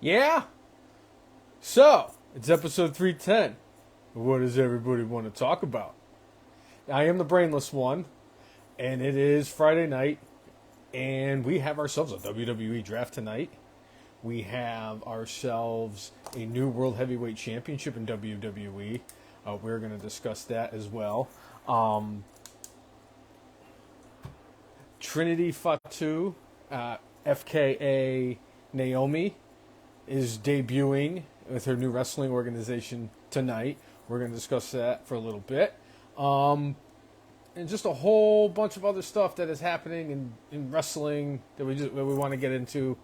Yeah. So, it's episode 310. What does everybody want to talk about? I am the brainless one, and it is Friday night, and we have ourselves a WWE draft tonight. We have ourselves a new World Heavyweight Championship in WWE. We're going to discuss that as well. Um, Trinity Fatu, FKA Naomi, is debuting with her new wrestling organization tonight. We're going to discuss that for a little bit. And just a whole bunch of other stuff that is happening in wrestling that we want to get into.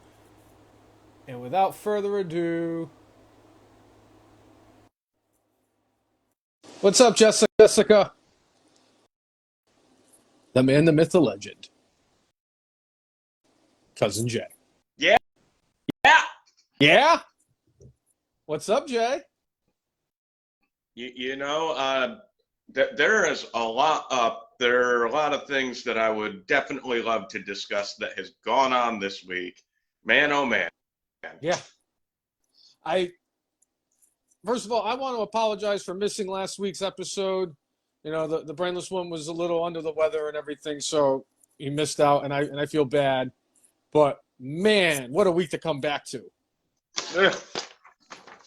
And without further ado, what's up, Jessica? Jessica, the man, the myth, the legend, Cousin Jay. Yeah, yeah. Yeah? What's up, Jay? You know, there is a lot. There are a lot of things that I would definitely love to discuss that has gone on this week. Man, oh man. Yeah. I First of all, I want to apologize for missing last week's episode. You know, the brainless one was a little under the weather and everything, so he missed out, and I feel bad. But man, what a week to come back to. Ugh.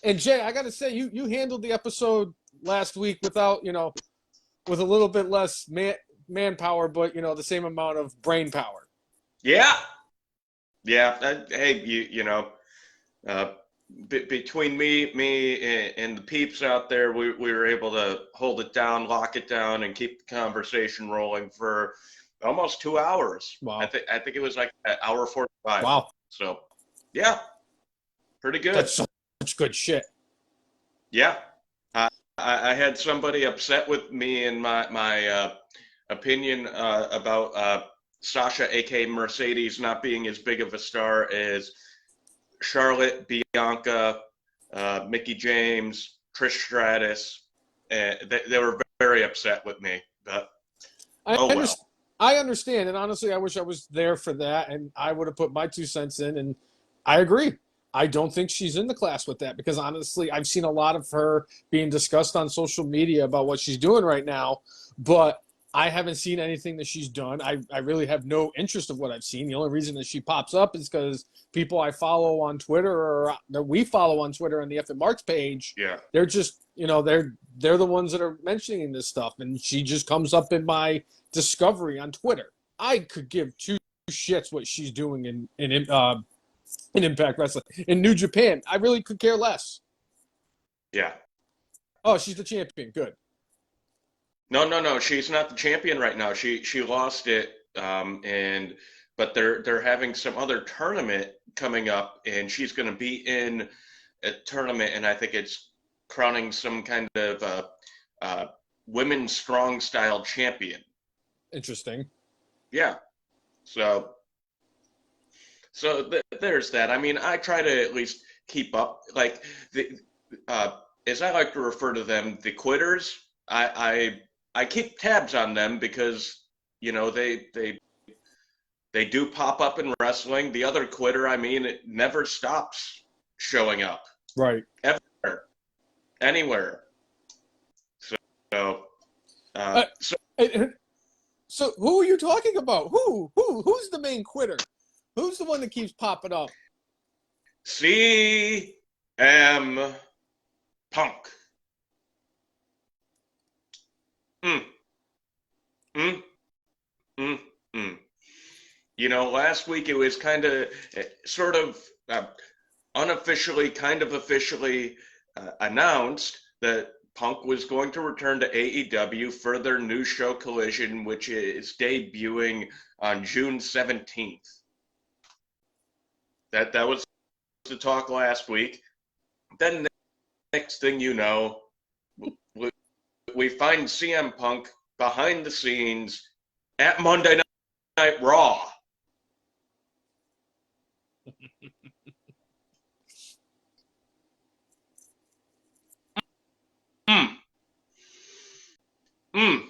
And Jay, I got to say, you handled the episode last week without, with a little bit less manpower, but the same amount of brain power. Yeah, yeah. Hey, uh, between me, and the peeps out there, we were able to hold it down, lock it down, and keep the conversation rolling for almost 2 hours. Wow. I think it was like an hour 45. Wow. So, yeah, pretty good. That's such good shit. Yeah. I had somebody upset with me and my opinion about Sasha, aka Mercedes, not being as big of a star as Charlotte, Bianca, Mickey James, Trish Stratus. They were very upset with me. But I oh well. understand. I understand, and honestly, I wish I was there for that, and I would have put my 2 cents in. And I agree. I don't think she's in the class with that because honestly, I've seen a lot of her being discussed on social media about what she's doing right now, but I haven't seen anything that she's done. I really have no interest of what I've seen. The only reason that she pops up is because people I follow on Twitter or that we follow on Twitter on the F and Marks page, Yeah. they're just they're the ones that are mentioning this stuff, and she just comes up in my discovery on Twitter. I could give two shits what she's doing in Impact Wrestling. In New Japan, I really could care less. Yeah. Oh, she's the champion. Good. No. She's not the champion right now. She lost it, and but they're having some other tournament coming up, and she's going to be in a tournament, and I think it's crowning some kind of uh, women's strong style champion. Interesting. Yeah. So there's that. I mean, I try to at least keep up. Like the as I like to refer to them, the quitters. I keep tabs on them because they do pop up in wrestling. The other quitter, I mean, it never stops showing up Right. ever, anywhere. So, Uh, so so who are you talking about? Who's the main quitter? Who's the one that keeps popping up? CM Punk. Mm, mm, mm, mm. Last week it was kind of, sort of unofficially, kind of officially announced that Punk was going to return to AEW for their new show Collision, which is debuting on June 17th. That was the talk last week. Then next thing you know, we find CM Punk behind the scenes at Monday Night Raw. Mm, mm.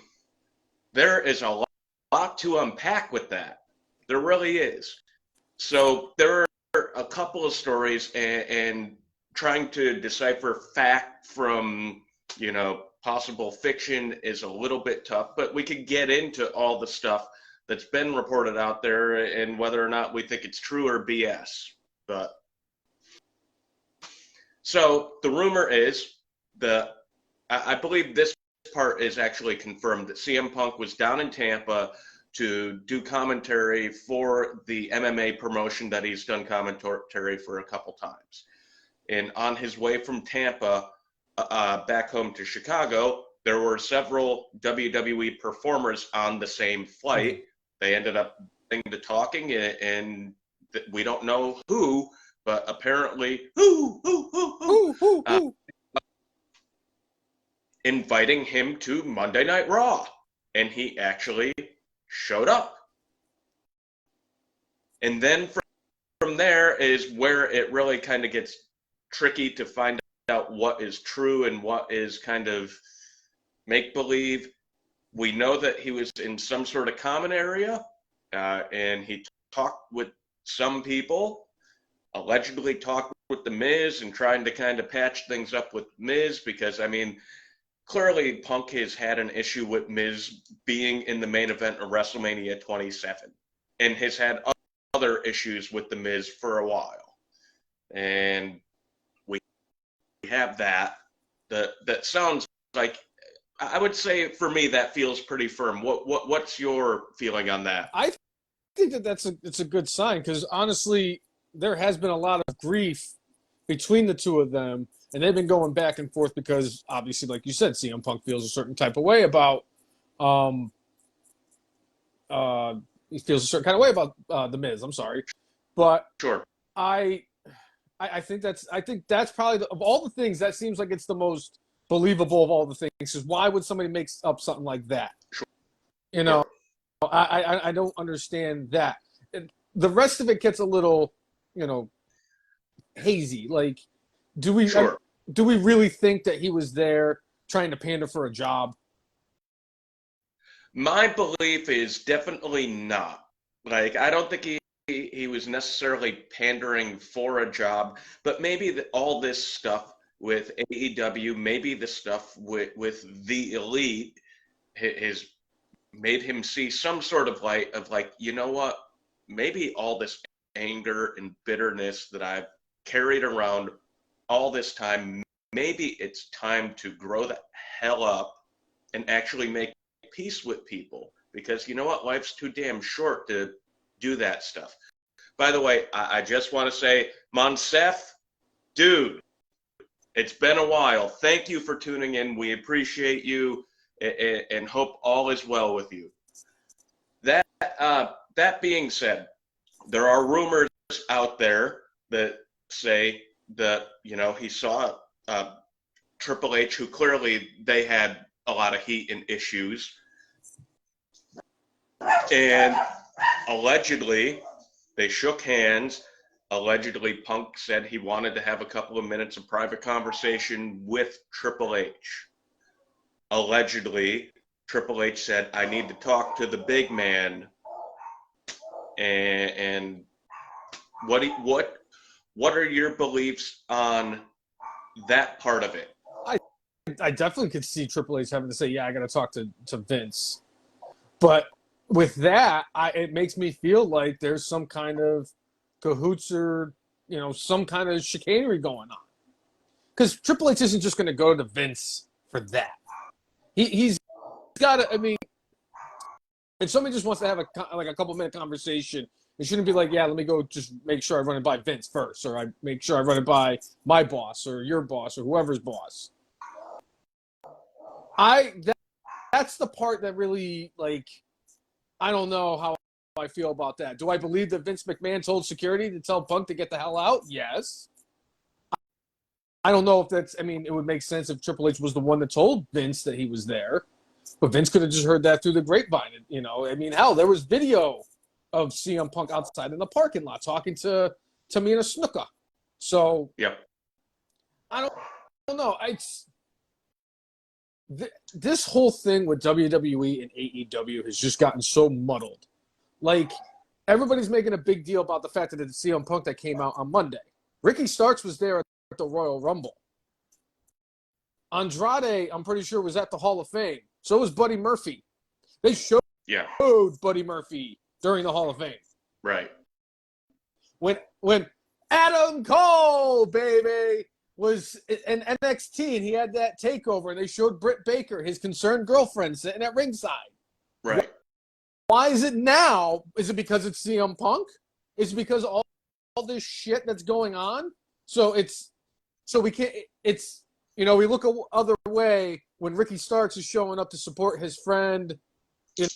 There is a lot to unpack with that. There really is. So there are a couple of stories and trying to decipher fact from, possible fiction is a little bit tough, but we could get into all the stuff that's been reported out there and whether or not we think it's true or BS. But so the rumor is I believe this part is actually confirmed that CM Punk was down in Tampa to do commentary for the MMA promotion that he's done commentary for a couple times. And on his way from Tampa back home to Chicago, there were several WWE performers on the same flight. They ended up getting to talking, and we don't know who, but apparently inviting him to Monday Night Raw, and he actually showed up. And then from there is where it really kind of gets tricky to find out what is true and what is kind of make-believe. We know that he was in some sort of common area, and he talked with some people, allegedly talked with The Miz and trying to kind of patch things up with Miz because, clearly Punk has had an issue with Miz being in the main event of WrestleMania 27 and has had other issues with The Miz for a while. And we have that sounds like, I would say for me that feels pretty firm. What's your feeling on that? I think it's a good sign because honestly, there has been a lot of grief between the two of them, and they've been going back and forth because obviously, like you said, CM Punk feels a certain type of way about he feels a certain kind of way about The Miz. I'm sorry, but sure. I think that's probably of all the things that seems like it's the most believable of all the things. Because why would somebody make up something like that? Sure. I don't understand that. The rest of it gets a little, hazy. Like, do we really think that he was there trying to pander for a job? My belief is definitely not. Like, I don't think he was necessarily pandering for a job, but maybe all this stuff with AEW, maybe the stuff with the Elite has made him see some sort of light of like, you know what? Maybe all this anger and bitterness that I've carried around all this time, maybe it's time to grow the hell up and actually make peace with people. Because you know what? Life's too damn short to do that stuff. By the way, I just want to say, Monsef, dude, it's been a while. Thank you for tuning in. We appreciate you and hope all is well with you. That being said, there are rumors out there that say that, he saw Triple H, who clearly they had a lot of heat and issues. And allegedly, they shook hands. Allegedly, Punk said he wanted to have a couple of minutes of private conversation with Triple H. Allegedly, Triple H said, I need to talk to the big man. And what are your beliefs on that part of it? I definitely could see Triple H having to say, yeah, I got to talk to Vince. But with that, it makes me feel like there's some kind of cahoots or, some kind of chicanery going on. Because Triple H isn't just going to go to Vince for that. He's got to, if somebody just wants to have a couple-minute conversation, it shouldn't be like, yeah, let me go just make sure I run it by Vince first, or I make sure I run it by my boss or your boss or whoever's boss. That's the part that really, I don't know how I feel about that. Do I believe that Vince McMahon told security to tell Punk to get the hell out? Yes. I don't know if that's, it would make sense if Triple H was the one that told Vince that he was there. But Vince could have just heard that through the grapevine. Hell, there was video of CM Punk outside in the parking lot talking to Tamina Snuka. So, yep. I don't know. This whole thing with WWE and AEW has just gotten so muddled. everybody's making a big deal about the fact that it's CM Punk that came out on Monday. Ricky Starks was there at the Royal Rumble. Andrade, I'm pretty sure, was at the Hall of Fame. So was Buddy Murphy. They showed Buddy Murphy during the Hall of Fame. Right. When Adam Cole, baby, was in NXT and he had that takeover and they showed Britt Baker, his concerned girlfriend, sitting at ringside. Right. Why is it now? Is it because it's CM Punk? Is it because all this shit that's going on? We can't, it's, you know, we look a other way when Ricky Starks is showing up to support his friend, you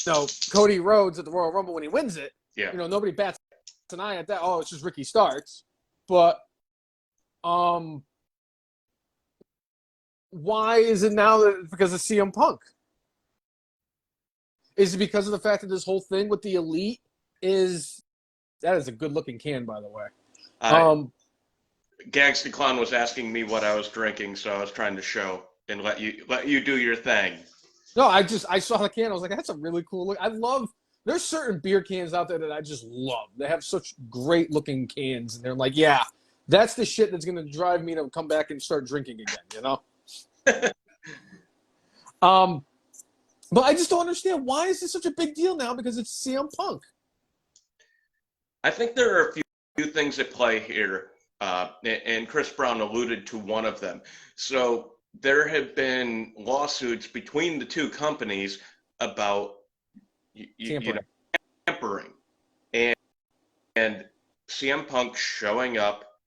know, Cody Rhodes at the Royal Rumble when he wins it. Yeah. You know, nobody bats an eye at that. Oh, it's just Ricky Starks. But why is it now that because of CM Punk? Is it because of the fact that this whole thing with the Elite is that is a good looking can, by the way. Gags the Clown was asking me what I was drinking, so I was trying to show and let you do your thing. No, I saw the can. I was like, that's a really cool look. There's certain beer cans out there that I just love. They have such great looking cans, and they're like, yeah, that's the shit that's gonna drive me to come back and start drinking again, you know? But I just don't understand, why is this such a big deal now because it's CM Punk? I think there are a few things at play here, and Chris Brown alluded to one of them. So there have been lawsuits between the two companies about tampering. And CM Punk showing up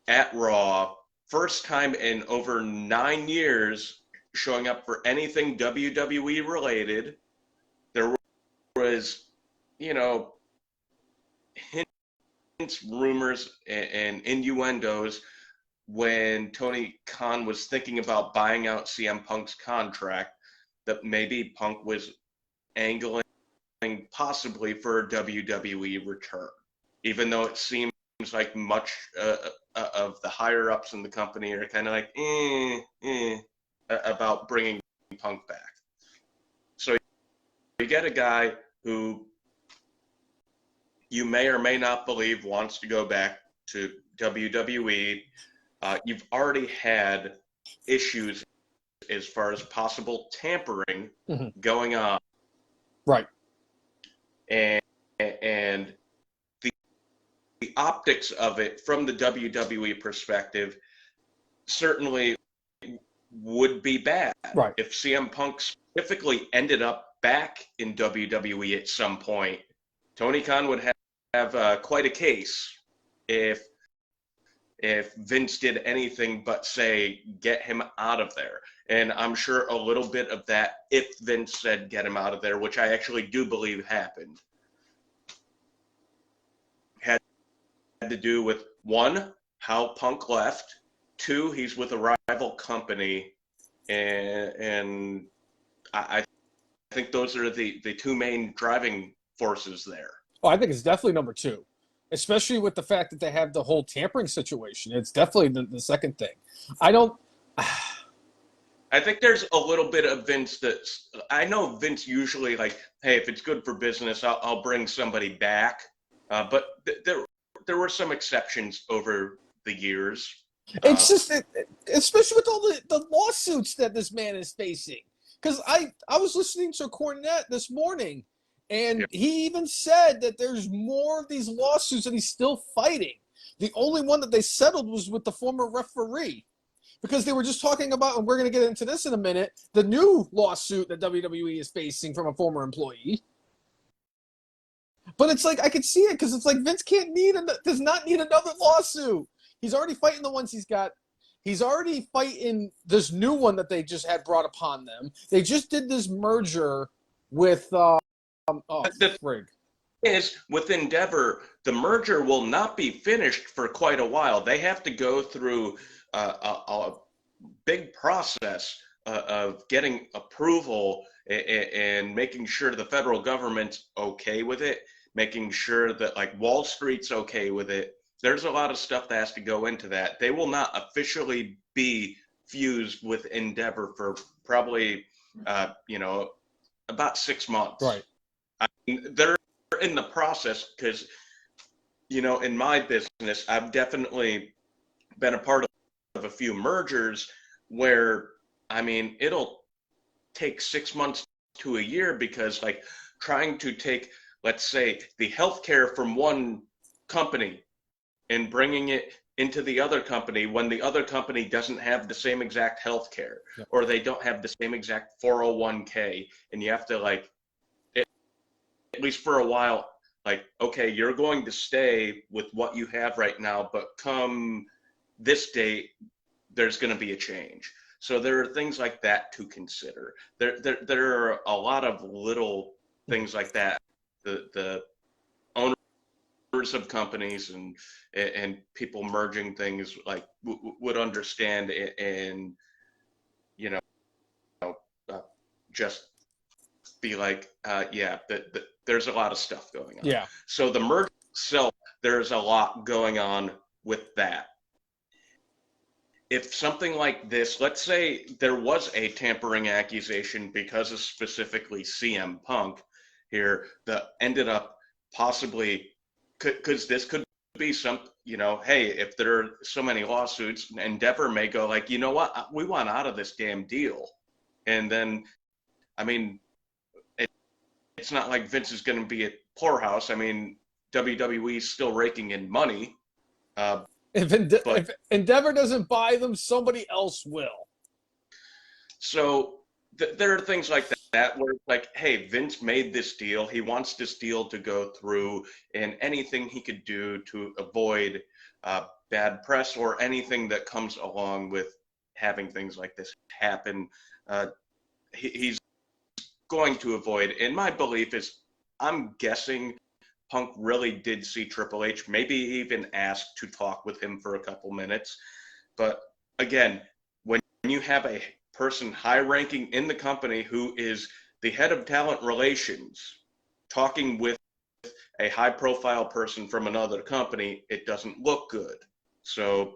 at Raw, first time in over 9 years showing up for anything WWE related. There was, you know, hints, rumors, and innuendos when Tony Khan was thinking about buying out CM Punk's contract that maybe Punk was angling possibly for a WWE return, even though it seems like much of the higher ups in the company are kind of like about bringing Punk back. So you get a guy who you may or may not believe wants to go back to WWE. You've already had issues as far as possible tampering going on. Right. And the optics of it from the WWE perspective certainly would be bad. Right. If CM Punk specifically ended up back in WWE at some point, Tony Khan would have quite a case if Vince did anything but say, get him out of there. And I'm sure a little bit of that, if Vince said get him out of there, which I actually do believe happened, had to do with, one, how Punk left, two, he's with a rival company, and I think those are the two main driving forces there. Oh, I think it's definitely number two, especially with the fact that they have the whole tampering situation. It's definitely the second thing. I think there's a little bit of Vince that's, I know Vince usually like, hey, if it's good for business, I'll bring somebody back. But there were some exceptions over the years. It's just, especially with all the lawsuits that this man is facing. Because I was listening to Cornette this morning, and he even said that there's more of these lawsuits that he's still fighting. The only one that they settled was with the former referee. Because they were just talking about, and we're going to get into this in a minute, the new lawsuit that WWE is facing from a former employee. But it's like, I could see it, because it's like Vince does not need another lawsuit. He's already fighting the ones he's got. He's already fighting this new one that they just had brought upon them. They just did this merger with, frig. Is with Endeavor, the merger will not be finished for quite a while. They have to go through a big process of getting approval and making sure the federal government's okay with it, making sure that like Wall Street's okay with it. There's a lot of stuff that has to go into that. They will not officially be fused with Endeavor for probably, about 6 months. Right. They're in the process because, in my business, I've definitely been a part of a few mergers where, it'll take 6 months to a year because, like, trying to take, let's say, the healthcare from one company and bringing it into the other company when the other company doesn't have the same exact healthcare, or they don't have the same exact 401k, and you have to, like, at least for a while, like, okay, you're going to stay with what you have right now, but come this date, there's going to be a change. So there are things like that to consider. There are a lot of little things like that. The owners of companies and people merging things, like, would understand, and just be like, yeah, there's a lot of stuff going on. Yeah. So the merge itself, there's a lot going on with that. If something like this, let's say there was a tampering accusation because of specifically CM Punk here, that ended up possibly, because this could be some, hey, if there are so many lawsuits, Endeavor may go like, you know what, we want out of this damn deal. And then, it's not like Vince is going to be a poorhouse. WWE's still raking in money. If Endeavor doesn't buy them, somebody else will. So there are things like that where it's like, hey, Vince made this deal. He wants this deal to go through, and anything he could do to avoid bad press or anything that comes along with having things like this happen, he's going to avoid. And my belief is, I'm guessing Punk really did see Triple H, maybe even asked to talk with him for a couple minutes. But again, when you have a person high ranking in the company who is the head of talent relations talking with a high profile person from another company, it doesn't look good. So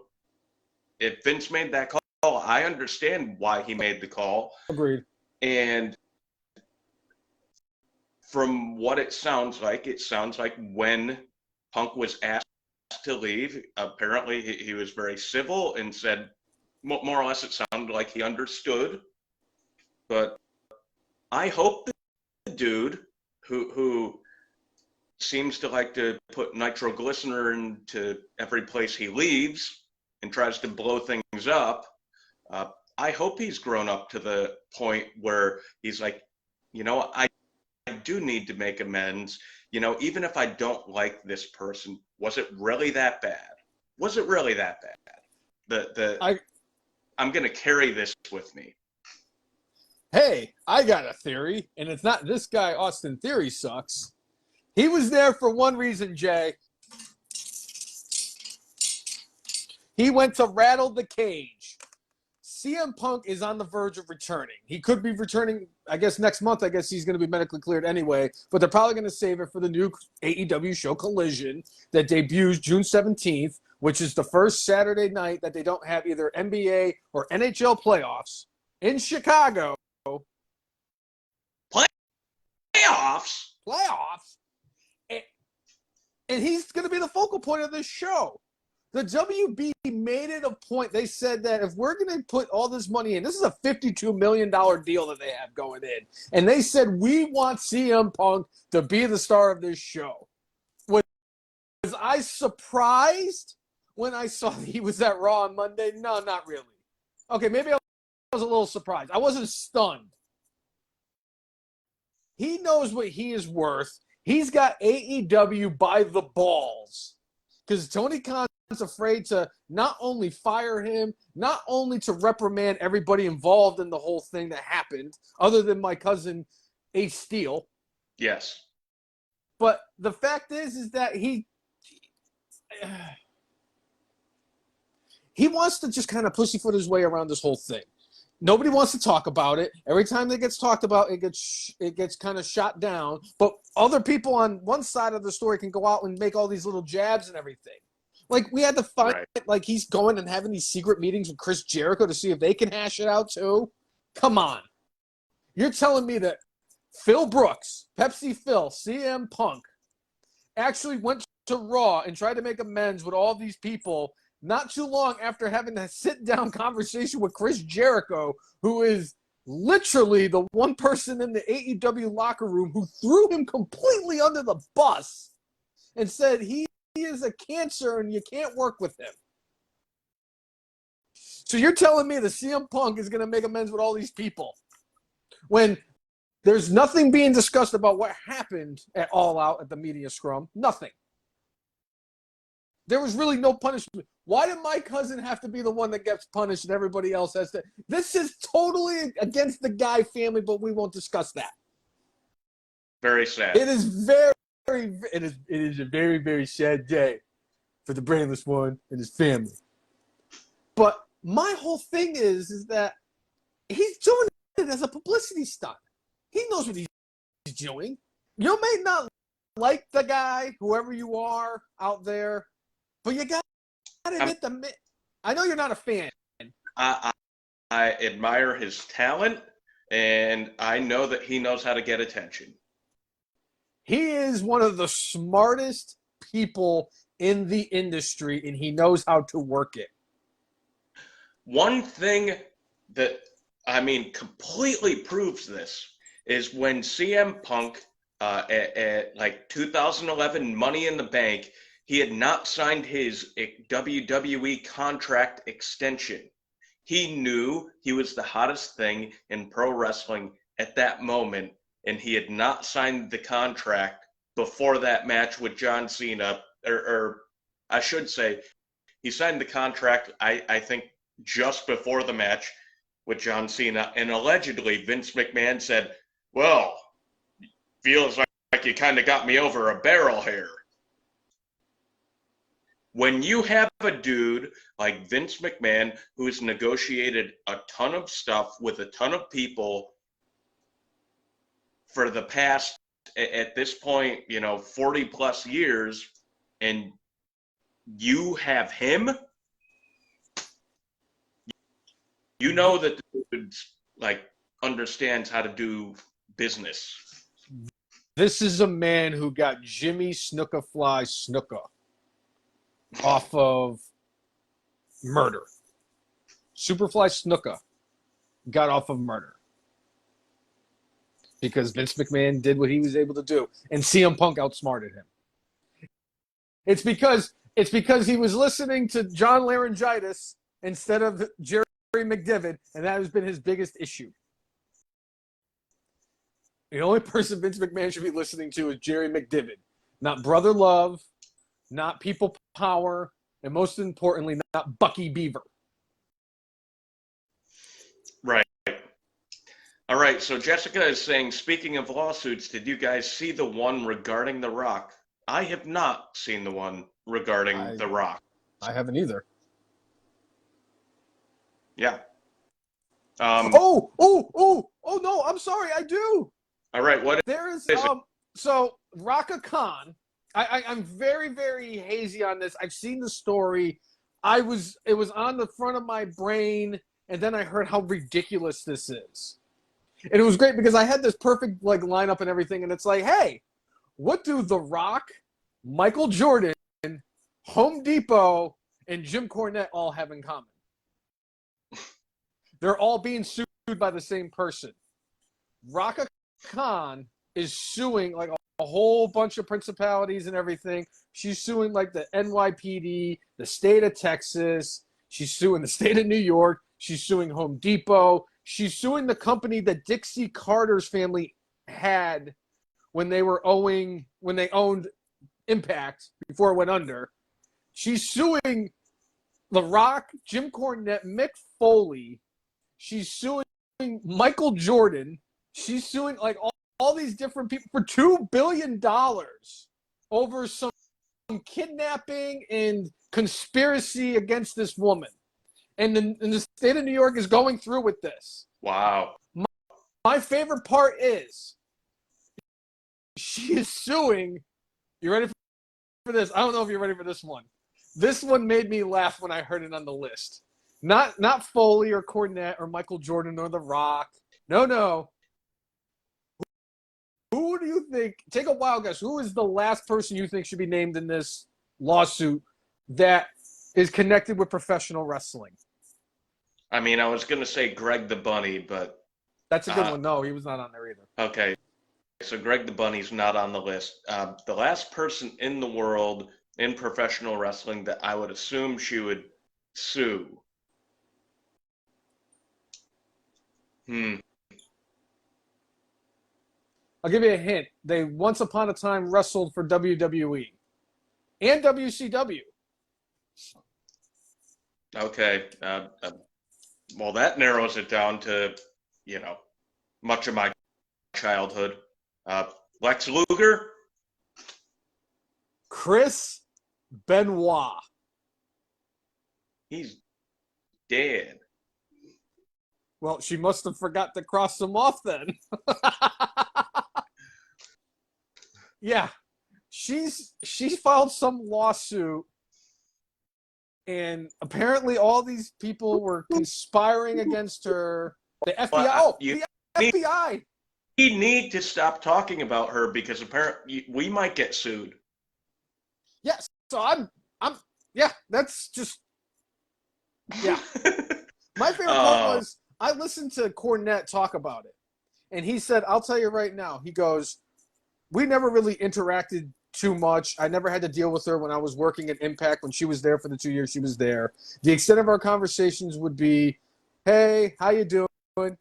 if Vince made that call, I understand why he made the call. Agreed. And from what it sounds like when Punk was asked to leave, apparently he was very civil and said, more or less, it sounded like he understood. But I hope the dude who seems to like to put nitroglycerin into every place he leaves and tries to blow things up, I hope he's grown up to the point where he's like, I do need to make amends. Even if I don't like this person, was it really that bad? Was it really that bad? I'm going to carry this with me. Hey, I got a theory, and it's not this guy, Austin Theory sucks. He was there for one reason, Jay. He went to rattle the cage. CM Punk is on the verge of returning. He could be returning, I guess, next month. I guess he's going to be medically cleared anyway, but they're probably going to save it for the new AEW show Collision that debuts June 17th, which is the first Saturday night that they don't have either NBA or NHL playoffs in Chicago. Playoffs? And he's going to be the focal point of this show. The WB made it a point. They said that if we're going to put all this money in, this is a $52 million deal that they have going in. And they said, we want CM Punk to be the star of this show. Was I surprised when I saw that he was at Raw on Monday? No, not really. Okay, maybe I was a little surprised. I wasn't stunned. He knows what he is worth. He's got AEW by the balls. Because Tony Khan's afraid to not only fire him, not only to reprimand everybody involved in the whole thing that happened, other than my cousin Ace Steel. Yes. But the fact is that he wants to just kind of pussyfoot his way around this whole thing. Nobody wants to talk about it. Every time that gets talked about, it gets kind of shot down. But other people on one side of the story can go out and make all these little jabs and everything. Like, we had to find, like, he's going and having these secret meetings with Chris Jericho to see if they can hash it out too. Come on. You're telling me that Phil Brooks, Pepsi Phil, CM Punk, actually went to Raw and tried to make amends with all these people not too long after having a sit-down conversation with Chris Jericho, who is literally the one person in the AEW locker room who threw him completely under the bus and said he is a cancer and you can't work with him. So you're telling me that CM Punk is going to make amends with all these people when there's nothing being discussed about what happened at All Out at the media scrum? Nothing. There was really no punishment. Why did my cousin have to be the one that gets punished and everybody else has to? This is totally against the Guy family, but we won't discuss that. Very sad. It is it is a very, very sad day for the brainless one and his family. But my whole thing is that he's doing it as a publicity stunt. He knows what he's doing. You may not like the guy, whoever you are out there, but you got to admit I know you're not a fan. I admire his talent, and I know that he knows how to get attention. He is one of the smartest people in the industry, and he knows how to work it. One thing that, completely proves this is when CM Punk, at like 2011 Money in the Bank, he had not signed his WWE contract extension. He knew he was the hottest thing in pro wrestling at that moment, and he had not signed the contract before that match with John Cena, or I should say, he signed the contract, I think, just before the match with John Cena, and allegedly Vince McMahon said, well, feels like you kind of got me over a barrel here. When you have a dude like Vince McMahon who's negotiated a ton of stuff with a ton of people for the past, at this point, 40 plus years, and you have him, you know that the dude understands how to do business. This is a man who got Jimmy Snuka Fly Snuka off of Murder. Superfly Snuka got off of Murder because Vince McMahon did what he was able to do, and CM Punk outsmarted him. It's because he was listening to John Laryngitis instead of Jerry McDivitt, and that has been his biggest issue. The only person Vince McMahon should be listening to is Jerry McDivitt, not Brother Love, not People Power, and most importantly, not Bucky Beaver. Right. All right, so Jessica is saying, speaking of lawsuits, did you guys see the one regarding The Rock? I have not seen the one regarding The Rock. I haven't either. Yeah. No, I'm sorry, I do. All right, what there is it? So Raka Khan, I'm very, very hazy on this. I've seen the story. It was on the front of my brain, and then I heard how ridiculous this is. And it was great because I had this perfect lineup and everything, and it's like, hey, what do The Rock, Michael Jordan, Home Depot, and Jim Cornette all have in common? They're all being sued by the same person. Raka Khan is suing a whole bunch of principalities and everything. She's suing the NYPD, the state of Texas. She's suing the state of New York. She's suing Home Depot. She's suing the company that Dixie Carter's family had when they owned Impact before it went under. She's suing The Rock, Jim Cornette, Mick Foley. She's suing Michael Jordan. She's suing all these different people for $2 billion over some kidnapping and conspiracy against this woman. And the state of New York is going through with this. Wow. My favorite part is she is suing. You ready for this? I don't know if you're ready for this one. This one made me laugh when I heard it on the list. Not Foley or Cornette or Michael Jordan or The Rock. No. Who do you think? Take a wild guess. Who is the last person you think should be named in this lawsuit that is connected with professional wrestling? I mean, I was going to say Greg the Bunny, but That's a good one. No, he was not on there either. okay. So Greg the Bunny's not on the list. The last person in the world in professional wrestling that I would assume she would sue. I'll give you a hint. They once upon a time wrestled for WWE and WCW. Okay. Well, that narrows it down to, much of my childhood. Lex Luger? Chris Benoit. He's dead. Well, she must have forgot to cross him off then. Yeah. She's filed some lawsuit, and apparently all these people were conspiring against her. The FBI. The FBI. We need to stop talking about her because apparently we might get sued. Yes. So yeah, that's just, yeah. My favorite part was I listened to Cornette talk about it, and he said, I'll tell you right now, he goes, we never really interacted too much. I never had to deal with her when I was working at Impact when she was there for the 2 years she was there. The extent of our conversations would be, hey, how you doing?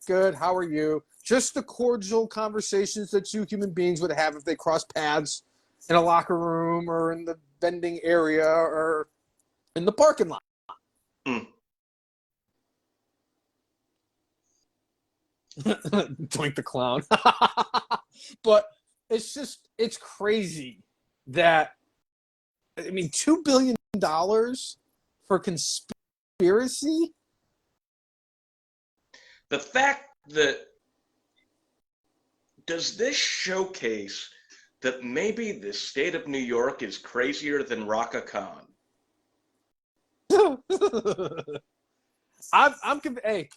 Good. How are you? Just the cordial conversations that two human beings would have if they crossed paths in a locker room or in the vending area or in the parking lot. Doink the clown. But it's crazy that, I mean, $2 billion for conspiracy? The fact that, does this showcase that maybe the state of New York is crazier than Raka Khan? I'm convinced. Hey,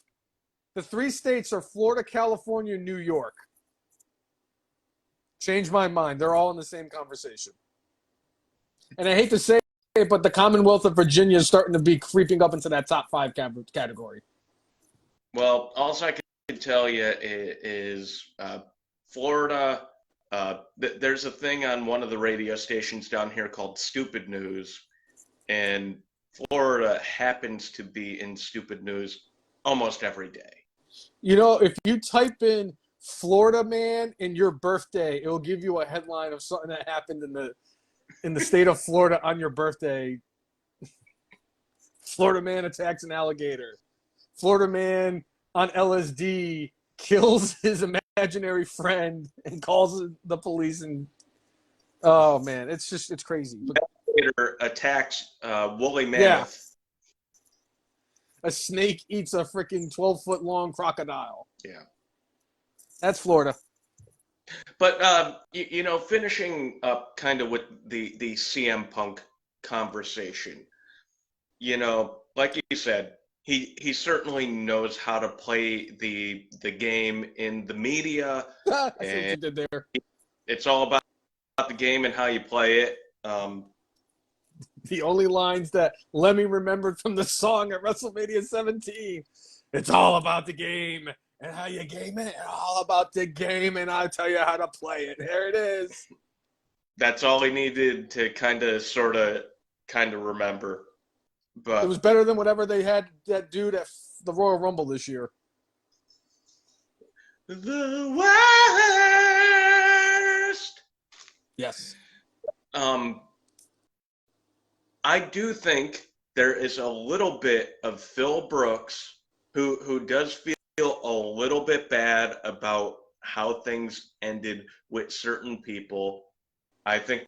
the 3 states are Florida, California, New York. Change my mind. They're all in the same conversation. And I hate to say it, but the Commonwealth of Virginia is starting to be creeping up into that top 5 category. Well, all I can tell you is Florida. There's a thing on one of the radio stations down here called Stupid News, and Florida happens to be in Stupid News almost every day. You know, if you type in Florida man in your birthday, it will give you a headline of something that happened in the state of Florida on your birthday. Florida man attacks an alligator. Florida man on LSD kills his imaginary friend and calls the police. And oh man, it's crazy. Alligator attacks woolly mammoth. Yeah. A snake eats a freaking 12-foot long crocodile. Yeah. That's Florida. But, finishing up kind of with the CM Punk conversation, like you said, he certainly knows how to play the game in the media. I see what you did there. It's all about the game and how you play it. The only lines that Lemmy remembered from the song at WrestleMania 17. It's all about the game and how you game it. All about the game, and I'll tell you how to play it. There it is. That's all he needed to kind of remember. But it was better than whatever they had that dude at the Royal Rumble this year. The worst. Yes. I do think there is a little bit of Phil Brooks who does feel a little bit bad about how things ended with certain people. I think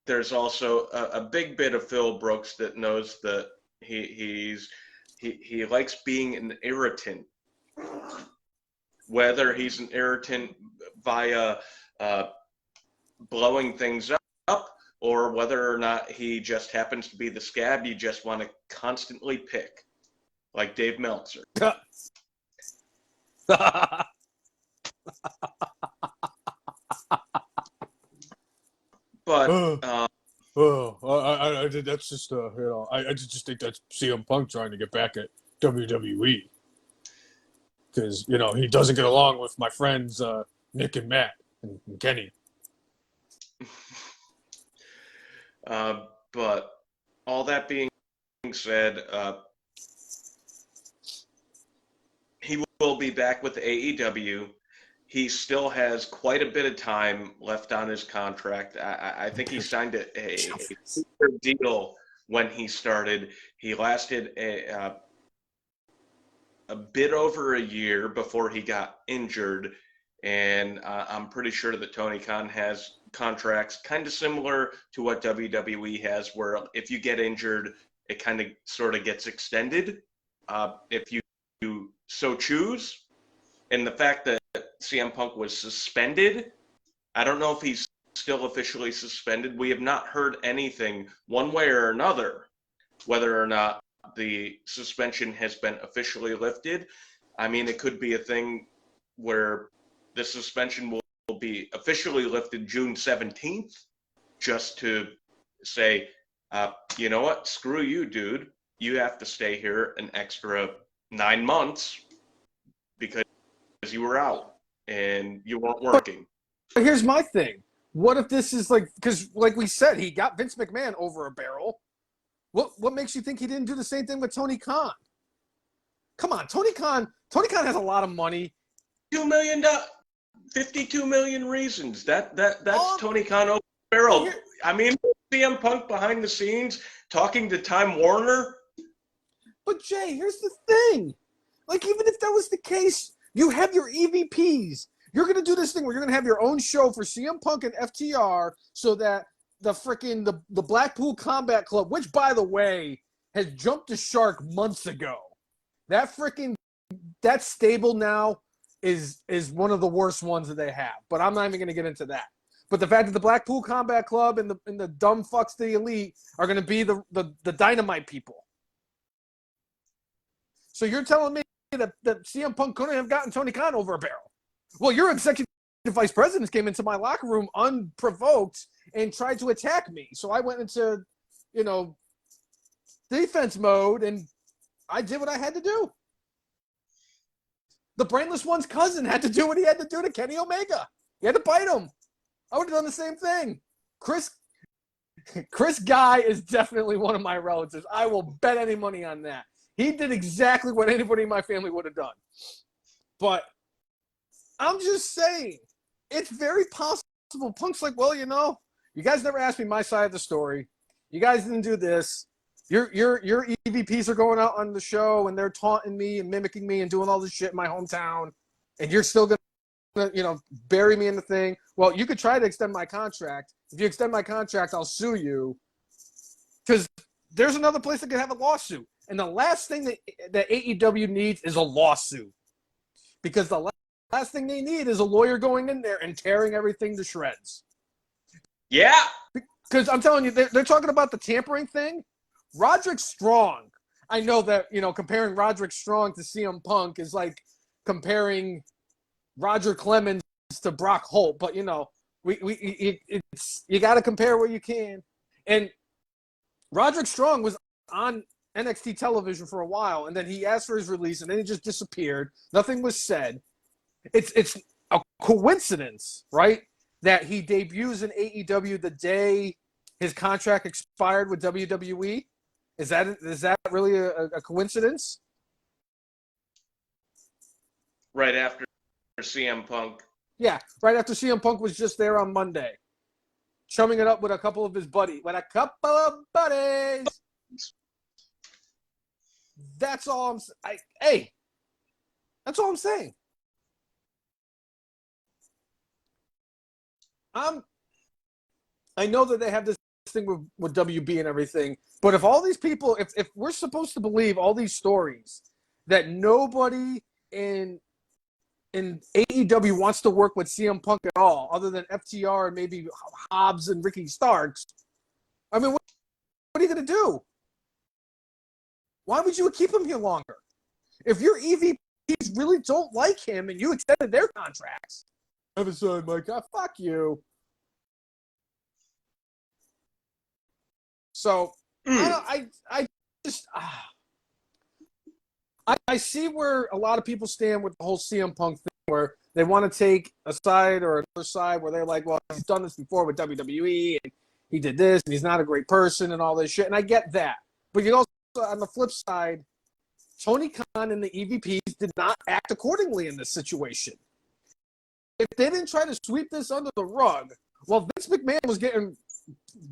there's also a big bit of Phil Brooks that knows that he likes being an irritant, whether he's an irritant via blowing things up, or whether or not he just happens to be the scab you just want to constantly pick, like Dave Meltzer. But that's just I just think that's CM Punk trying to get back at WWE because he doesn't get along with my friends Nick and Matt and Kenny. But all that being said, he will be back with AEW. He still has quite a bit of time left on his contract. I think he signed a deal when he started. He lasted a bit over a year before he got injured. And I'm pretty sure that Tony Khan has contracts kind of similar to what WWE has, where if you get injured, it kind of sort of gets extended if you so choose. And the fact that CM Punk was suspended, I don't know if he's still officially suspended. We have not heard anything one way or another, whether or not the suspension has been officially lifted. I mean, it could be a thing where the suspension will be officially lifted June 17th, just to say, you know what, screw you, dude. You have to stay here an extra 9 months because you were out and you weren't working. But here's my thing. What if this is because like we said, he got Vince McMahon over a barrel. What makes you think he didn't do the same thing with Tony Khan? Come on, Tony Khan has a lot of money. $2 million, 52 million reasons. That's Tony Khan over a barrel. I mean, CM Punk behind the scenes talking to Time Warner. But Jay, here's the thing. Even if that was the case, you have your EVPs. You're going to do this thing where you're going to have your own show for CM Punk and FTR so that the Blackpool Combat Club, which, by the way, has jumped the shark months ago. That stable now is one of the worst ones that they have. But I'm not even going to get into that. But the fact that the Blackpool Combat Club and the dumb fucks, the Elite, are going to be the dynamite people. So you're telling me that CM Punk couldn't have gotten Tony Khan over a barrel? Well, your executive vice presidents came into my locker room unprovoked and tried to attack me. So I went into, defense mode, and I did what I had to do. The Brainless One's cousin had to do what he had to do to Kenny Omega. He had to bite him. I would have done the same thing. Chris Guy is definitely one of my relatives. I will bet any money on that. He did exactly what anybody in my family would have done. But I'm just saying, it's very possible. Punk's like, well, you guys never asked me my side of the story. You guys didn't do this. Your EVPs are going out on the show and they're taunting me and mimicking me and doing all this shit in my hometown, and you're still gonna, bury me in the thing. Well, you could try to extend my contract. If you extend my contract, I'll sue you. Because there's another place that could have a lawsuit. And the last thing that AEW needs is a lawsuit. Because the last thing they need is a lawyer going in there and tearing everything to shreds. Yeah. Because I'm telling you, they're talking about the tampering thing. Roderick Strong. I know that, comparing Roderick Strong to CM Punk is like comparing Roger Clemens to Brock Holt. But, you got to compare what you can. And Roderick Strong was on NXT television for a while, and then he asked for his release, and then he just disappeared. Nothing was said. It's a coincidence, right, that he debuts in AEW the day his contract expired with WWE? Is that really a coincidence? Right after CM Punk. Yeah, right after CM Punk was just there on Monday, chumming it up with a couple of his buddies. That's all that's all I'm saying. I know that they have this thing with WB and everything, but if all these people, if we're supposed to believe all these stories that nobody in AEW wants to work with CM Punk at all, other than FTR and maybe Hobbs and Ricky Starks, I mean, what are you going to do? Why would you keep him here longer? If your EVPs really don't like him and you extended their contracts, have a son, Mike. Fuck you. So Mm. I just I see where a lot of people stand with the whole CM Punk thing, where they want to take a side or another side where they're like, well, he's done this before with WWE and he did this and he's not a great person and all this shit. And I get that. But you also, on the flip side, Tony Khan and the EVPs did not act accordingly in this situation. If they didn't try to sweep this under the rug, well, Vince McMahon was getting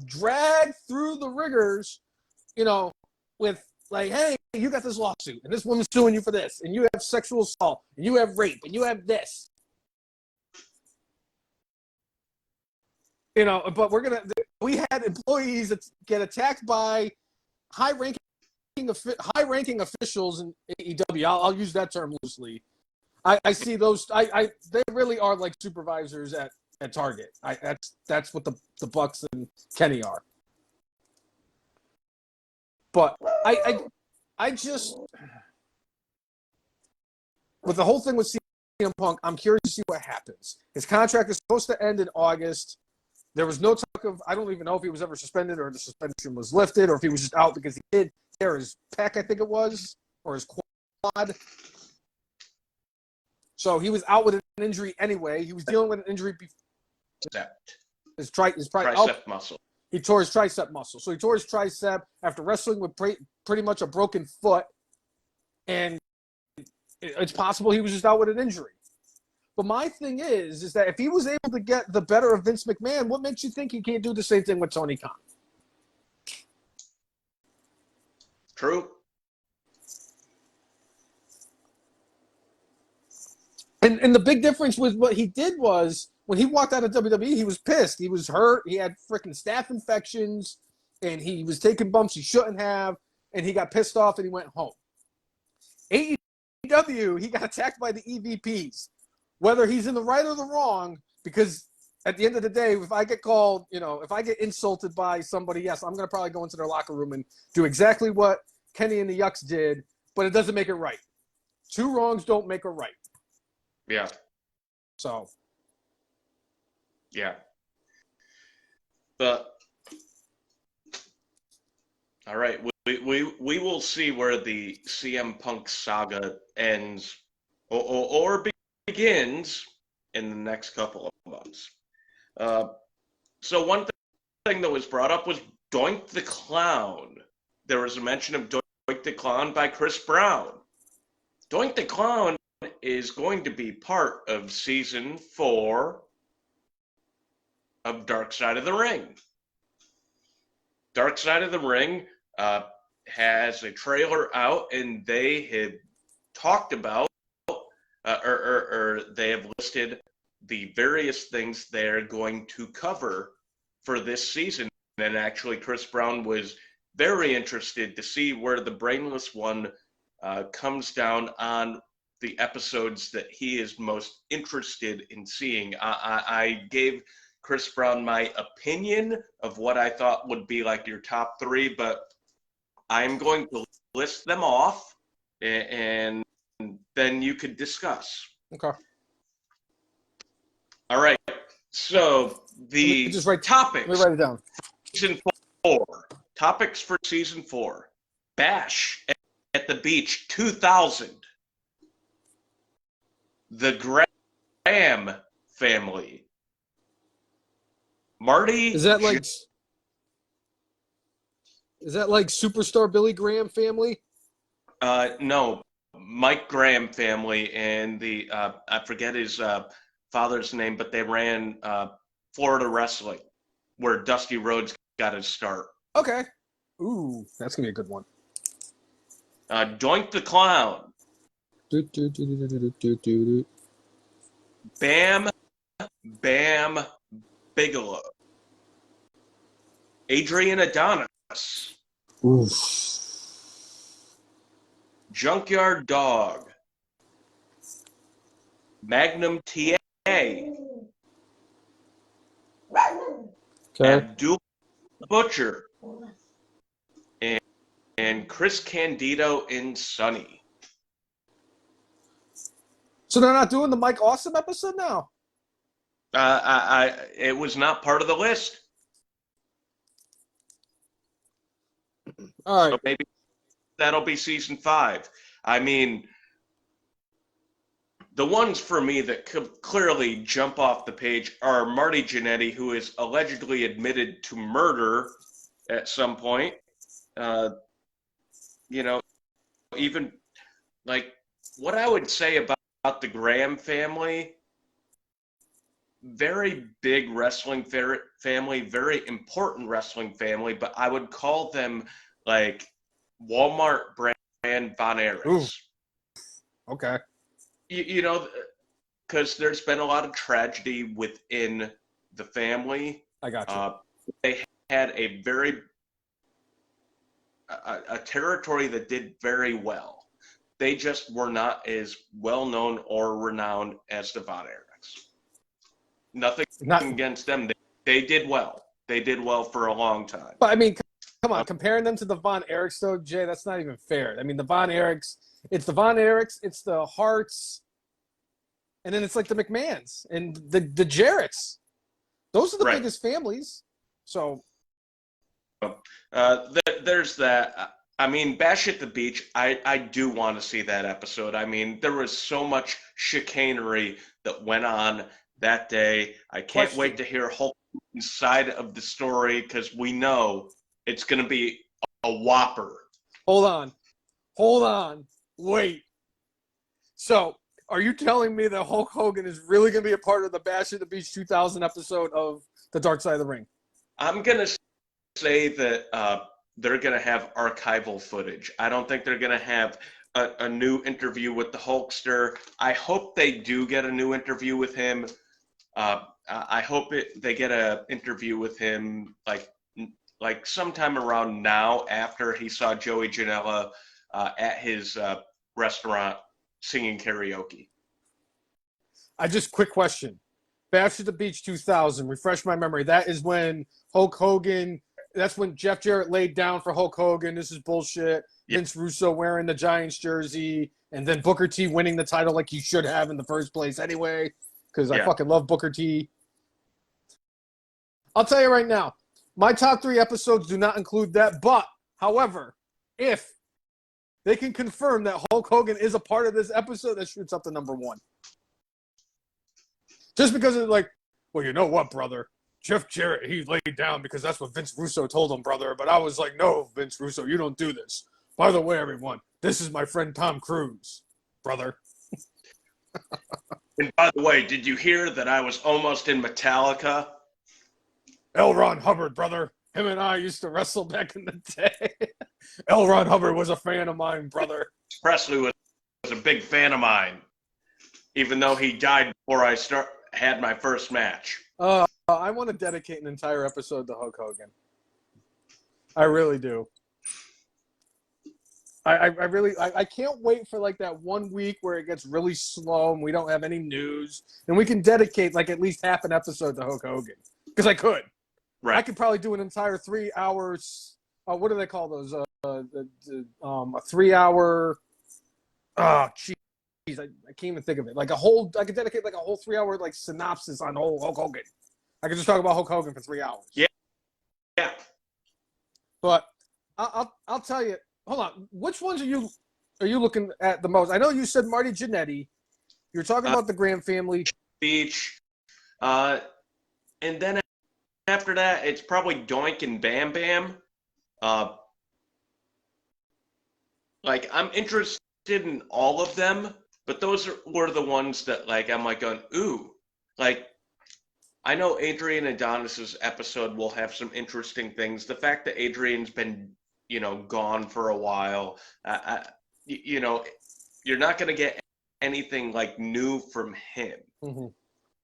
dragged through the rigors, with like, hey, you got this lawsuit, and this woman's suing you for this, and you have sexual assault, and you have rape, and you have this. But we had employees that get attacked by high-ranking officials in AEW. I'll use that term loosely. I see those. They really are like supervisors at Target. That's what the Bucks and Kenny are. But I just, with the whole thing with CM Punk, I'm curious to see what happens. His contract is supposed to end in August. There was no talk of, I don't even know if he was ever suspended or the suspension was lifted or if he was just out because he did tear his pec, I think it was, or his quad. So he was out with an injury anyway. He was dealing with an injury before. His Tricep muscle. He tore his tricep muscle. So he tore his tricep after wrestling with pretty much a broken foot. And it's possible he was just out with an injury. But my thing is that if he was able to get the better of Vince McMahon, what makes you think he can't do the same thing with Tony Khan? True. And the big difference with what he did was when he walked out of WWE, he was pissed. He was hurt. He had freaking staph infections, and he was taking bumps he shouldn't have, and he got pissed off and he went home. AEW, he got attacked by the EVPs. Whether he's in the right or the wrong, because at the end of the day, if I get called, if I get insulted by somebody, yes, I'm going to probably go into their locker room and do exactly what Kenny and the Yucks did, but it doesn't make it right. Two wrongs don't make a right. Yeah. So. Yeah. But all right, we will see where the CM Punk saga ends or begins in the next couple of months. So one thing that was brought up was Doink the Clown. There was a mention of Doink the Clown by Chris Brown. Doink the Clown is going to be part of season 4 of Dark Side of the Ring. Dark Side of the Ring has a trailer out, and they had talked about, or they have listed the various things they're going to cover for this season. And actually, Chris Brown was very interested to see where the Brainless One comes down on the episodes that he is most interested in seeing. I gave Chris Brown my opinion of what I thought would be like your top 3, but I'm going to list them off, and then you could discuss. Okay. All right. So the topics. Let me write it down. Season 4. Topics for season 4. Bash at the Beach 2000. The Graham family. Marty. Is that like Superstar Billy Graham family? No, Mike Graham family, and the I forget his father's name, but they ran Florida Wrestling, where Dusty Rhodes got his start. Okay. Ooh, that's gonna be a good one. Doink the Clown. Bam Bam Bigelow. Adrian Adonis. Oof. Junkyard Dog. Magnum TA. Okay. Abdul Butcher. And Chris Candido in Sunny. So they're not doing the Mike Awesome episode now? It was not part of the list. All So right. maybe that'll be season 5. I mean, the ones for me that could clearly jump off the page are Marty Jannetty, who is allegedly admitted to murder at some point. Uh, you know, even like what I would say about the Graham family, very big wrestling family, very important wrestling family, but I would call them like Walmart brand Von Ooh. Erichs. Okay. You know, because there's been a lot of tragedy within the family. I got you. They had a territory that did very well. They just were not as well known or renowned as the Von Erichs. Nothing Not. against them. They did well. They did well for a long time. But I mean, come on, comparing them to the Von Erichs, though, Jay, that's not even fair. I mean, the Von Erichs, it's the Von Erichs, it's the Harts, and then it's like the McMahons and the Jarretts. Those are the Right. biggest families. So There's that. I mean, Bash at the Beach, I do want to see that episode. I mean, there was so much chicanery that went on that day. I can't wait to hear Hulk Hogan's side of the story because we know it's going to be a whopper. hold on, wait. So are you telling me that Hulk Hogan is really going to be a part of the Bash at the Beach 2000 episode of The Dark Side of the Ring? I'm going to say that they're going to have archival footage. I don't think they're going to have a new interview with the Hulkster. I hope they do get a new interview with him. I hope they get an interview with him like sometime around now after he saw Joey Janela at his restaurant singing karaoke. Quick question. Bash at the Beach 2000, refresh my memory. That is when Hulk Hogan, that's when Jeff Jarrett laid down for Hulk Hogan. This is bullshit. Yep. Vince Russo wearing the Giants jersey, and then Booker T winning the title like he should have in the first place anyway, because I fucking love Booker T. I'll tell you right now, my top 3 episodes do not include that, but, however, if they can confirm that Hulk Hogan is a part of this episode, that shoots up to number 1. Just because it's like, well, you know what, brother? Jeff Jarrett, he laid down because that's what Vince Russo told him, brother. But I was like, no, Vince Russo, you don't do this. By the way, everyone, this is my friend Tom Cruise, brother. And by the way, did you hear that I was almost in Metallica? L. Ron Hubbard, brother. Him and I used to wrestle back in the day. L. Ron Hubbard was a fan of mine, brother. Presley was a big fan of mine, even though he died before I had my first match. I want to dedicate an entire episode to Hulk Hogan. I really do. I can't wait for like that 1 week where it gets really slow and we don't have any news, and we can dedicate like at least half an episode to Hulk Hogan, because I could. Right. I could probably do an entire 3 hours. What do they call those? A 3 hour. Oh, jeez, I can't even think of it. Like a whole. I could dedicate like a whole 3 hour like synopsis on Hulk Hogan. I could just talk about Hulk Hogan for 3 hours. Yeah. But I'll tell you. Hold on. Which ones are you looking at the most? I know you said Marty Jannetty. You're talking about the Graham family. Beach. And then after that, it's probably Doink and Bam Bam. Like, I'm interested in all of them, but those were the ones that, like, I'm like going, ooh. Like, I know Adrian Adonis's episode will have some interesting things. The fact that Adrian's been, gone for a while, you're not going to get anything like new from him. Mm-hmm.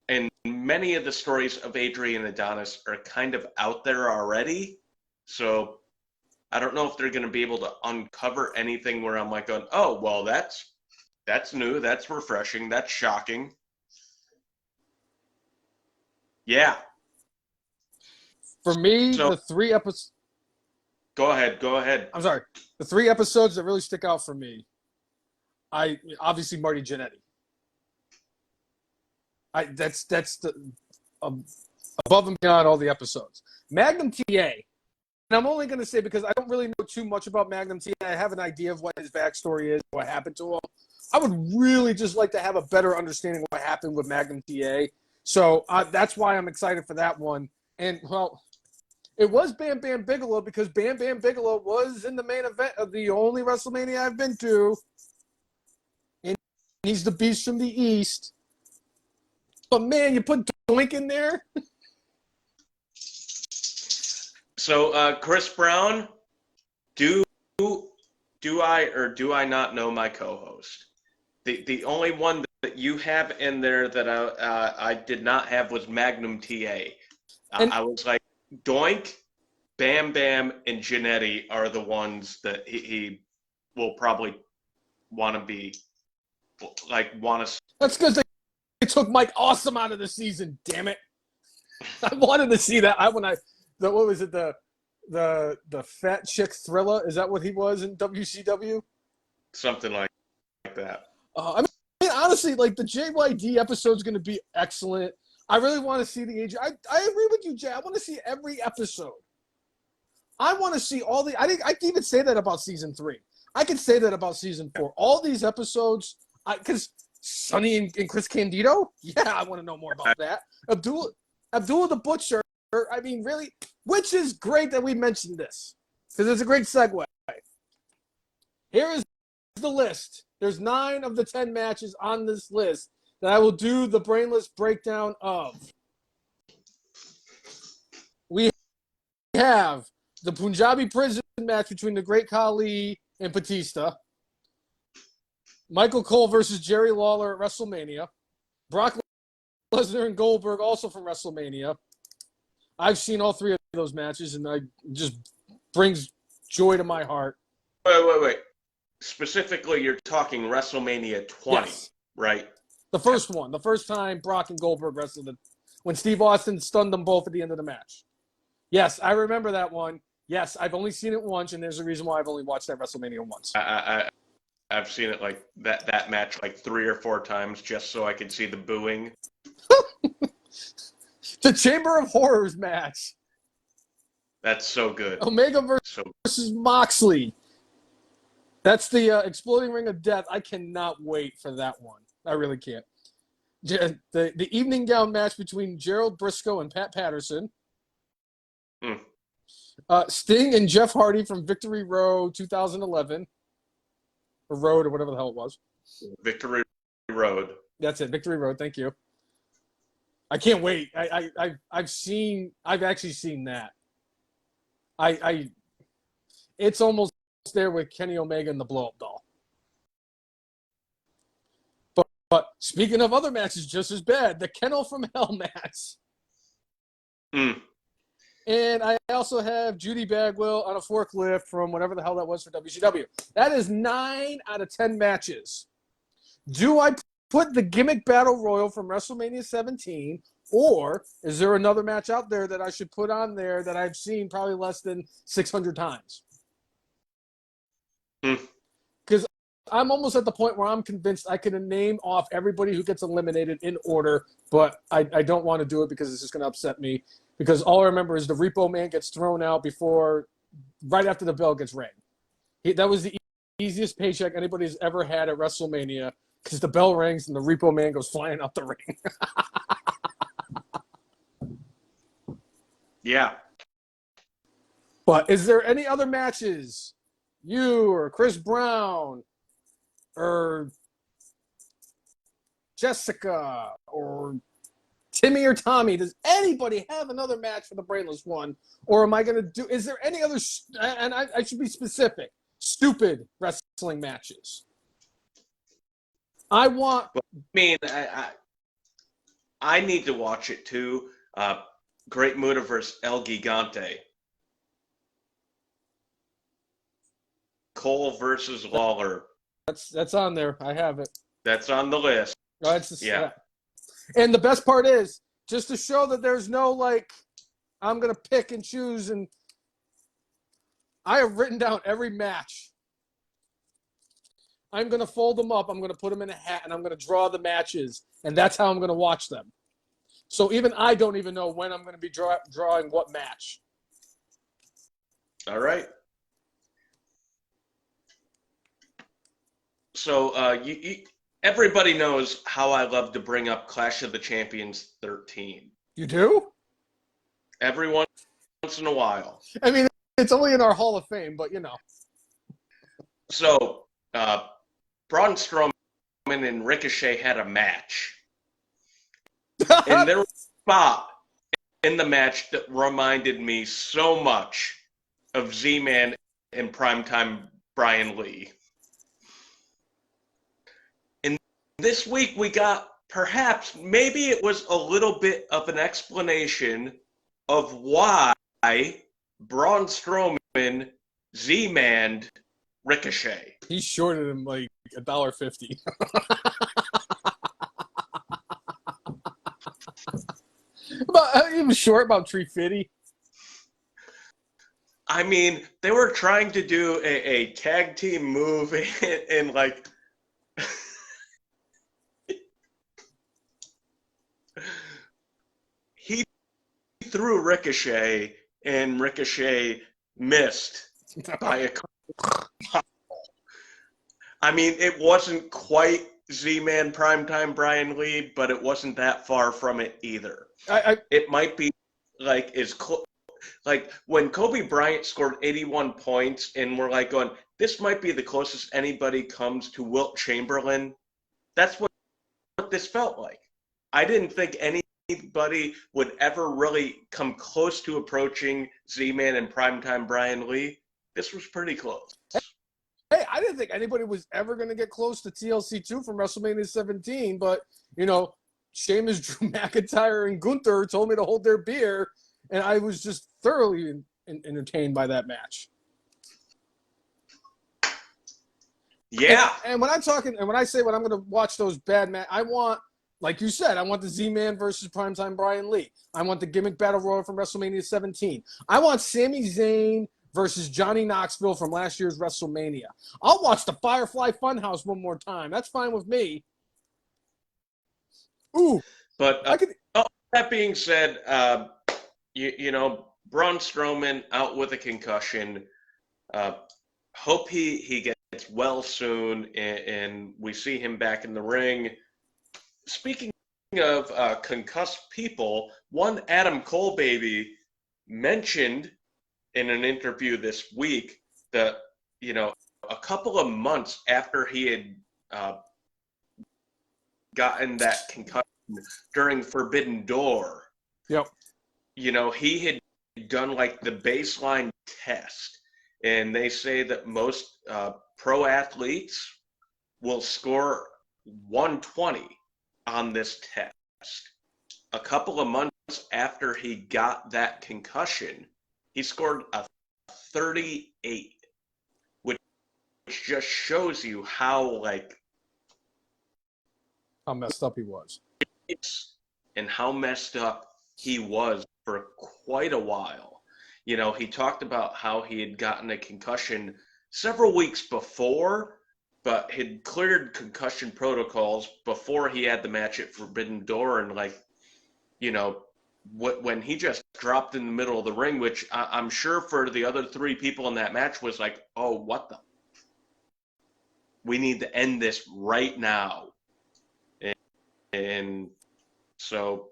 And many of the stories of Adrian Adonis are kind of out there already. So I don't know if they're going to be able to uncover anything where I'm like going, oh, well, that's new. That's refreshing. That's shocking. Yeah. For me, the 3 episodes. Go ahead. I'm sorry. The 3 episodes that really stick out for me, obviously Marty Jannetty. That's the above and beyond all the episodes. Magnum TA. I'm only going to say because I don't really know too much about Magnum TA. I have an idea of what his backstory is, what happened to him. I would really just like to have a better understanding of what happened with Magnum TA. So that's why I'm excited for that one. And, well, it was Bam Bam Bigelow because Bam Bam Bigelow was in the main event of the only WrestleMania I've been to. And he's the Beast from the East. But, man, you put Doink in there? So, Chris Brown, do I or do I not know my co-host? The only one that you have in there that I did not have was Magnum TA. I was like, Doink, Bam Bam, and Jannetty are the ones that he will probably want to be, like, want to. That's because they took Mike Awesome out of the season, damn it. I wanted to see that. What was it, the Fat Chick Thriller? Is that what he was in WCW? Something like that. I mean, honestly, like the JYD episode is going to be excellent. I really want to see the age. I agree with you, Jay. I want to see every episode. I want to see all the. I can even say that about season 3. I can say that about season 4. All these episodes, because Sonny and Chris Candido. Yeah, I want to know more about that. Abdullah the Butcher. I mean, really, which is great that we mentioned this because it's a great segue. Here is the list. There's 9 of the 10 matches on this list that I will do the brainless breakdown of. We have the Punjabi prison match between the Great Khali and Batista. Michael Cole versus Jerry Lawler at WrestleMania. Brock Lesnar and Goldberg also from WrestleMania. I've seen all 3 of those matches, and it just brings joy to my heart. Wait. Specifically, you're talking WrestleMania 20, yes. Right? The first one. The first time Brock and Goldberg wrestled when Steve Austin stunned them both at the end of the match. Yes, I remember that one. Yes, I've only seen it once, and there's a reason why I've only watched that WrestleMania once. I've seen it like that match like 3 or 4 times just so I could see the booing. The Chamber of Horrors match. That's so good. Omega versus Moxley. That's the Exploding Ring of Death. I cannot wait for that one. I really can't. The evening gown match between Gerald Briscoe and Pat Patterson. Sting and Jeff Hardy from Victory Road 2011. Or Road, or whatever the hell it was. Victory Road. That's it, Victory Road. Thank you. I can't wait. I've actually seen that. It's almost there with Kenny Omega and the Blow Up Doll. But speaking of other matches just as bad, the Kennel from Hell match. And I also have Judy Bagwell on a forklift from whatever the hell that was for WCW. That is 9 out of 10 matches. Do I put the Gimmick Battle Royal from WrestleMania 17, or is there another match out there that I should put on there that I've seen probably less than 600 times? Because I'm almost at the point where I'm convinced I can name off everybody who gets eliminated in order, but I don't want to do it because it's just going to upset me. Because all I remember is the Repo Man gets thrown out right after the bell gets rang. That was the easiest paycheck anybody's ever had at WrestleMania because the bell rings and the Repo Man goes flying out the ring. Yeah. But is there any other matches? You or Chris Brown or Jessica or Timmy or Tommy, does anybody have another match for the Brainless one? Or am I going to do, is there any other, and I should be specific, stupid wrestling matches? I need to watch it too. Great Muta versus El Gigante. Cole versus Lawler. That's on there. I have it. That's on the list. Yeah. And the best part is, just to show that there's no, I'm going to pick and choose, and I have written down every match. I'm going to fold them up. I'm going to put them in a hat, and I'm going to draw the matches, and that's how I'm going to watch them. So even I don't even know when I'm going to be drawing what match. All right. So everybody knows how I love to bring up Clash of the Champions 13. You do? Every once in a while. I mean, it's only in our Hall of Fame, but you know. So Braun Strowman and Ricochet had a match. And there was a spot in the match that reminded me so much of Z-Man and Primetime Brian Lee. And this week we got perhaps, maybe it was a little bit of an explanation of why Braun Strowman Z-Manned Ricochet. He shorted him like $1.50. He was short about $3.50. I mean, they were trying to do a tag team move and like he threw Ricochet and Ricochet missed by a couple. I mean, it wasn't quite Z-Man Primetime Brian Lee, but it wasn't that far from it either. It might be like like when Kobe Bryant scored 81 points and we're like going, this might be the closest anybody comes to Wilt Chamberlain. That's what this felt like. I didn't think anybody would ever really come close to approaching Z-Man and Primetime Brian Lee. This was pretty close. Hey, I didn't think anybody was ever going to get close to TLC 2 from WrestleMania 17, but, you know, Sheamus, Drew McIntyre, and Gunther told me to hold their beer, and I was just thoroughly entertained by that match. Yeah. And when I'm talking, and when I say when I'm going to watch those bad matches, I want, like you said, I want the Z-Man versus Primetime Brian Lee. I want the Gimmick Battle Royal from WrestleMania 17. I want Sami Zayn versus Johnny Knoxville from last year's WrestleMania. I'll watch the Firefly Funhouse one more time. That's fine with me. Ooh. But that being said, you know, Braun Strowman out with a concussion. Hope he gets well soon and we see him back in the ring. Speaking of concussed people, one Adam Cole baby mentioned in an interview this week that, you know, a couple of months after he had gotten that concussion during Forbidden Door, yep, you know, he had done like the baseline test, and they say that most pro athletes will score 120 on this test. A couple of months after he got that concussion, he scored a 38, which just shows you how messed up he was. And how messed up he was for quite a while. You know, he talked about how he had gotten a concussion several weeks before, but had cleared concussion protocols before he had the match at Forbidden Door. And, like, you know, when he just dropped in the middle of the ring, which I'm sure for the other three people in that match was like, oh, what the? We need to end this right now. And so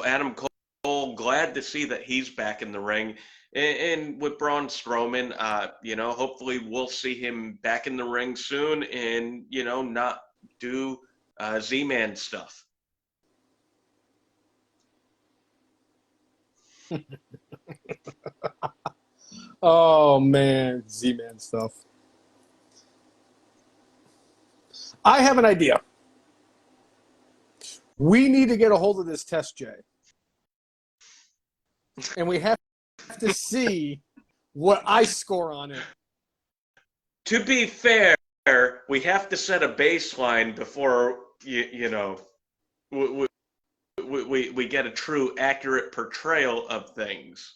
Adam Cole, glad to see that he's back in the ring. And with Braun Strowman, you know, hopefully we'll see him back in the ring soon and, you know, not do Z-Man stuff. Oh, man, Z-Man stuff. I have an idea. We need to get a hold of this test, Jay. And we have to see what I score on it. To be fair, we have to set a baseline before, you know, we get a true, accurate portrayal of things.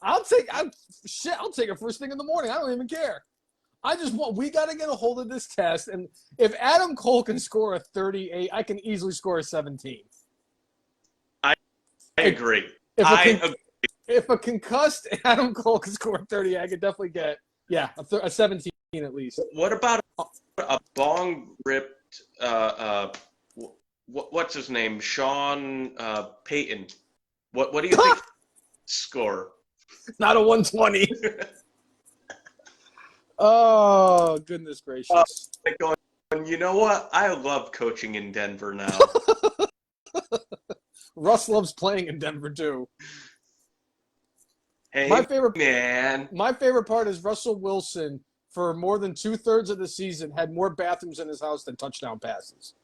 I'll take it first thing in the morning. I don't even care. We got to get a hold of this test. And if Adam Cole can score a 38, I can easily score a 17. I agree. If a concussed Adam Cole could score 30, I could definitely get, a 17 at least. What about a bong ripped, what's his name? Sean Payton. What do you think score? Not a 120. Oh, goodness gracious. You know what? I love coaching in Denver now. Russ loves playing in Denver, too. Hey, my favorite part is Russell Wilson, for more than 2/3 of the season, had more bathrooms in his house than touchdown passes.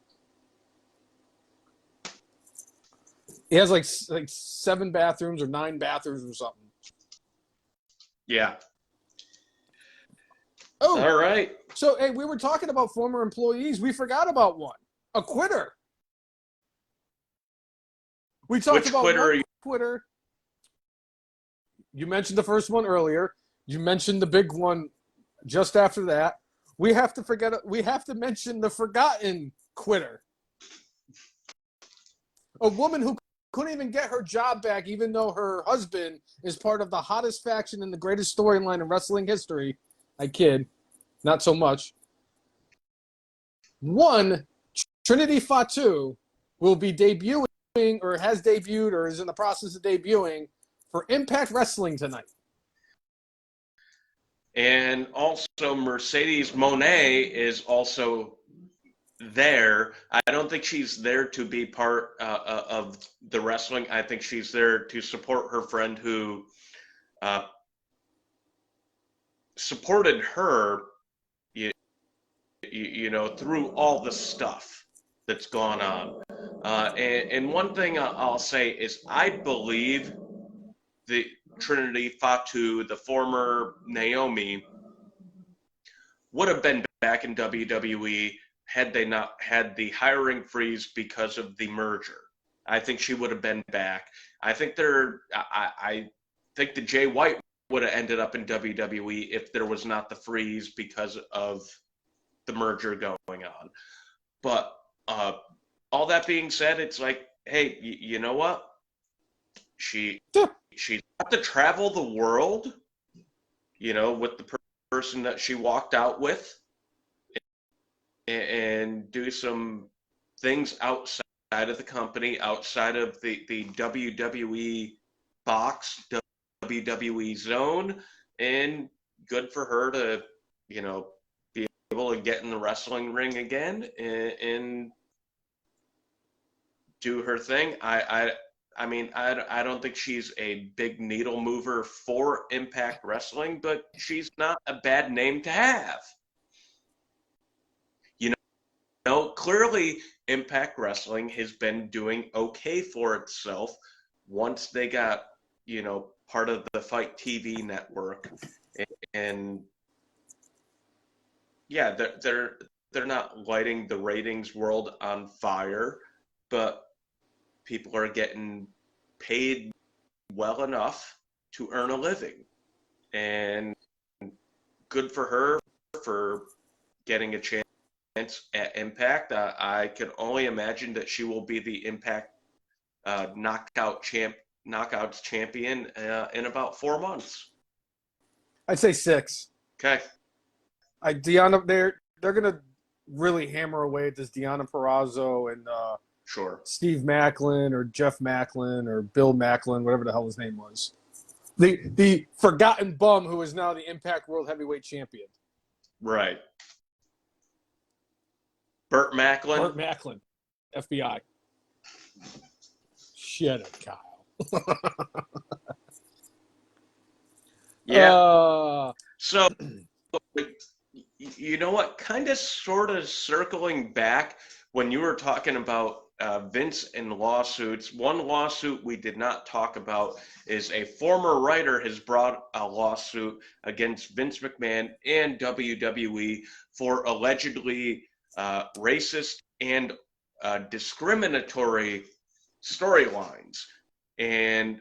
He has like 7 bathrooms or 9 bathrooms or something. Yeah. Oh, all right. So, hey, we were talking about former employees. We forgot about one. A quitter. We talked about one quitter. You mentioned the first one earlier. You mentioned the big one just after that. We have to mention the forgotten quitter. A woman who couldn't even get her job back, even though her husband is part of the hottest faction and the greatest storyline in wrestling history. I kid. Not so much. One, Trinity Fatu will be debuting, or has debuted, or is in the process of debuting for Impact Wrestling tonight. And also Mercedes Moné is also there. I don't think she's there to be part of the wrestling. I think she's there to support her friend who supported her, you know, through all the stuff that's gone on. And one thing I'll say is I believe the Trinity Fatu, the former Naomi, would have been back in WWE had they not had the hiring freeze because of the merger. I think she would have been back. I think I think the Jay White would have ended up in WWE if there was not the freeze because of the merger going on. But all that being said, it's like, hey, you know what? She's got to travel the world, you know, with the person that she walked out with, and do some things outside of the company, outside of the WWE box, WWE zone, and good for her to, you know, be able to get in the wrestling ring again and do her thing. I mean, I don't think she's a big needle mover for Impact Wrestling, but she's not a bad name to have. You know, clearly Impact Wrestling has been doing okay for itself once they got, you know, part of the Fight TV network. And yeah, they're not lighting the ratings world on fire, but people are getting paid well enough to earn a living. And good for her for getting a chance at Impact. I can only imagine that she will be the Impact Knockouts champion in about 4 months. I'd say 6. Okay. Deonna, they're gonna really hammer away at this Deonna Purrazzo and Sure. Steve Macklin or Jeff Macklin or Bill Macklin, whatever the hell his name was. The forgotten bum who is now the Impact World Heavyweight Champion. Right. Burt Macklin, FBI. Shut it, Kyle. Yeah. So, you know what? Kind of sort of circling back when you were talking about Vince and lawsuits, one lawsuit we did not talk about is a former writer has brought a lawsuit against Vince McMahon and WWE for allegedly racist and discriminatory storylines. And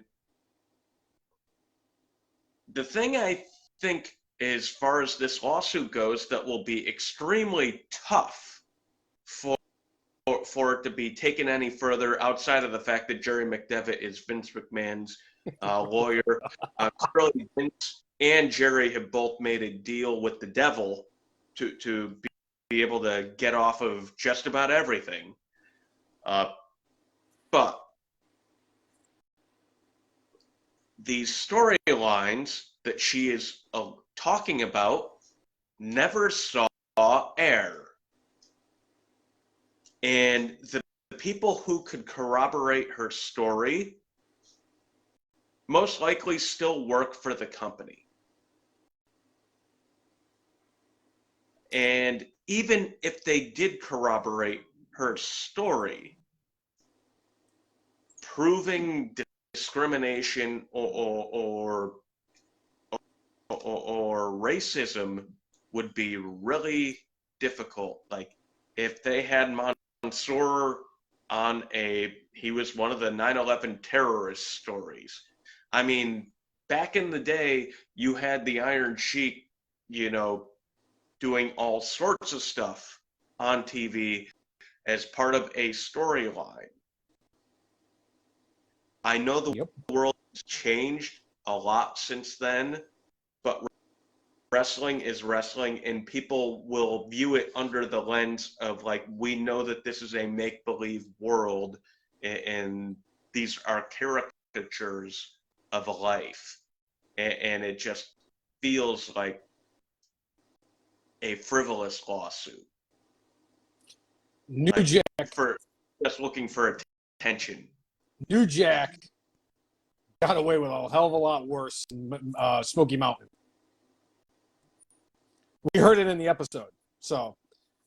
the thing I think, as far as this lawsuit goes, that will be extremely tough for it to be taken any further outside of the fact that Jerry McDevitt is Vince McMahon's lawyer. Clearly, Vince and Jerry have both made a deal with the devil to be able to get off of just about everything. But these storylines that she is talking about never saw air. And the people who could corroborate her story most likely still work for the company. And even if they did corroborate her story, proving discrimination or racism would be really difficult. Like if they had Mansoor on he was one of the 9/11 terrorist stories. I mean, back in the day, you had the Iron Sheik, doing all sorts of stuff on TV as part of a storyline. I know the world has changed a lot since then, but wrestling is wrestling, and people will view it under the lens of like, we know that this is a make-believe world, and these are caricatures of a life, and it just feels like a frivolous lawsuit. New Jack for just looking for attention. New Jack got away with a hell of a lot worse than Smoky Mountain. We heard it in the episode. So,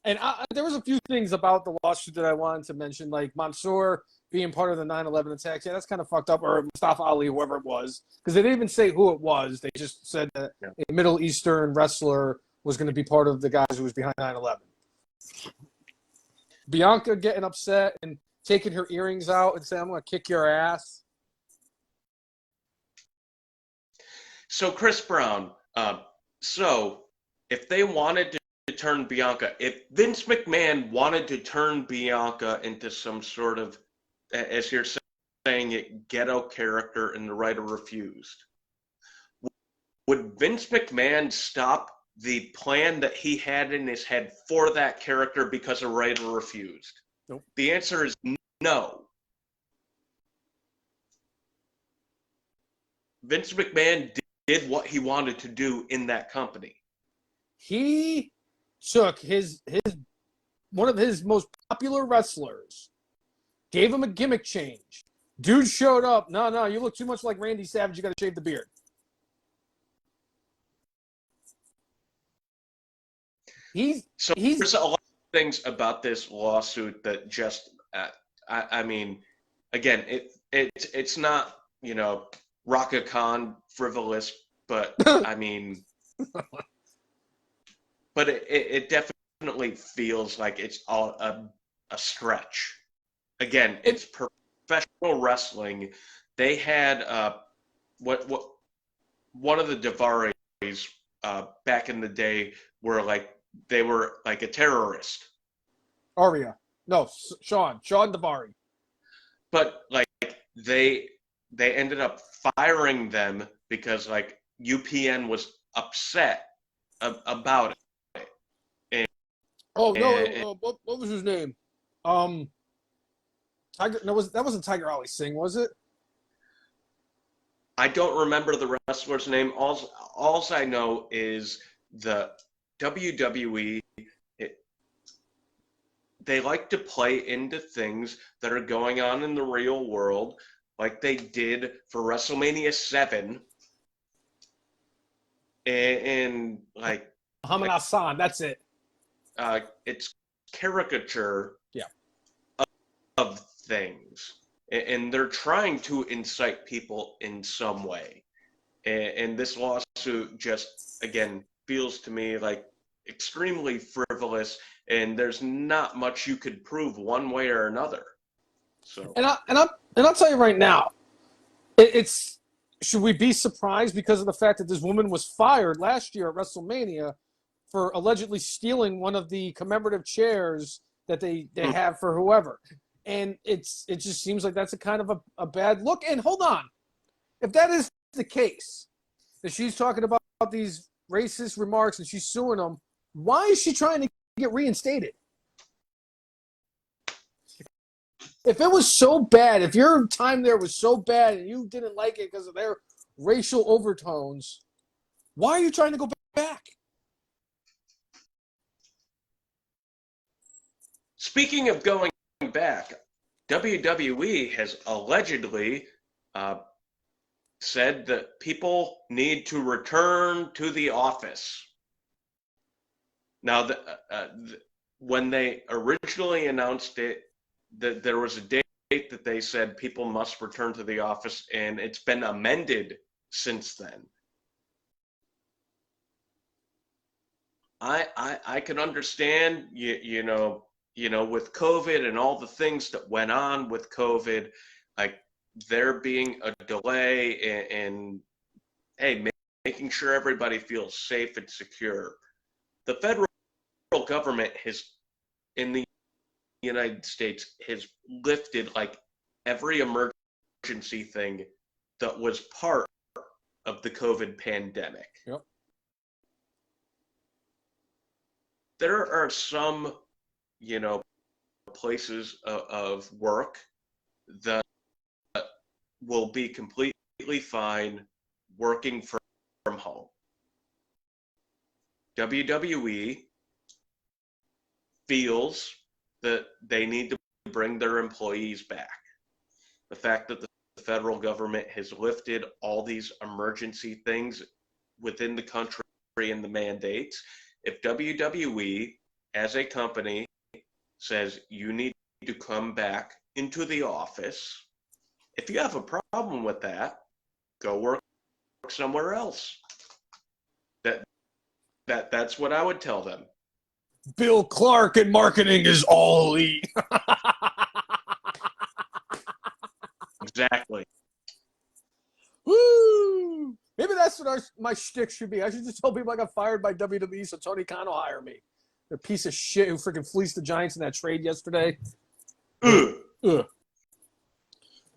and there was a few things about the lawsuit that I wanted to mention, like Mansoor being part of the 9/11 attacks. Yeah, that's kind of fucked up. Or Mustafa Ali, whoever it was, because they didn't even say who it was. They just said that a Middle Eastern wrestler was going to be part of the guys who was behind 9/11. Bianca getting upset and taking her earrings out and saying, "I'm going to kick your ass." So Chris Brown, so if they wanted to turn Bianca, if Vince McMahon wanted to turn Bianca into some sort of, as you're saying it, ghetto character in The Writer Refused, would Vince McMahon stop the plan that he had in his head for that character because a Writer Refused? Nope. The answer is no. Vince McMahon did what he wanted to do in that company. He took his one of his most popular wrestlers, gave him a gimmick change. Dude showed up. No, you look too much like Randy Savage. You got to shave the beard. There's a lot of things about this lawsuit that just, I mean, again, it's not, Raka Khan frivolous, but I mean, but it definitely feels like it's all a stretch. Again, it's professional wrestling. They had what one of the Daivaris back in the day they were like a terrorist. Aria. No, Sean Daivari. But like they ended up firing them because like UPN was upset about it. What was his name? Tiger. No, that wasn't Tiger Ali Singh, was it? I don't remember the wrestler's name. All I know is the WWE. They like to play into things that are going on in the real world, like they did for WrestleMania 7. And like Muhammad Hassan, that's it. It's caricature of things. And they're trying to incite people in some way. And this lawsuit just, again, feels to me like extremely frivolous, and there's not much you could prove one way or another. So I'll tell you right now, should we be surprised because of the fact that this woman was fired last year at WrestleMania for allegedly stealing one of the commemorative chairs that they have for whoever? And it just seems like that's a kind of a bad look. And hold on, if that is the case, that she's talking about these racist remarks and she's suing them, why is she trying to get reinstated? If it was so bad, if your time there was so bad and you didn't like it because of their racial overtones, why are you trying to go back? Speaking of going back, WWE has allegedly said that people need to return to the office. Now, when they originally announced it, there was a date that they said people must return to the office, and it's been amended since then. I can understand, you know, with COVID and all the things that went on with COVID, like there being a delay and hey, making sure everybody feels safe and secure. The federal government in the United States has lifted like every emergency thing that was part of the COVID pandemic. Yep. There are some, places of work that will be completely fine working from home. WWE feels that they need to bring their employees back. The fact that the federal government has lifted all these emergency things within the country and the mandates, if WWE as a company says you need to come back into the office, if you have a problem with that, go work somewhere else. That's what I would tell them. Bill Clark in marketing is all elite. Exactly. Woo! Maybe that's what my shtick should be. I should just tell people I got fired by WWE so Tony Khan will hire me. The piece of shit who freaking fleeced the Giants in that trade yesterday. Ugh.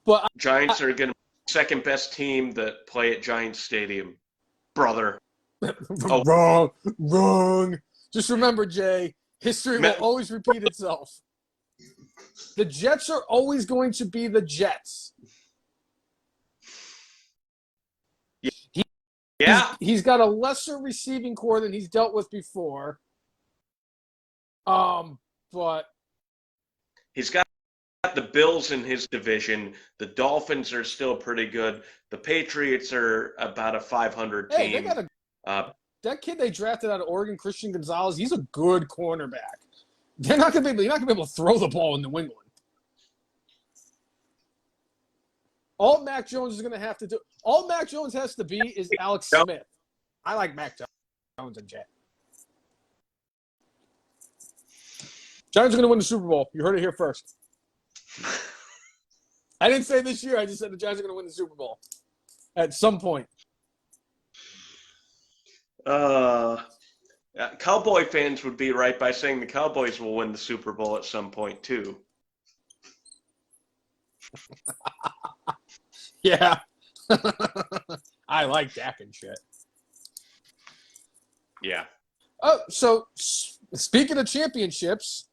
But Giants are going to be the second best team that play at Giants Stadium. Brother. Wrong. Just remember, Jay, history will always repeat itself. The Jets are always going to be the Jets. Yeah. He's got a lesser receiving core than he's dealt with before. But he's got the Bills in his division. The Dolphins are still pretty good. The Patriots are about a 500 team. Hey, they got that kid they drafted out of Oregon, Christian Gonzalez. He's a good cornerback. You're not going to be able to throw the ball in New England. All Mac Jones is going to have to do. All Mac Jones has to be is Alex Smith. I like Mac Jones and Jet. Giants are going to win the Super Bowl. You heard it here first. I didn't say this year. I just said the Giants are going to win the Super Bowl at some point. Cowboy fans would be right by saying the Cowboys will win the Super Bowl at some point too. Yeah. I like Dak and shit. Yeah. Oh, so speaking of championships,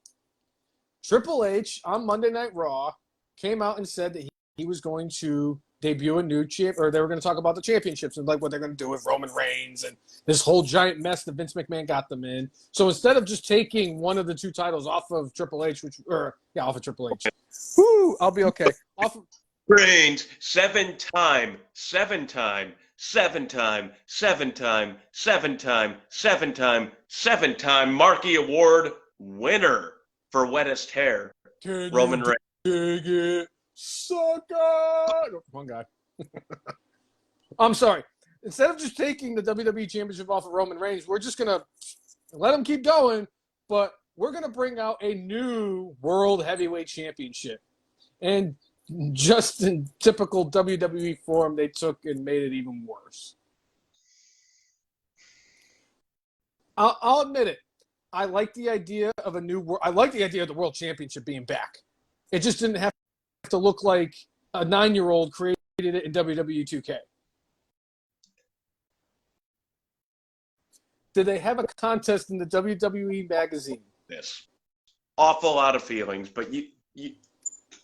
Triple H on Monday Night Raw came out and said that he was going to debut a new or they were going to talk about the championships and like what they're going to do with Roman Reigns and this whole giant mess that Vince McMahon got them in. So instead of just taking one of the two titles off of Triple H, off of Triple H. Woo, I'll be okay. Off of Reigns, seven-time Marquee Award winner for wettest hair. Roman Reigns. Dig it, sucker. One guy. I'm sorry. Instead of just taking the WWE Championship off of Roman Reigns, we're just going to let him keep going, but we're going to bring out a new World Heavyweight Championship. And just in typical WWE form, they took and made it even worse. I'll admit it. I like the idea of I like the idea of the World Championship being back. It just didn't have to look like a 9-year-old created it in WWE 2K? Did they have a contest in the WWE magazine? This awful lot of feelings, but you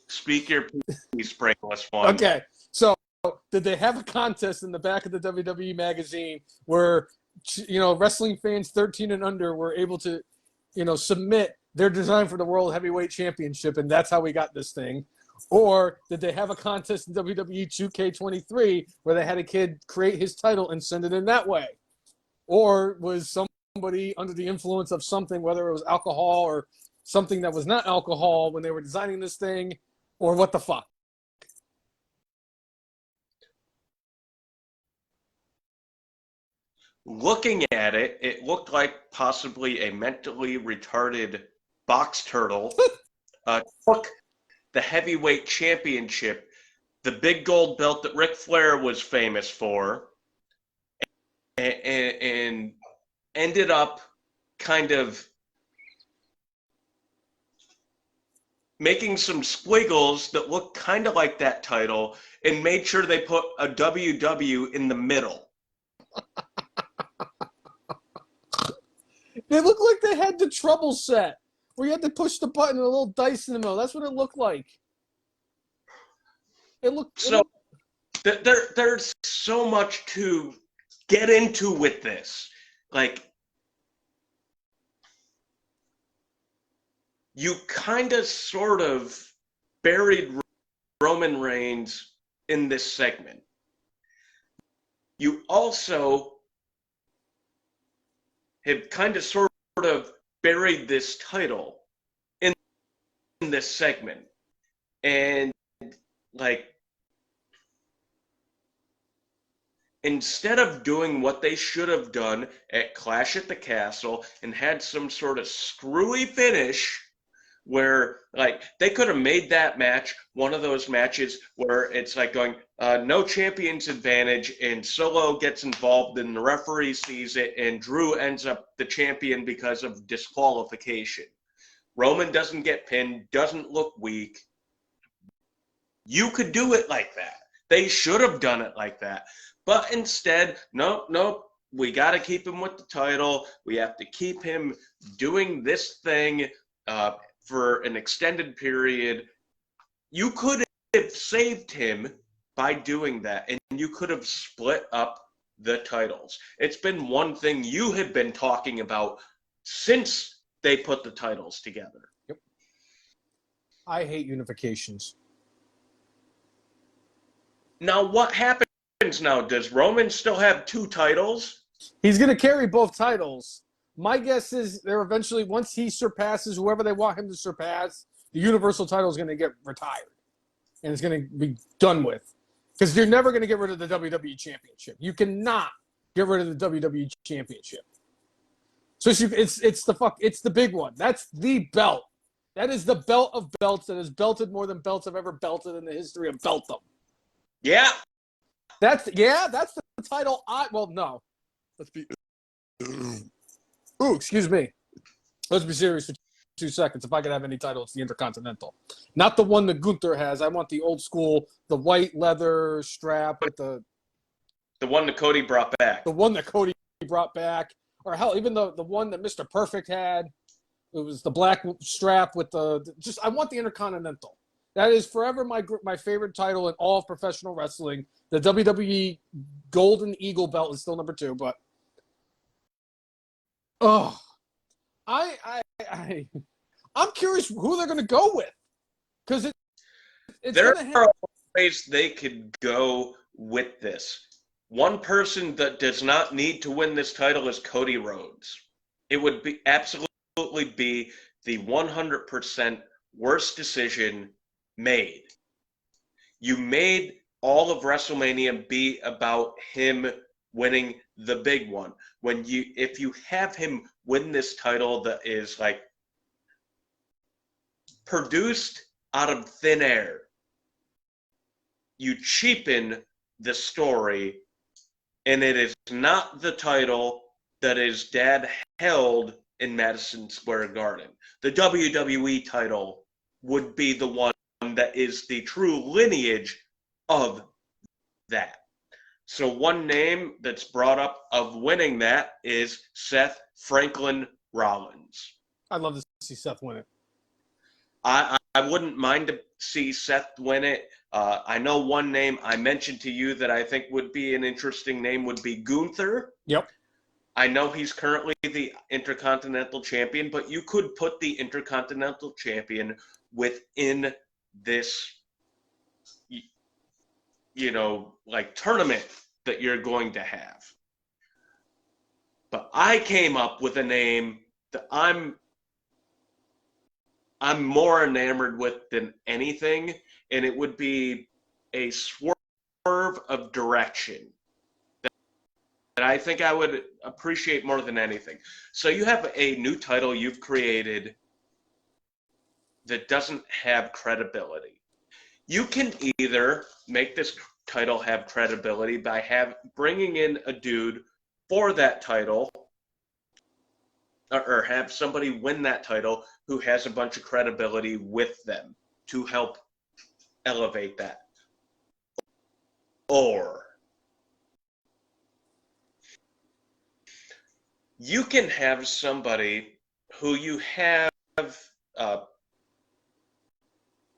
speak your piece, brainless one. Okay, so did they have a contest in the back of the WWE magazine where wrestling fans 13 and under were able to submit their design for the World Heavyweight Championship, and that's how we got this thing? Or did they have a contest in WWE 2K23 where they had a kid create his title and send it in that way? Or was somebody under the influence of something, whether it was alcohol or something that was not alcohol when they were designing this thing, or what the fuck? Looking at it, it looked like possibly a mentally retarded box turtle took the heavyweight championship, the big gold belt that Ric Flair was famous for, and ended up kind of making some squiggles that looked kind of like that title and made sure they put a WW in the middle. It looked like they had the trouble set where you had to push the button and a little dice in the middle. That's what it looked like. There's so much to get into with this. Like, you kind of sort of buried Roman Reigns in this segment. You also have kind of sort of buried this title in this segment. And, like, instead of doing what they should have done at Clash at the Castle and had some sort of screwy finish where, like, they could have made that match one of those matches where it's like going, no champion's advantage, and Solo gets involved and the referee sees it, and Drew ends up the champion because of disqualification. Roman doesn't get pinned, doesn't look weak. You could do it like that. They should have done it like that. But instead, nope, we got to keep him with the title. We have to keep him doing this thing for an extended period. You could have saved him by doing that, and you could have split up the titles. It's been one thing you have been talking about since they put the titles together. Yep. I hate unifications. Now, what happens now? Does Roman still have 2 titles? He's going to carry both titles. My guess is they're eventually, once he surpasses whoever they want him to surpass, the Universal title is going to get retired. And it's going to be done with. Because you're never going to get rid of the WWE Championship. You cannot get rid of the WWE Championship. So it's the big one. That's the belt. That is the belt of belts that has belted more than belts have ever belted in the history of beltdom. Yeah. That's the title. No. Let's be. Ooh, excuse me. Let's be serious for 2 seconds. If I could have any title, it's the Intercontinental. Not the one that Gunther has. I want the old school, the white leather strap with the one that Cody brought back. The one that Cody brought back. Or hell, even the one that Mr. Perfect had. It was the black strap with I want the Intercontinental. That is forever my favorite title in all of professional wrestling. The WWE Golden Eagle belt is still number 2, but I'm curious who they're going to go with, because there are ways they could go with this. One person that does not need to win this title is Cody Rhodes. It would be absolutely be the 100% worst decision made. You made all of WrestleMania be about him winning the big one. If you have him win this title that is like produced out of thin air, you cheapen the story, and it is not the title that his dad held in Madison Square Garden. The WWE title would be the one that is the true lineage of that. So one name that's brought up of winning that is Seth Franklin Rollins. I'd love to see Seth win it. I wouldn't mind to see Seth win it. I know one name I mentioned to you that I think would be an interesting name would be Gunther. Yep. I know he's currently the Intercontinental Champion, but you could put the Intercontinental Champion within this, tournament that you're going to have. But I came up with a name that I'm more enamored with than anything, and it would be a swerve of direction that I think I would appreciate more than anything. So you have a new title you've created that doesn't have credibility. You can either make this title have credibility by bringing in a dude for that title, or have somebody win that title who has a bunch of credibility with them to help elevate that. Or you can have somebody who you have a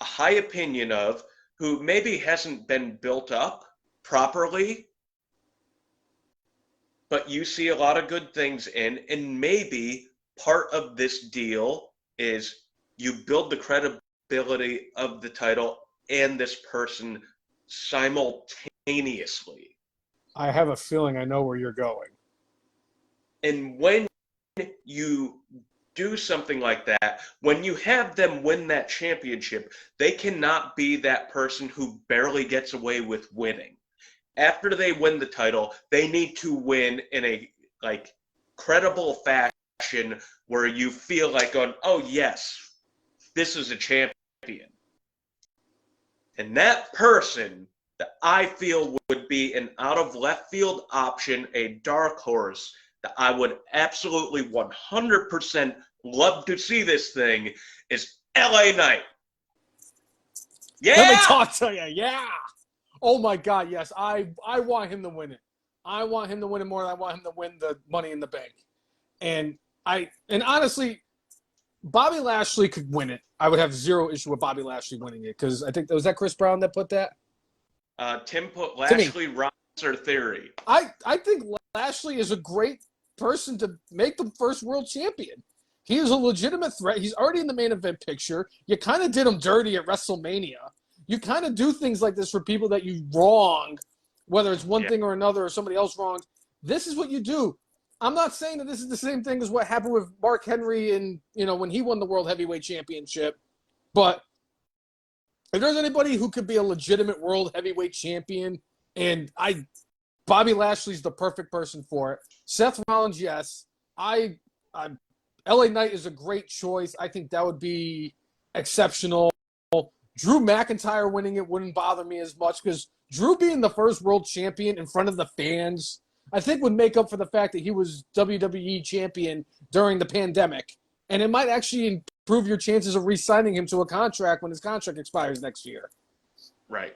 high opinion of, who maybe hasn't been built up properly, but you see a lot of good things in, and maybe part of this deal is you build the credibility of the title and this person simultaneously. I have a feeling I know where you're going. And when you do something like that, when you have them win that championship, they cannot be that person who barely gets away with winning. After they win the title, they need to win in a credible fashion where you feel like, oh yes, this is a champion. And that person that I feel would be an out of left field option, a dark horse, that I would absolutely 100% love to see this thing, is LA Knight. Yeah! Let me talk to you. Yeah. Oh, my God, yes. I want him to win it. I want him to win it more than I want him to win the Money in the Bank. And honestly, Bobby Lashley could win it. I would have zero issue with Bobby Lashley winning it, because I think, was that Chris Brown that put that? Tim put Lashley, Rollins, or Theory. I think Lashley is a great person to make the first world champion. He is a legitimate threat. He's already in the main event picture. You kind of did him dirty at WrestleMania. You kind of do things like this for people that you wronged, whether it's one thing or another or somebody else wronged. This is what you do. I'm not saying that this is the same thing as what happened with Mark Henry and, when he won the World Heavyweight Championship. But if there's anybody who could be a legitimate World Heavyweight Champion, and Bobby Lashley's the perfect person for it. Seth Rollins, yes. LA Knight is a great choice. I think that would be exceptional. Drew McIntyre winning it wouldn't bother me as much, because Drew being the first world champion in front of the fans, I think would make up for the fact that he was WWE champion during the pandemic. And it might actually improve your chances of re-signing him to a contract when his contract expires next year. Right.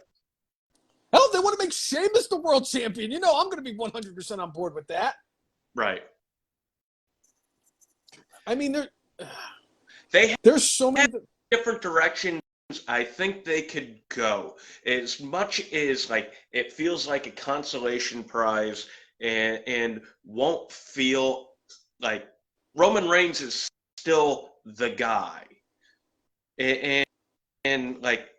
Hell, if they want to make Sheamus the world champion, I'm going to be 100% on board with that. Right. I mean, there's so many different directions I think they could go. As much as it feels like a consolation prize, and won't feel like Roman Reigns is still the guy. And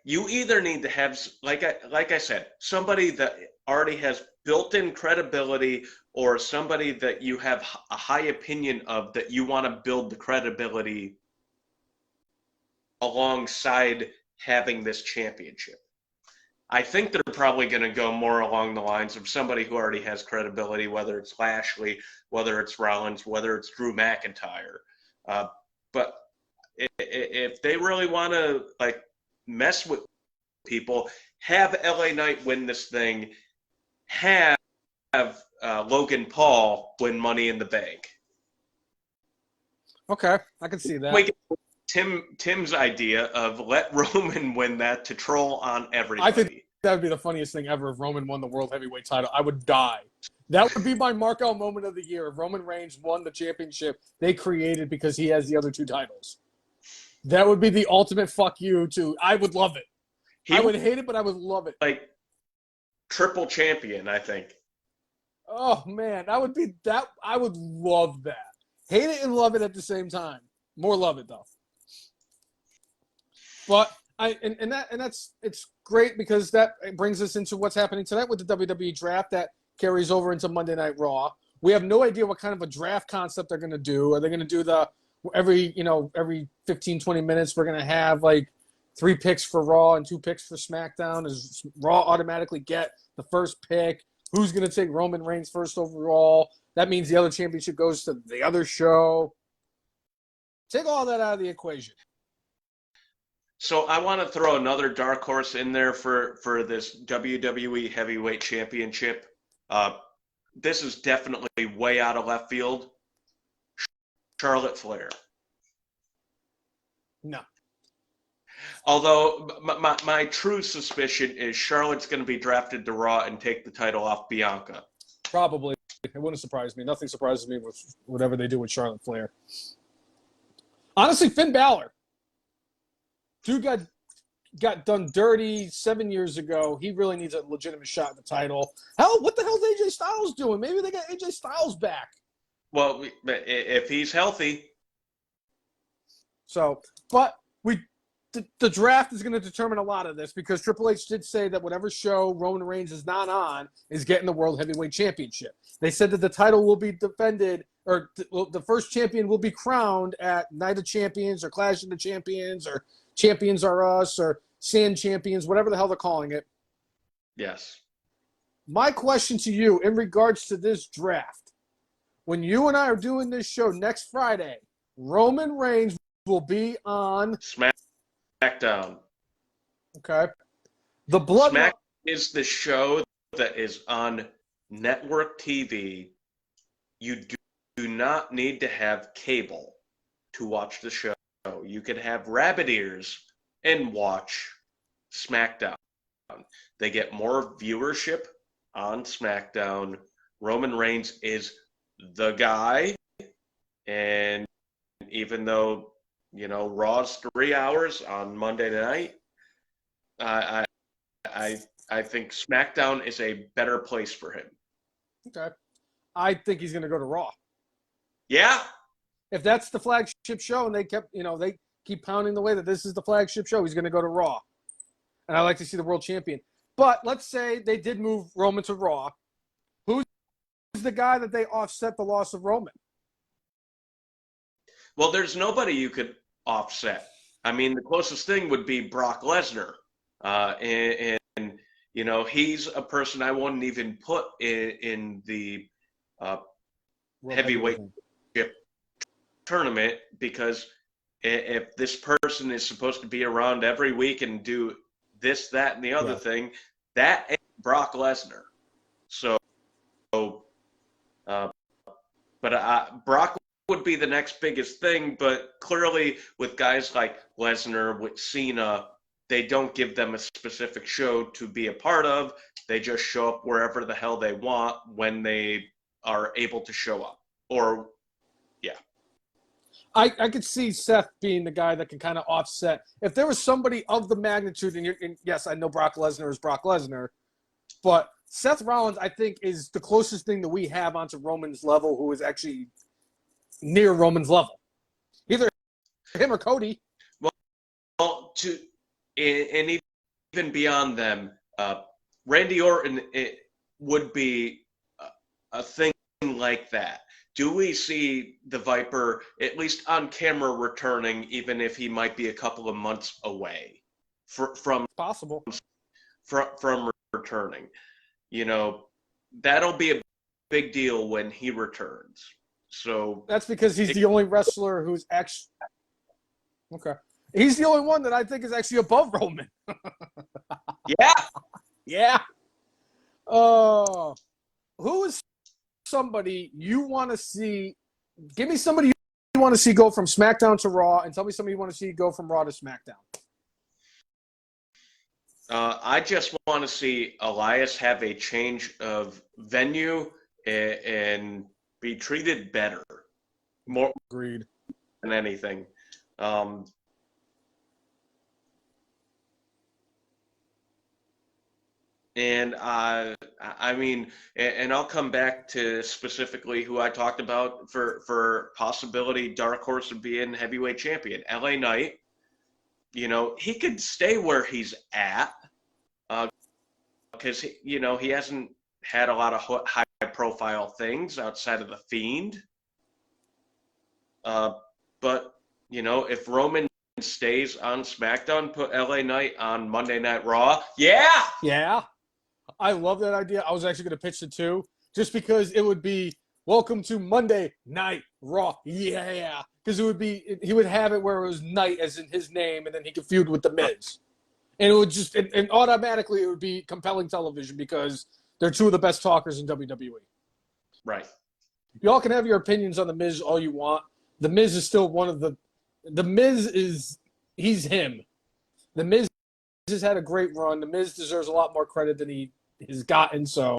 you either need to have, like I said, somebody that already has built-in credibility, or somebody that you have a high opinion of that you want to build the credibility alongside having this championship. I think they're probably going to go more along the lines of somebody who already has credibility, whether it's Lashley, whether it's Rollins, whether it's Drew McIntyre. But if they really want to mess with people, have LA Knight win this thing, have Logan Paul win Money in the Bank. Okay, I can see that. Tim's idea of let Roman win that to troll on everybody. that would be the funniest thing ever if Roman won the World Heavyweight title. I would die. That would be my mark-out moment of the year if Roman Reigns won the championship they created because he has the other 2 titles. That would be the ultimate fuck you to. I would love it. I would hate it, but I would love it. Like triple champion, I think. Oh man, that would be that. I would love that. Hate it and love it at the same time. More love it though. But that's it's great because that brings us into what's happening tonight with the WWE draft that carries over into Monday Night Raw. We have no idea what kind of a draft concept they're going to do. Are they going to do the every 15, 20 minutes we're going to have like 3 picks for Raw and 2 picks for SmackDown? Does Raw automatically get the first pick? Who's going to take Roman Reigns first overall? That means the other championship goes to the other show. Take all that out of the equation. So I want to throw another dark horse in there for this WWE Heavyweight Championship. This is definitely way out of left field. Charlotte Flair. No. Although my true suspicion is Charlotte's going to be drafted to Raw and take the title off Bianca. Probably. It wouldn't surprise me. Nothing surprises me with whatever they do with Charlotte Flair. Honestly, Finn Balor. Dude got done dirty 7 years ago. He really needs a legitimate shot at the title. Hell, what the hell's AJ Styles doing? Maybe they got AJ Styles back. Well, if he's healthy. So, but the draft is going to determine a lot of this because Triple H did say that whatever show Roman Reigns is not on is getting the World Heavyweight Championship. They said that the title will be defended, or the first champion will be crowned at Night of Champions or Clash of the Champions or Champions Are Us or Sand Champions, whatever the hell they're calling it. Yes. My question to you in regards to this draft, when you and I are doing this show next Friday, Roman Reigns will be on SmackDown. Okay. The Bloodline. Smack is the show that is on network TV. You do not need to have cable to watch the show. You can have rabbit ears and watch SmackDown. They get more viewership on SmackDown. Roman Reigns is the guy. And even though, Raw's 3 hours on Monday night, I think SmackDown is a better place for him. Okay. I think he's going to go to Raw. Yeah. If that's the flagship show and they keep pounding the way that this is the flagship show, he's going to go to Raw. And I like to see the world champion. But let's say they did move Roman to Raw. Who's the guy that they offset the loss of Roman? Well, there's nobody you could offset. I mean, the closest thing would be Brock Lesnar. And he's a person I wouldn't even put in the heavyweight tournament because if this person is supposed to be around every week and do this, that, and the other thing, that ain't Brock Lesnar. So, Brock would be the next biggest thing, but clearly with guys like Lesnar, with Cena, they don't give them a specific show to be a part of. They just show up wherever the hell they want when they are able to show up. I could see Seth being the guy that can kind of offset. If there was somebody of the magnitude, and yes, I know Brock Lesnar is Brock Lesnar, but Seth Rollins, I think, is the closest thing that we have onto Roman's level who is actually near Roman's level. Either him or Cody. Well, and even beyond them, Randy Orton would be a thing like that. Do we see the Viper, at least on camera, returning, even if he might be a couple of months away from possible from returning? That'll be a big deal when he returns. So that's because he's the only wrestler who's actually okay. He's the only one that I think is actually above Roman. Yeah. Who is somebody you want to see? Give me somebody you want to see go from SmackDown to Raw, and tell me somebody you want to see go from Raw to SmackDown. I just want to see Elias have a change of venue and be treated better, more Agreed. than anything. Um, and I mean, and I'll come back to specifically who I talked about for possibility dark horse of being heavyweight champion, LA Knight. You know, he could stay where he's at because he hasn't had a lot of high profile things outside of the Fiend. Uh, but if Roman stays on SmackDown, put LA Knight on Monday Night Raw. Yeah. Yeah, I love that idea. I was actually going to pitch it too, just because it would be welcome to Monday Night Raw. Yeah, because he would have it where it was Night as in his name, and then he could feud with the Miz, and it would just and automatically it would be compelling television because they're two of the best talkers in WWE. Right. Y'all can have your opinions on the Miz all you want. The Miz is still one of the Miz is he's him. The Miz has had a great run. The Miz deserves a lot more credit than he has gotten. So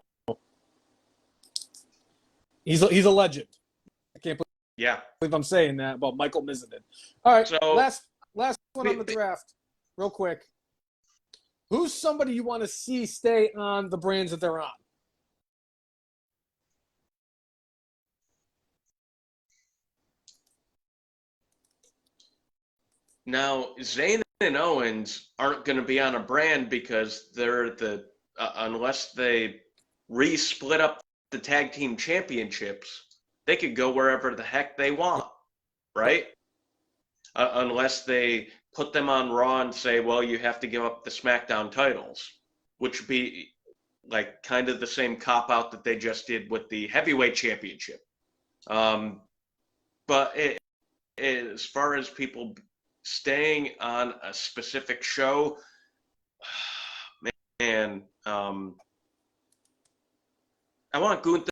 he's a legend. I can't believe I'm saying that about Michael Mizzen. All right, So last one on the draft, real quick. Who's somebody you want to see stay on the brands that they're on? now Zayn and Owens aren't going to be on a brand because they're unless they re-split up the tag team championships, they could go wherever the heck they want, right? Unless they put them on Raw and say, well, you have to give up the SmackDown titles, which would be like kind of the same cop out that they just did with the heavyweight championship. But as far as people staying on a specific show, man, I want Gunther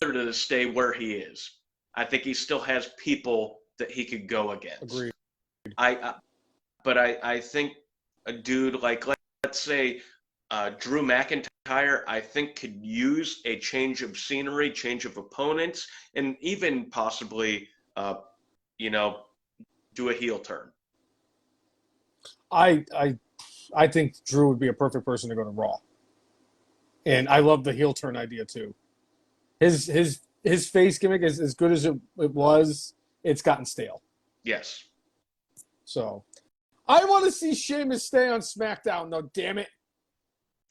to stay where he is. I think he still has people that he could go against. Agreed. But I think a dude like, let's say, Drew McIntyre, I think could use a change of scenery, change of opponents, and even possibly, do a heel turn. I think Drew would be a perfect person to go to Raw, and I love the heel turn idea too. His face gimmick is as good as it was. It's gotten stale. Yes. So I want to see Sheamus stay on SmackDown, though. Damn it.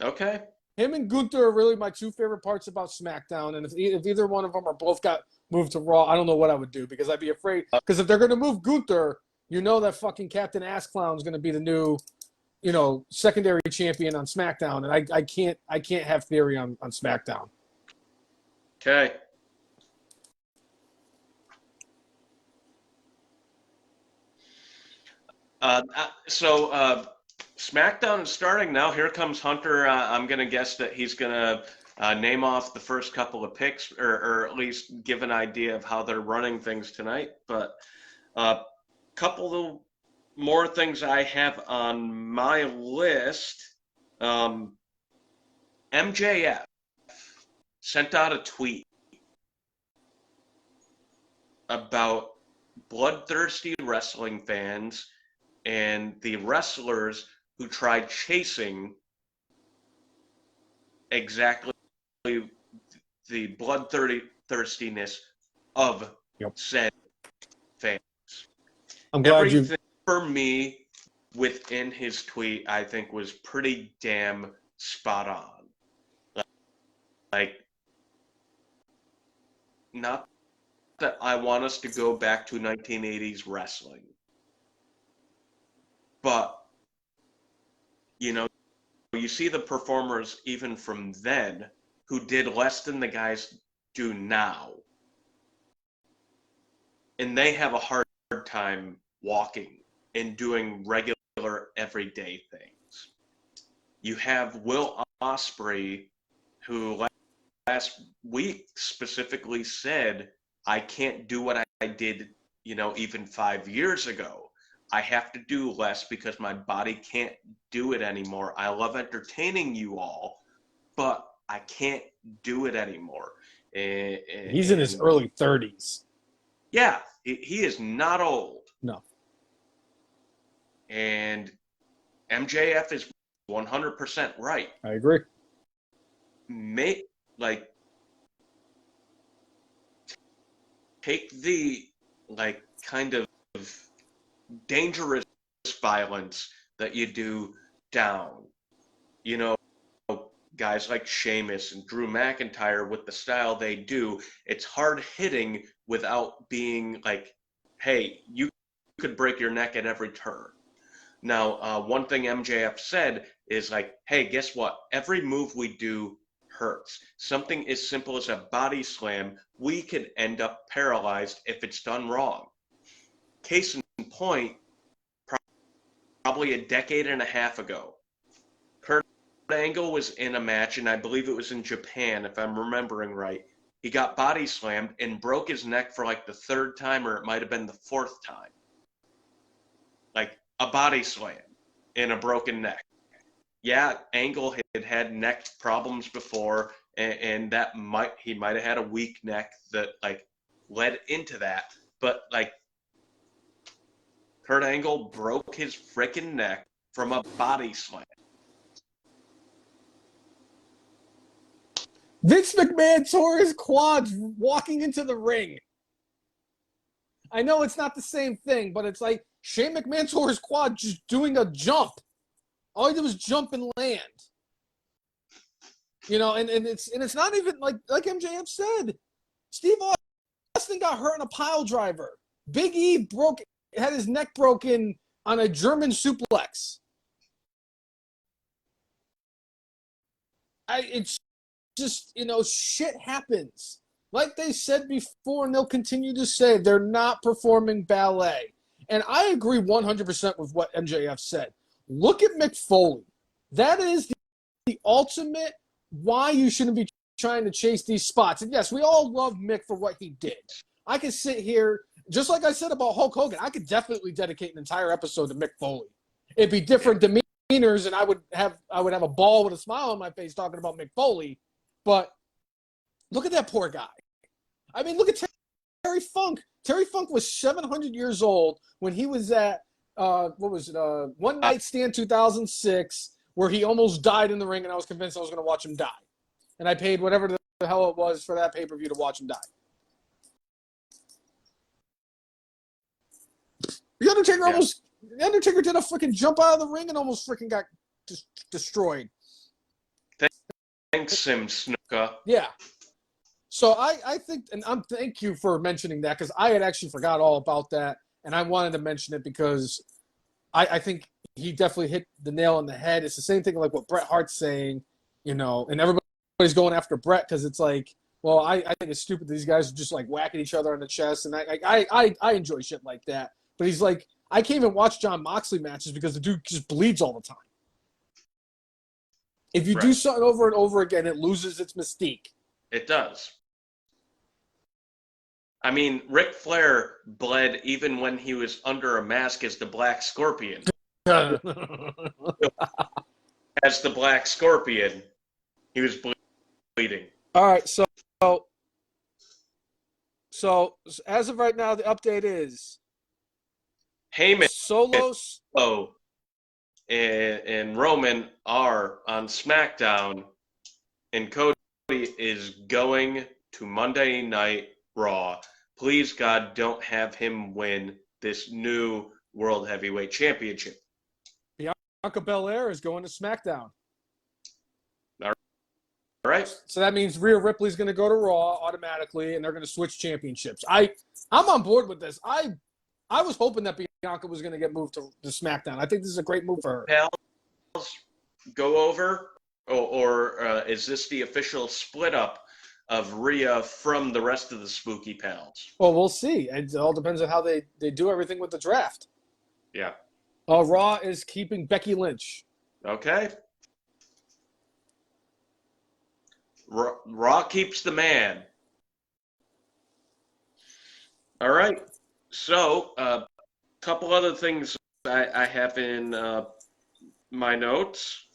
Okay. Him and Gunther are really my two favorite parts about SmackDown, and if either one of them or both got moved to Raw, I don't know what I would do because I'd be afraid. Because if they're going to move Gunther, you know that fucking Captain Ass Clown is going to be the new, secondary champion on SmackDown, and I can't have Theory on SmackDown. Okay. So SmackDown is starting now. Here comes Hunter. I'm going to guess that he's going to name off the first couple of picks, or at least give an idea of how they're running things tonight. But a couple of more things I have on my list. MJF sent out a tweet about bloodthirsty wrestling fans and the wrestlers who tried chasing exactly the bloodthirstiness of said fans. I'm glad Everything for me within his tweet, I think, was pretty damn spot on. Like, not that I want us to go back to 1980s wrestling, but you see the performers even from then who did less than the guys do now, and they have a hard time walking and doing regular everyday things. You have Will Ospreay, who last week specifically said, I can't do what I did, even 5 years ago. I have to do less because my body can't do it anymore. I love entertaining you all, but I can't do it anymore. He's in his early 30s. Yeah, he is not old. No. And MJF is 100% right. I agree. Take the kind of dangerous violence that you do down. You know, guys like Sheamus and Drew McIntyre with the style they do, it's hard hitting without being like, hey, you could break your neck at every turn. Now, one thing MJF said is like, hey, guess what? Every move we do hurts. Something as simple as a body slam, we could end up paralyzed if it's done wrong. Case in point, probably a decade and a half ago, Kurt Angle was in a match, and I believe it was in Japan, if I'm remembering right. He got body slammed and broke his neck for like the third time, or it might have been the fourth time. Like a body slam and a broken neck. Yeah, Angle had neck problems before, and he might have had a weak neck that like led into that. But like Kurt Angle broke his freaking neck from a body slam. Vince McMahon tore his quads walking into the ring. I know it's not the same thing, but it's like Shane McMahon tore his quad just doing a jump. All he did was jump and land. You know, and it's not even like MJF said. Steve Austin got hurt in a pile driver. Big E had his neck broken on a German suplex. It's just, shit happens. Like they said before, and they'll continue to say, they're not performing ballet. And I agree 100% with what MJF said. Look at Mick Foley. That is the ultimate why you shouldn't be trying to chase these spots. And yes, we all love Mick for what he did. I could sit here, just like I said about Hulk Hogan, I could definitely dedicate an entire episode to Mick Foley. It'd be different demeanors, and I would have a ball with a smile on my face talking about Mick Foley. But look at that poor guy. I mean, look at Terry Funk. Terry Funk was 700 years old when he was at One Night Stand 2006, where he almost died in the ring, and I was convinced I was going to watch him die. And I paid whatever the hell it was for that pay-per-view to watch him die. The Undertaker did a freaking jump out of the ring and almost freaking got destroyed. Thanks, Sim Snuka. Yeah. So I think, and thank you for mentioning that, because I had actually forgot all about that, and I wanted to mention it because I think he definitely hit the nail on the head. It's the same thing like what Bret Hart's saying, and everybody's going after Bret because it's like, well, I think it's stupid that these guys are just like whacking each other on the chest, and I enjoy shit like that. But he's like, I can't even watch Jon Moxley matches because the dude just bleeds all the time. If you do something over and over again, it loses its mystique. It does. I mean, Ric Flair bled even when he was under a mask as the Black Scorpion. As the Black Scorpion, he was bleeding. All right, so as of right now, the update is Heyman, Solo, and Roman are on SmackDown, and Cody is going to Monday Night Raw. Please, God, don't have him win this new World Heavyweight Championship. Bianca Belair is going to SmackDown. All right. So that means Rhea Ripley's going to go to Raw automatically, and they're going to switch championships. I'm on board with this. I was hoping that Bianca was going to get moved to SmackDown. I think this is a great move for her. Pals go over, or is this the official split up of Rhea from the rest of the Spooky Pals? Well, we'll see. It all depends on how they do everything with the draft. Yeah. Raw is keeping Becky Lynch. Okay. Raw keeps the man. All right. So, a couple other things I have in my notes.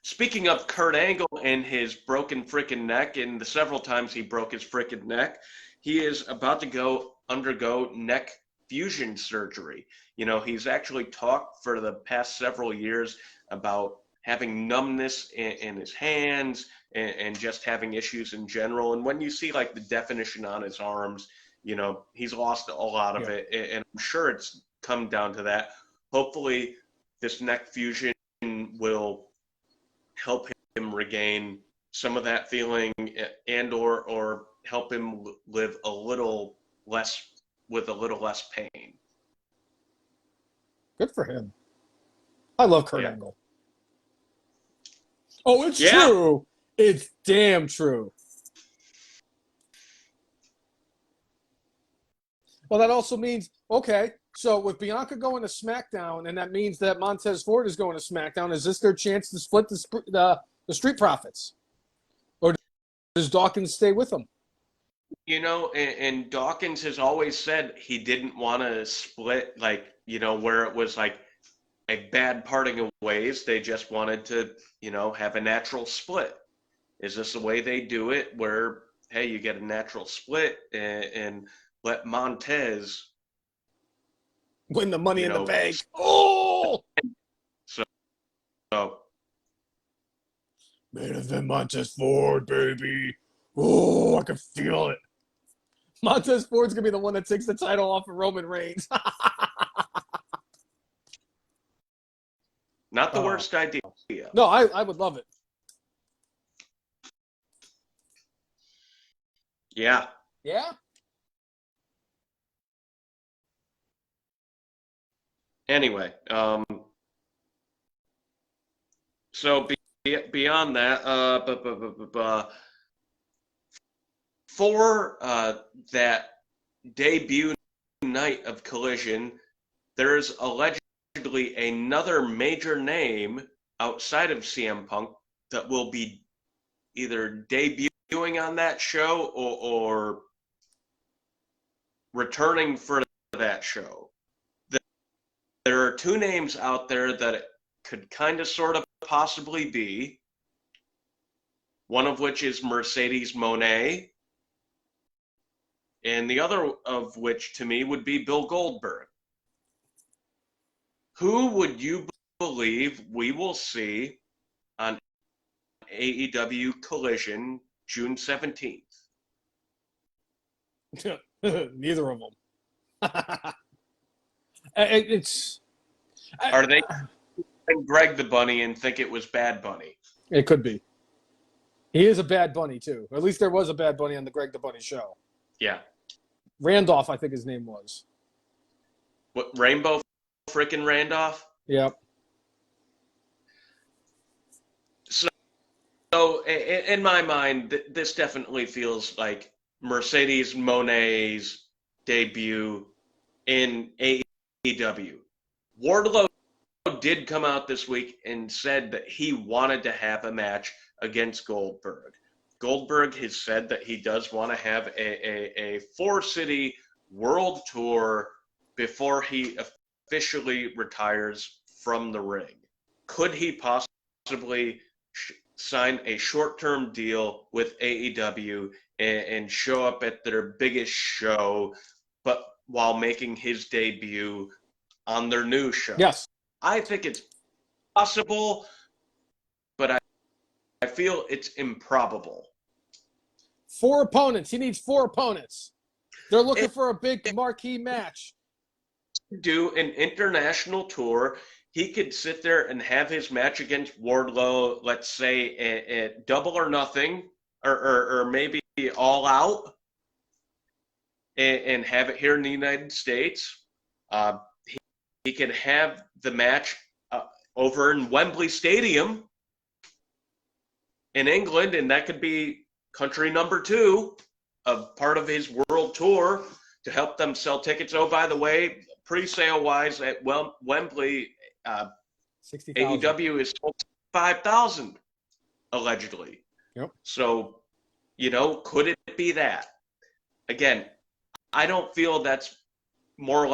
Speaking of Kurt Angle and his broken freaking neck, and the several times he broke his freaking neck, he is about to undergo neck fusion surgery. You know, he's actually talked for the past several years about having numbness in his hands and just having issues in general. And when you see like the definition on his arms, you know, he's lost a lot of it. And I'm sure it's come down to that. Hopefully this neck fusion will help him regain some of that feeling and or help him live a little less with a little less pain. Good for him. I love Kurt Angle. Oh, it's true. It's damn true. Well, that also means, okay, so with Bianca going to SmackDown, and that means that Montez Ford is going to SmackDown, is this their chance to split the Street Profits? Or does Dawkins stay with them? You know, and Dawkins has always said he didn't want to split, like, you know, where it was like a bad parting of ways. They just wanted to, you know, have a natural split. Is this the way they do it where, hey, you get a natural split and let Montez win the Money in the Bank? Oh! So main event Montez Ford, baby. Oh, I can feel it. Montez Ford's going to be the one that takes the title off of Roman Reigns. Not the worst idea. No, I would love it. Yeah. Yeah? Anyway, so beyond that, for that debut night of Collision, there's allegedly another major name outside of CM Punk that will be either debuting on that show or returning for that show. There are two names out there that it could kind of sort of possibly be, one of which is Mercedes Moné, and the other of which to me would be Bill Goldberg. Who would you believe we will see on AEW Collision June 17th? Neither of them. Are they Greg the Bunny and think it was Bad Bunny? It could be. He is a Bad Bunny, too. At least there was a Bad Bunny on the Greg the Bunny show. Yeah. Randolph, I think his name was. What, Rainbow frickin' Randolph? Yep. So in my mind, this definitely feels like Mercedes Moné's debut in AEW. Wardlow did come out this week and said that he wanted to have a match against Goldberg. Goldberg has said that he does want to have a four-city world tour before he officially retires from the ring. Could he possibly sign a short-term deal with AEW and show up at their biggest show, but while making his debut on their new show? Yes. I think it's possible, but I feel it's improbable. 4 opponents. He needs 4 opponents. They're looking for a big marquee match. Do an international tour. He could sit there and have his match against Wardlow, let's say at Double or Nothing, or maybe All Out, and have it here in the United States. He could have the match over in Wembley Stadium in England, and that could be country number 2 of part of his world tour to help them sell tickets. Oh, by the way, pre-sale wise at Wembley, 60,000. AEW is 5,000 allegedly. Yep. So, you know, could it be that? Again, I don't feel that's more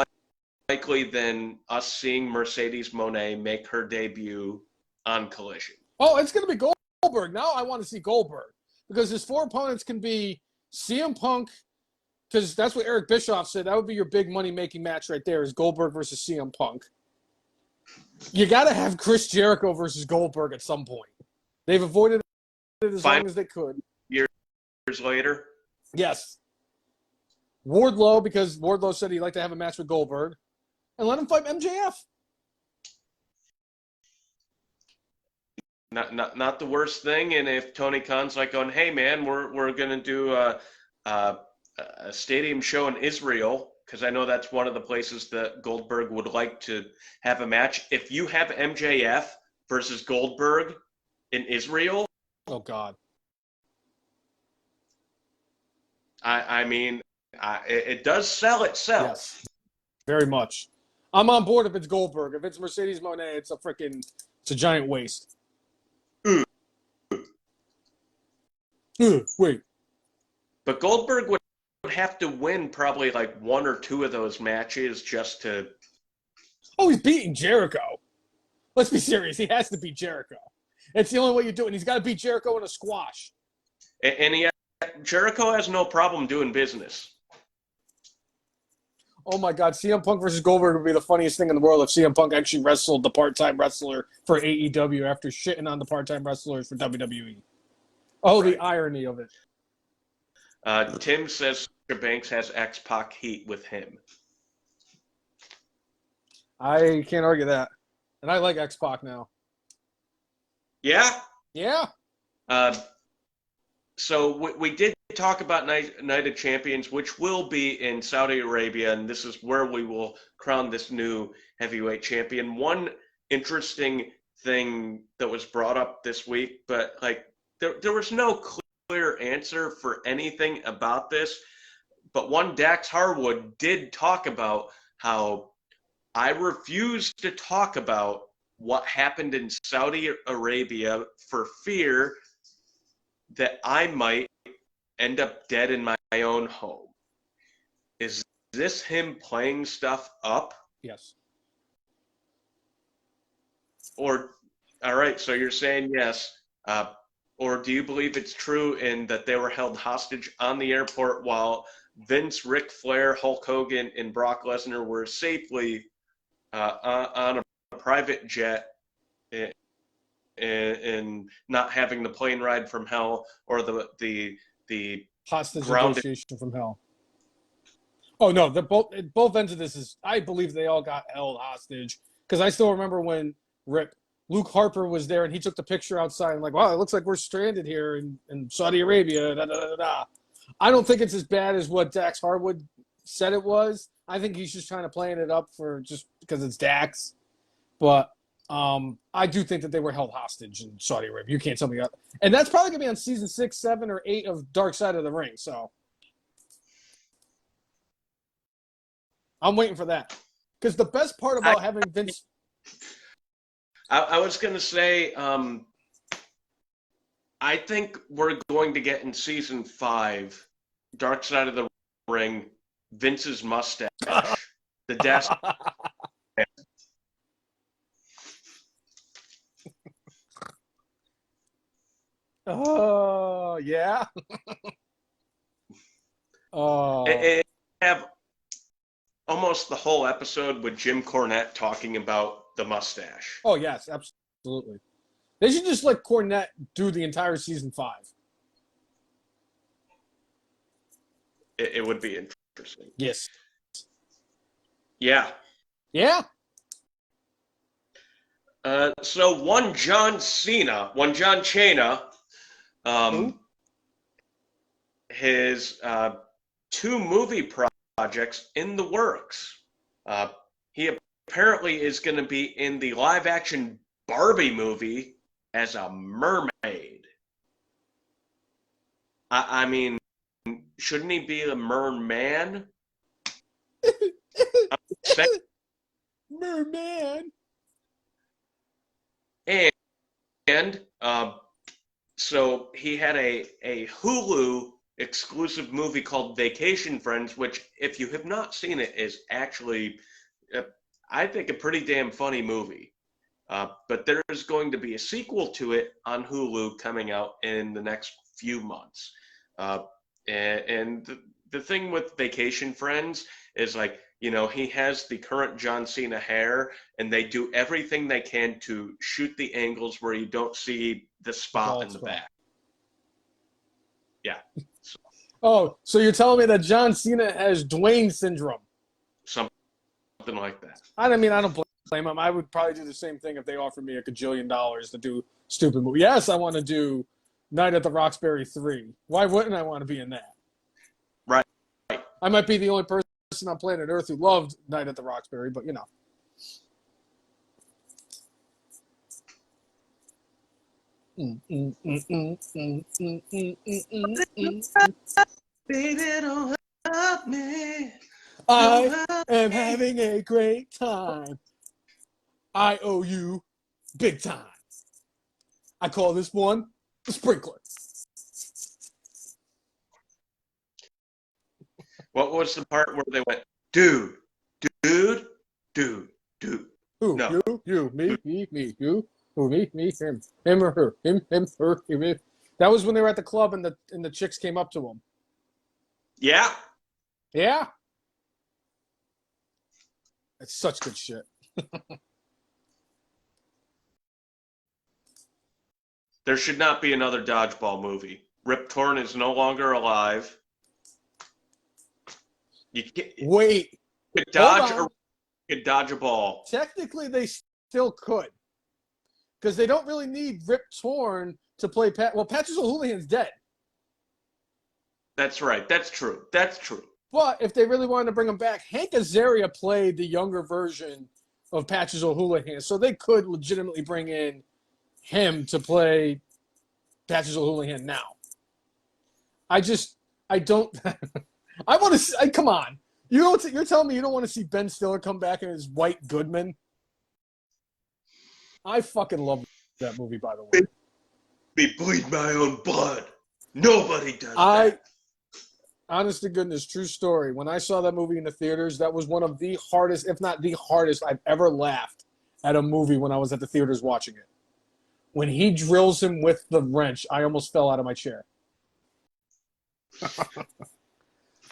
likely than us seeing Mercedes Moné make her debut on Collision. Oh, it's going to be Goldberg. Now I want to see Goldberg because his 4 opponents can be CM Punk, because that's what Eric Bischoff said. That would be your big money-making match right there is Goldberg versus CM Punk. You got to have Chris Jericho versus Goldberg at some point. They've avoided it as long as they could. Years later? Yes. Wardlow, because Wardlow said he'd like to have a match with Goldberg. And let him fight MJF. Not the worst thing. And if Tony Khan's like going, hey, man, we're going to do a stadium show in Israel, because I know that's one of the places that Goldberg would like to have a match. If you have MJF versus Goldberg in Israel. Oh, God. I mean, it does sell itself. Yes, very much. I'm on board if it's Goldberg. If it's Mercedes Moné, it's a giant waste. Wait. But Goldberg would have to win probably like 1 or 2 of those matches just to. Oh, he's beating Jericho. Let's be serious. He has to beat Jericho. It's the only way you do it. And he's got to beat Jericho in a squash. And Jericho has no problem doing business. Oh, my God. CM Punk versus Goldberg would be the funniest thing in the world if CM Punk actually wrestled the part-time wrestler for AEW after shitting on the part-time wrestlers for WWE. Oh, right. The irony of it. Tim says Banks has X-Pac heat with him. I can't argue that. And I like X-Pac now. Yeah? Yeah. So we did talk about Night of Champions, which will be in Saudi Arabia, and this is where we will crown this new heavyweight champion. One interesting thing that was brought up this week, but like there was no clear answer for anything about this, but one Dax Harwood did talk about how I refuse to talk about what happened in Saudi Arabia for fear that I might end up dead in my own home. Is this him playing stuff up? Yes. Or, all right, so you're saying yes. Or do you believe it's true in that they were held hostage on the airport while Vince, Ric Flair, Hulk Hogan, and Brock Lesnar were safely on a private jet and not having the plane ride from hell or the hostage negotiation from hell? Oh no, both ends of this is I believe they all got held hostage because I still remember when Luke Harper was there and he took the picture outside and like, wow, it looks like we're stranded here in Saudi Arabia. Da, da, da, da. I don't think it's as bad as what Dax Harwood said it was. I think he's just trying to playing it up for just because it's Dax. But I do think that they were held hostage in Saudi Arabia. You can't tell me that. And that's probably going to be on season 6, 7, or 8 of Dark Side of the Ring. So I'm waiting for that. Because the best part about having Vince... I was going to say, I think we're going to get in season 5, Dark Side of the Ring, Vince's mustache, the desk. Oh, yeah. And have almost the whole episode with Jim Cornette talking about the mustache. Oh, yes, absolutely. They should just let Cornette do the entire season 5. It would be interesting. Yes. Yeah. Yeah. So one John Cena, his 2 movie projects in the works. He apparently is going to be in the live-action Barbie movie as a mermaid. I mean, shouldn't he be a merman? Merman. And so he had a Hulu exclusive movie called Vacation Friends, which, if you have not seen it, is actually I think, a pretty damn funny movie. But there's going to be a sequel to it on Hulu coming out in the next few months. And the thing with Vacation Friends is, like, he has the current John Cena hair, and they do everything they can to shoot the angles where you don't see the spot in the back. Yeah. Oh, so you're telling me that John Cena has Dwayne syndrome? Something like that. I don't blame him. I would probably do the same thing if they offered me $1 gajillion to do stupid movie. Yes, I want to do Night at the Roxbury 3. Why wouldn't I want to be in that? Right. I might be the only person on planet Earth who loved Night at the Roxbury, but Baby, don't hurt me. I am having a great time. I owe you big time. I call this one the sprinkler. What was the part where they went, dude, dude, dude, dude? Who? No. You, me, you. Who? Me, him or her, him, her, him. That was when they were at the club and the chicks came up to him. Yeah. Yeah. It's such good shit. There should not be another dodgeball movie. Rip Torn is no longer alive. You can't, Wait. you could dodge a ball. Technically, they still could. Because they don't really need Rip Torn to play Patrick O'Houlihan's dead. That's right. That's true. That's true. But if they really wanted to bring him back, Hank Azaria played the younger version of Patrick O'Houlihan. So they could legitimately bring in him to play Patrick O'Houlihan now. I don't. I want to see. Come on. You're telling me you don't want to see Ben Stiller come back in his White Goodman? I fucking love that movie, by the way. Me bleed my own blood. Nobody does that. Honest to goodness, true story. When I saw that movie in the theaters, that was one of the hardest, if not the hardest, I've ever laughed at a movie when I was at the theaters watching it. When he drills him with the wrench, I almost fell out of my chair.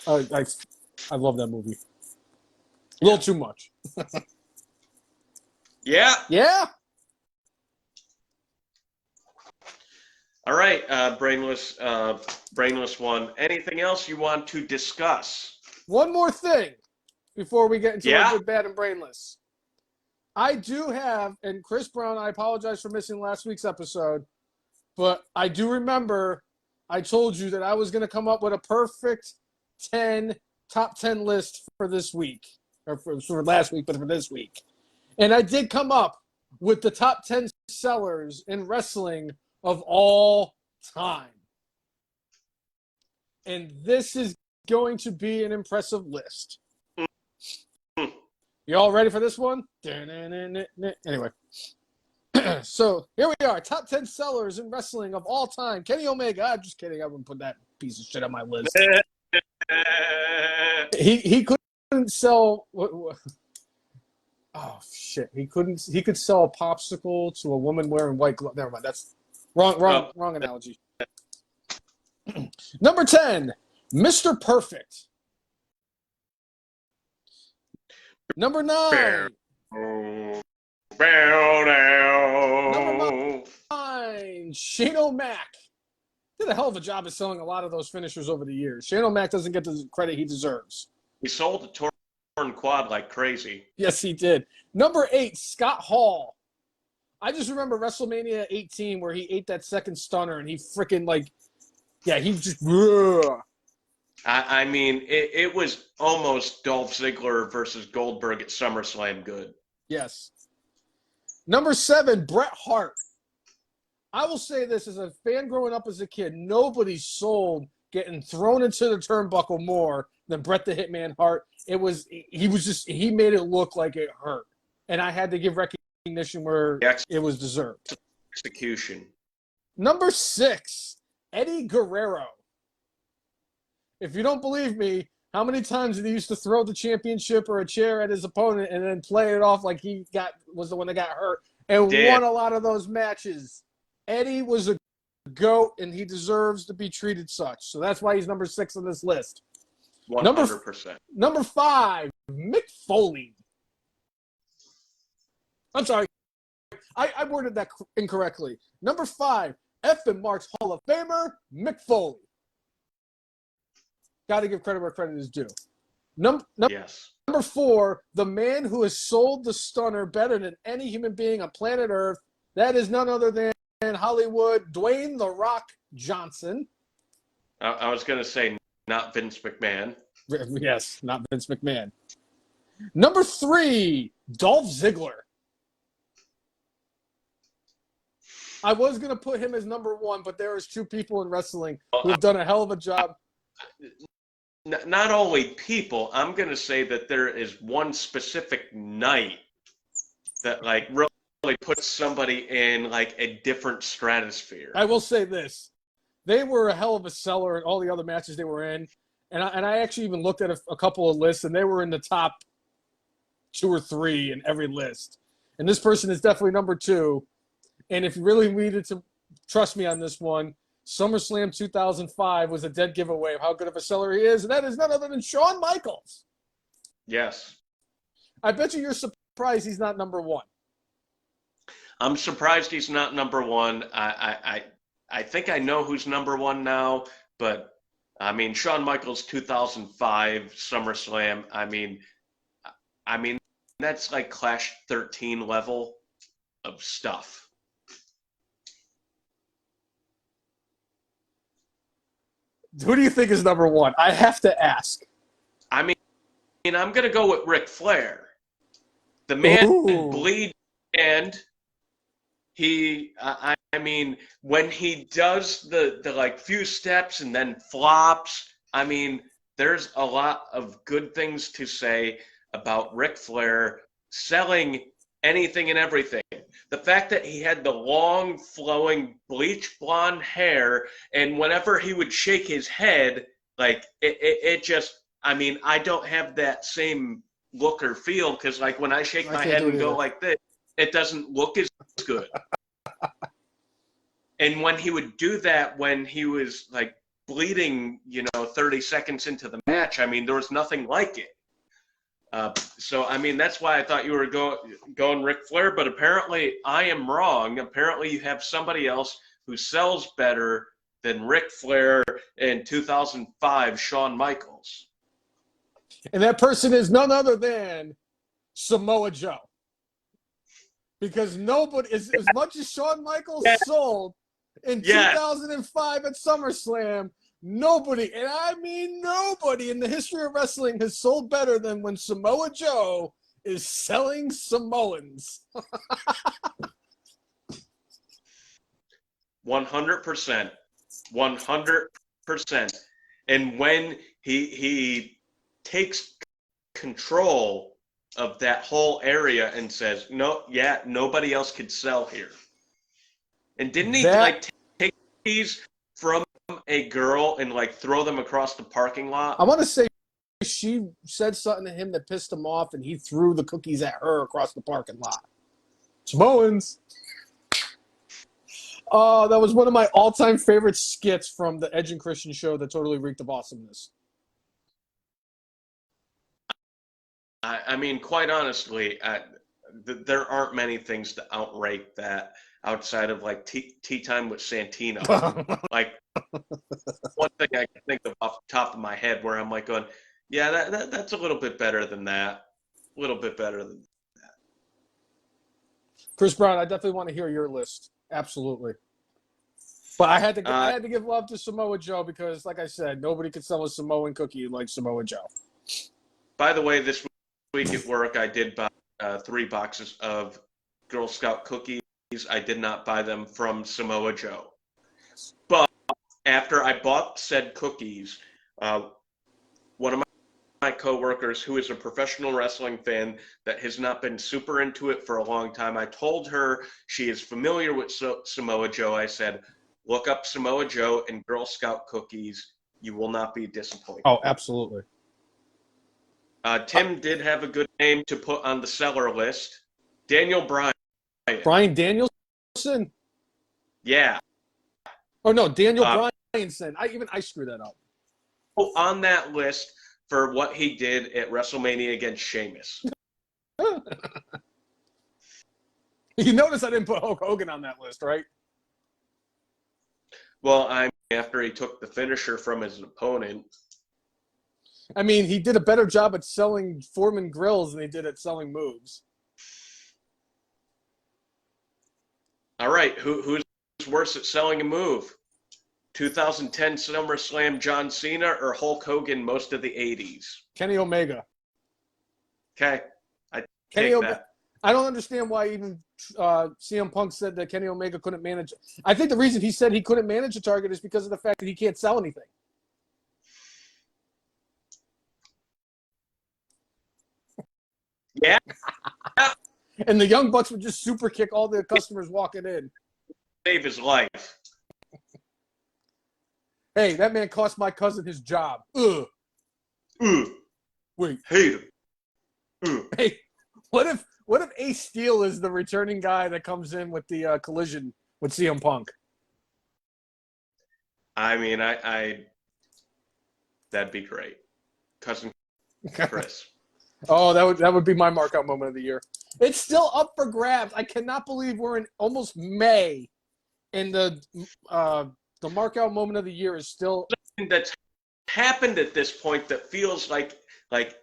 I love that movie. A little too much. Yeah. Yeah. All right, brainless one. Anything else you want to discuss? One more thing before we get into our good, bad, and brainless. I do have, and Chris Brown, I apologize for missing last week's episode, but I do remember I told you that I was going to come up with a perfect top 10 list for this week, or for last week, but for this week. And I did come up with the top 10 sellers in wrestling of all time. And this is going to be an impressive list. You all ready for this one? Anyway. So here we are. Top 10 sellers in wrestling of all time. Kenny Omega. I'm just kidding. I wouldn't put that piece of shit on my list. He couldn't sell. Oh shit! He could sell a popsicle to a woman wearing white gloves. Never mind. That's wrong analogy. Number 10, Mr. Perfect. Number 9. Number 9, Shane O'Mac. Did a hell of a job of selling a lot of those finishers over the years. Shane O'Mac doesn't get the credit he deserves. He sold a torn quad like crazy. Yes, he did. Number 8, Scott Hall. I just remember WrestleMania 18 where he ate that second stunner and he freaking he just. I mean, it was almost Dolph Ziggler versus Goldberg at SummerSlam good. Yes. Number 7, Bret Hart. I will say this, as a fan growing up as a kid, nobody sold getting thrown into the turnbuckle more than Bret the Hitman Hart. He made it look like it hurt. And I had to give recognition where it was deserved. Execution. Number 6, Eddie Guerrero. If you don't believe me, How many times did he used to throw the championship or a chair at his opponent and then play it off like he was the one that got hurt and won a lot of those matches? Eddie was a GOAT, and he deserves to be treated such. So that's why he's number 6 on this list. 100%. Number 5, Mick Foley. I'm sorry. I worded that incorrectly. Number 5, F and Mark's Hall of Famer, Mick Foley. Got to give credit where credit is due. Yes. Number 4, the man who has sold the stunner better than any human being on planet Earth. That is none other than Hollywood, Dwayne "The Rock" Johnson. I was going to say not Vince McMahon. Yes, not Vince McMahon. Number 3, Dolph Ziggler. I was going to put him as number 1, but there is 2 people in wrestling who have done a hell of a job. Not only people, I'm going to say that there is one specific night that like really puts somebody in like a different stratosphere. I will say this. They were a hell of a seller in all the other matches they were in. And I actually even looked at a couple of lists, and they were in the top 2 or 3 in every list. And this person is definitely number 2. And if you really needed to trust me on this one, SummerSlam 2005 was a dead giveaway of how good of a seller he is, and that is none other than Shawn Michaels. Yes. I bet you're surprised he's not number 1. I'm surprised he's not number 1. I think I know who's number 1 now, but I mean Shawn Michaels 2005 SummerSlam. I mean that's like Clash 13 level of stuff. Who do you think is number 1? I have to ask. I mean, I'm going to go with Ric Flair. The man bleeds, and he, I mean, when he does the like few steps and then flops, I mean, there's a lot of good things to say about Ric Flair selling anything and everything. The fact that he had the long, flowing, bleach blonde hair, and whenever he would shake his head, like, it just, I mean, I don't have that same look or feel, because, like, when I shake my head and go like this, it doesn't look as good. And when he would do that, when he was, like, bleeding, 30 seconds into the match, I mean, there was nothing like it. So, I mean, that's why I thought you were going Ric Flair, but apparently I am wrong. Apparently you have somebody else who sells better than Ric Flair in 2005, Shawn Michaels. And that person is none other than Samoa Joe. Because nobody, as much as Shawn Michaels sold in 2005 at SummerSlam, nobody, and I mean nobody in the history of wrestling has sold better than when Samoa Joe is selling Samoans. 100%. 100%. And when he takes control of that whole area and says, nobody else could sell here. And didn't he take these from a girl and like throw them across the parking lot? I want to say she said something to him that pissed him off, and he threw the cookies at her across the parking lot. Samoans. Oh, that was one of my all-time favorite skits from the Edge and Christian show that totally reeked of awesomeness. I mean, quite honestly, there aren't many things to outrank that outside of like Tea Time with Santino. Like one thing I can think of off the top of my head where I'm like going, yeah, that's a little bit better than that. A little bit better than that. Chris Brown, I definitely want to hear your list. Absolutely. But I had to give love to Samoa Joe because, like I said, nobody could sell a Samoan cookie like Samoa Joe. By the way, this week at work, I did buy 3 boxes of Girl Scout cookies. I did not buy them from Samoa Joe. But after I bought said cookies, one of my coworkers, who is a professional wrestling fan that has not been super into it for a long time, I told her she is familiar with Samoa Joe. I said, look up Samoa Joe and Girl Scout cookies. You will not be disappointed. Oh, absolutely. Tim did have a good name to put on the seller list. Daniel Bryan. Bryan Danielson? Yeah. Oh, no, Daniel Bryanson. I screwed that up. On that list for what he did at WrestleMania against Sheamus. You notice I didn't put Hulk Hogan on that list, right? Well, after he took the finisher from his opponent. I mean, he did a better job at selling Foreman grills than he did at selling moves. All right, who's worse at selling a move? 2010 SummerSlam John Cena or Hulk Hogan most of the 80s? Kenny Omega. Okay, I take that. I don't understand why even CM Punk said that Kenny Omega couldn't manage. I think the reason he said he couldn't manage a target is because of the fact that he can't sell anything. Yeah. And the Young Bucks would just super kick all the customers walking in. Save his life. Hey, that man cost my cousin his job. Ugh. Wait. Hate him. Hey, what if Ace Steel is the returning guy that comes in with the collision with CM Punk? I mean, I that'd be great. Cousin Chris. Oh, that would be my markout moment of the year. It's still up for grabs. I cannot believe we're in almost May, and the markout moment of the year is still. That's happened at this point that feels like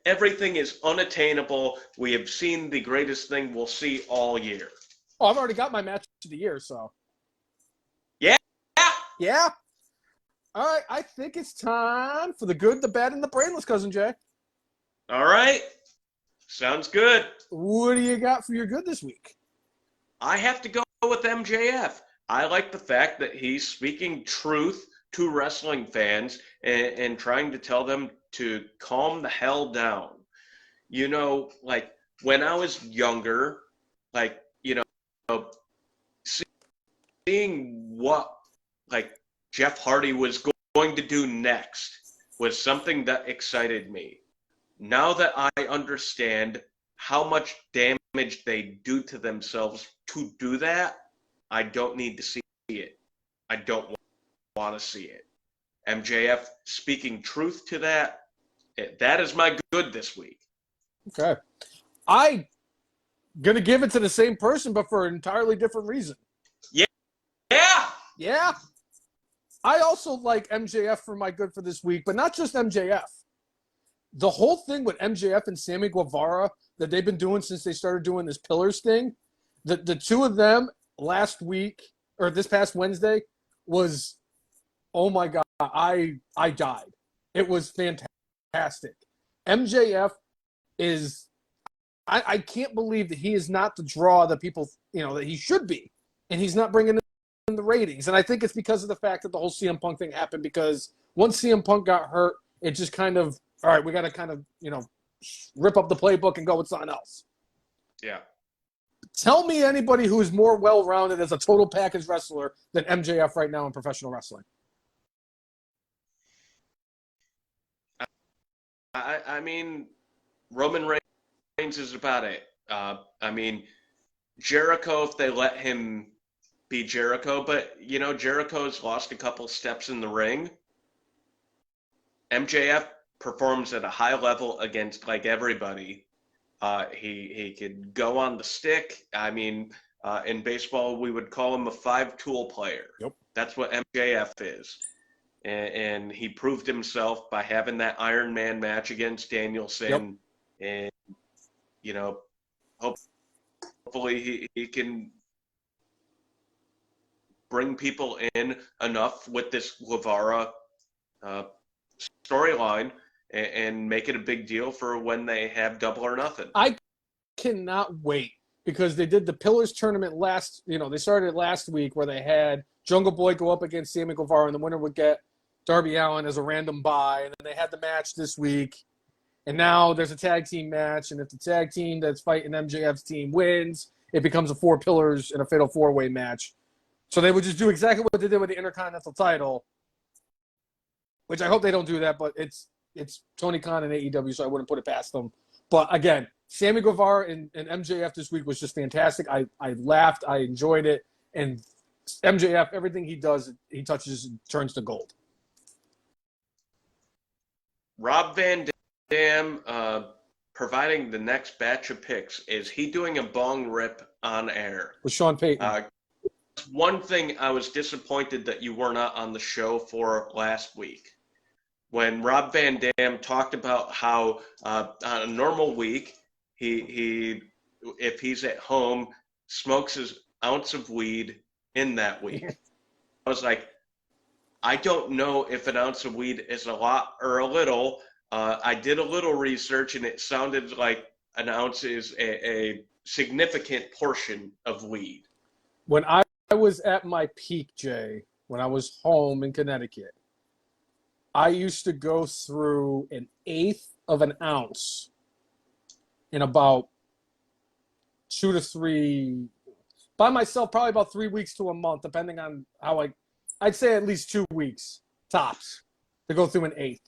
everything is unattainable. We have seen the greatest thing we'll see all year. Oh, I've already got my match of the year, so. Yeah. Yeah. All right, I think it's time for the good, the bad, and the brainless, Cousin Jay. All right. Sounds good. What do you got for your good this week? I have to go with MJF. I like the fact that he's speaking truth to wrestling fans and trying to tell them to calm the hell down. You know, like when I was younger, like, you know, seeing what like Jeff Hardy was going to do next was something that excited me. Now that I understand how much damage they do to themselves to do that, I don't need to see it. I don't want to see it. MJF speaking truth to that, that is my good this week. Okay. I'm going to give it to the same person, but for an entirely different reason. Yeah. Yeah. I also like MJF for my good for this week, but not just MJF. The whole thing with MJF and Sammy Guevara that they've been doing since they started doing this Pillars thing, the two of them last week, or this past Wednesday, was, oh my God, I died. It was fantastic. MJF is, I can't believe that he is not the draw that people, that he should be. And he's not bringing in the ratings. And I think it's because of the fact that the whole CM Punk thing happened, because once CM Punk got hurt, it just kind of, all right, we got to kind of, rip up the playbook and go with something else. Yeah. Tell me anybody who is more well-rounded as a total package wrestler than MJF right now in professional wrestling. I mean, Roman Reigns is about it. I mean, Jericho, if they let him be Jericho, but, Jericho's lost a couple steps in the ring. MJF performs at a high level against, everybody. He could go on the stick. I mean, in baseball, we would call him a five-tool player. Yep. That's what MJF is. And he proved himself by having that Iron Man match against Danielson. Yep. And, hopefully he can bring people in enough with this Guevara storyline and make it a big deal for when they have Double or Nothing. I cannot wait, because they did the Pillars tournament they started last week, where they had Jungle Boy go up against Sammy Guevara, and the winner would get Darby Allin as a random bye. And then they had the match this week, and now there's a tag team match, and if the tag team that's fighting MJF's team wins, it becomes a 4 Pillars in a fatal 4-way match. So they would just do exactly what they did with the Intercontinental title, which I hope they don't do that, but it's it's Tony Khan and AEW, so I wouldn't put it past them. But again, Sammy Guevara and MJF this week was just fantastic. I laughed, I enjoyed it, and MJF, everything he does, he touches, turns to gold. Rob Van Dam providing the next batch of picks. Is he doing a bong rip on air? With Sean Payton. One thing I was disappointed that you were not on the show for last week. When Rob Van Dam talked about how on a normal week, he if he's at home, smokes his ounce of weed in that week. I was like, I don't know if an ounce of weed is a lot or a little. I did a little research, and it sounded like an ounce is a significant portion of weed. When I was at my peak, Jay, when I was home in Connecticut, I used to go through 1/8 of an ounce in about 2 to 3, by myself, probably about 3 weeks to a month, depending on how I'd say at least 2 weeks, tops, to go through 1/8.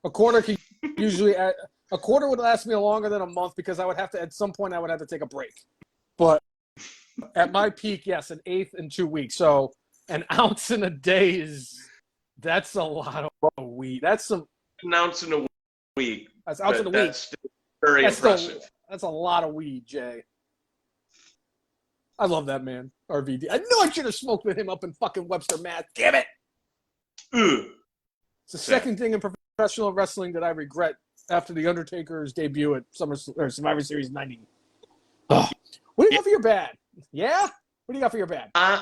A quarter could usually, a quarter would last me longer than a month because I would have to, at some point, I would have to take a break. But at my peak, yes, 1/8 in 2 weeks. So an ounce in a day that's a lot of weed. That's an ounce in a week. That's an ounce in a week. That's still very impressive. That's a lot of weed, Jay. I love that man, RVD. I knew I should have smoked with him up in fucking Webster, Mass. Damn it! It's the second thing in professional wrestling that I regret after The Undertaker's debut at Survivor Series 90. What do you got for your bad? Yeah? What do you got for your bad? I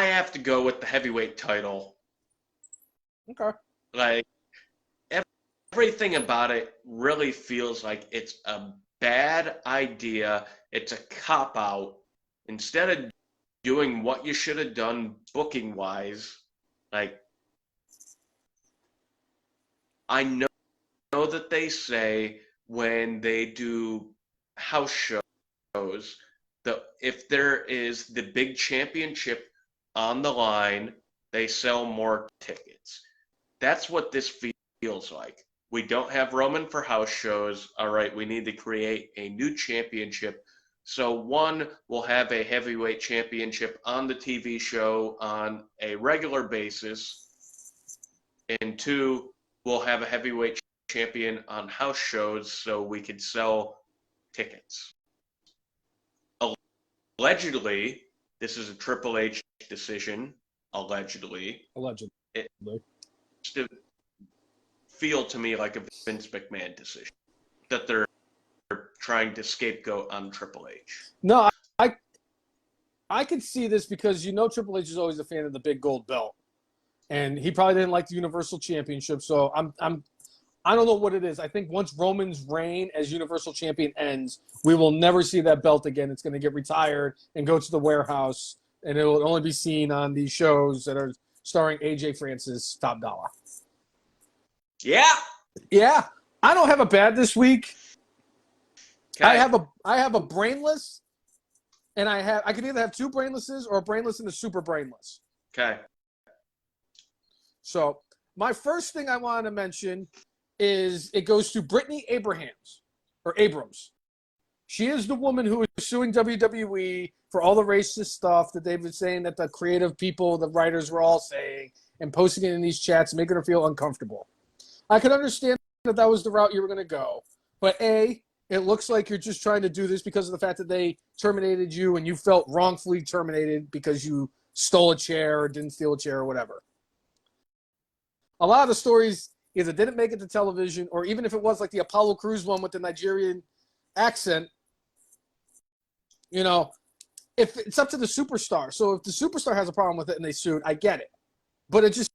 have to go with the heavyweight title. Okay. Like, everything about it really feels like it's a bad idea. It's a cop-out. Instead of doing what you should have done booking-wise, like, I know that they say when they do house shows that if there is the big championship on the line, they sell more tickets. That's what this feels like. We don't have Roman for house shows. All right, we need to create a new championship. So one, we'll have a heavyweight championship on the TV show on a regular basis. And two, we'll have a heavyweight champion on house shows so we could sell tickets. Allegedly, this is a Triple H decision. Allegedly. It to feel to me like a Vince McMahon decision that they're trying to scapegoat on Triple H. No, I could see this because Triple H is always a fan of the big gold belt, and he probably didn't like the Universal Championship. So I don't know what it is. I think once Roman's reign as Universal Champion ends, we will never see that belt again. It's going to get retired and go to the warehouse, and it will only be seen on these shows that are starring AJ Francis, Top Dollar. Yeah. I don't have a bad this week. Okay. I have a brainless, and I can either have two brainlesses or a brainless and a super brainless. Okay. So my first thing I want to mention is it goes to Brittany Abrams. She is the woman who is suing WWE for all the racist stuff that they've been saying that the creative people, the writers were all saying, and posting it in these chats, making her feel uncomfortable. I can understand that was the route you were going to go. But A, it looks like you're just trying to do this because of the fact that they terminated you and you felt wrongfully terminated because you stole a chair or didn't steal a chair or whatever. A lot of the stories either didn't make it to television, or even if it was like the Apollo Crews one with the Nigerian accent, if it's up to the superstar. So if the superstar has a problem with it and they sued, I get it. But it just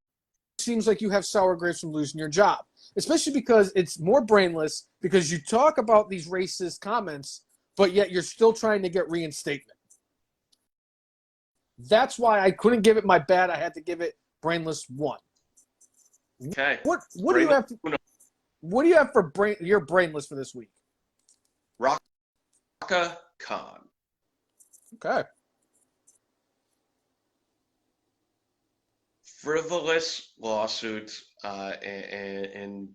seems like you have sour grapes from losing your job, especially because it's more brainless because you talk about these racist comments, but yet you're still trying to get reinstatement. That's why I couldn't give it my bad. I had to give it brainless 1. Okay. What do you have? What do you have for your brainless for this week? Raka Khan. Okay. frivolous lawsuits, and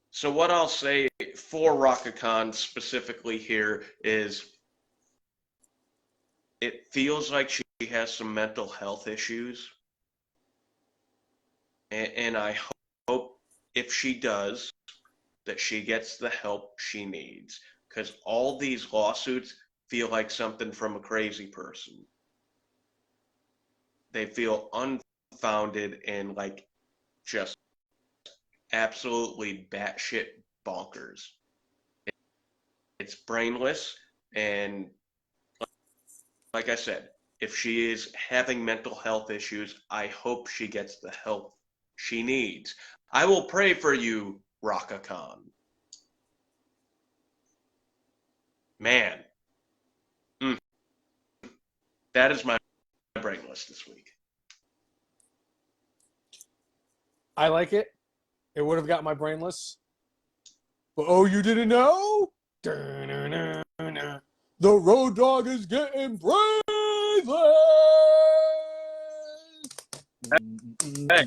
so what I'll say for Raka Khan specifically here is it feels like she has some mental health issues, and I hope if she does, that she gets the help she needs, because all these lawsuits feel like something from a crazy person. They feel unfounded and like just absolutely batshit bonkers. It's brainless, and like I said, if she is having mental health issues, I hope she gets the help she needs. I will pray for you, Raka Khan. Man, that is my brainless this week. I like it. It would have got my brainless. But oh, you didn't know? The Road Dogg is getting brainless. Hey.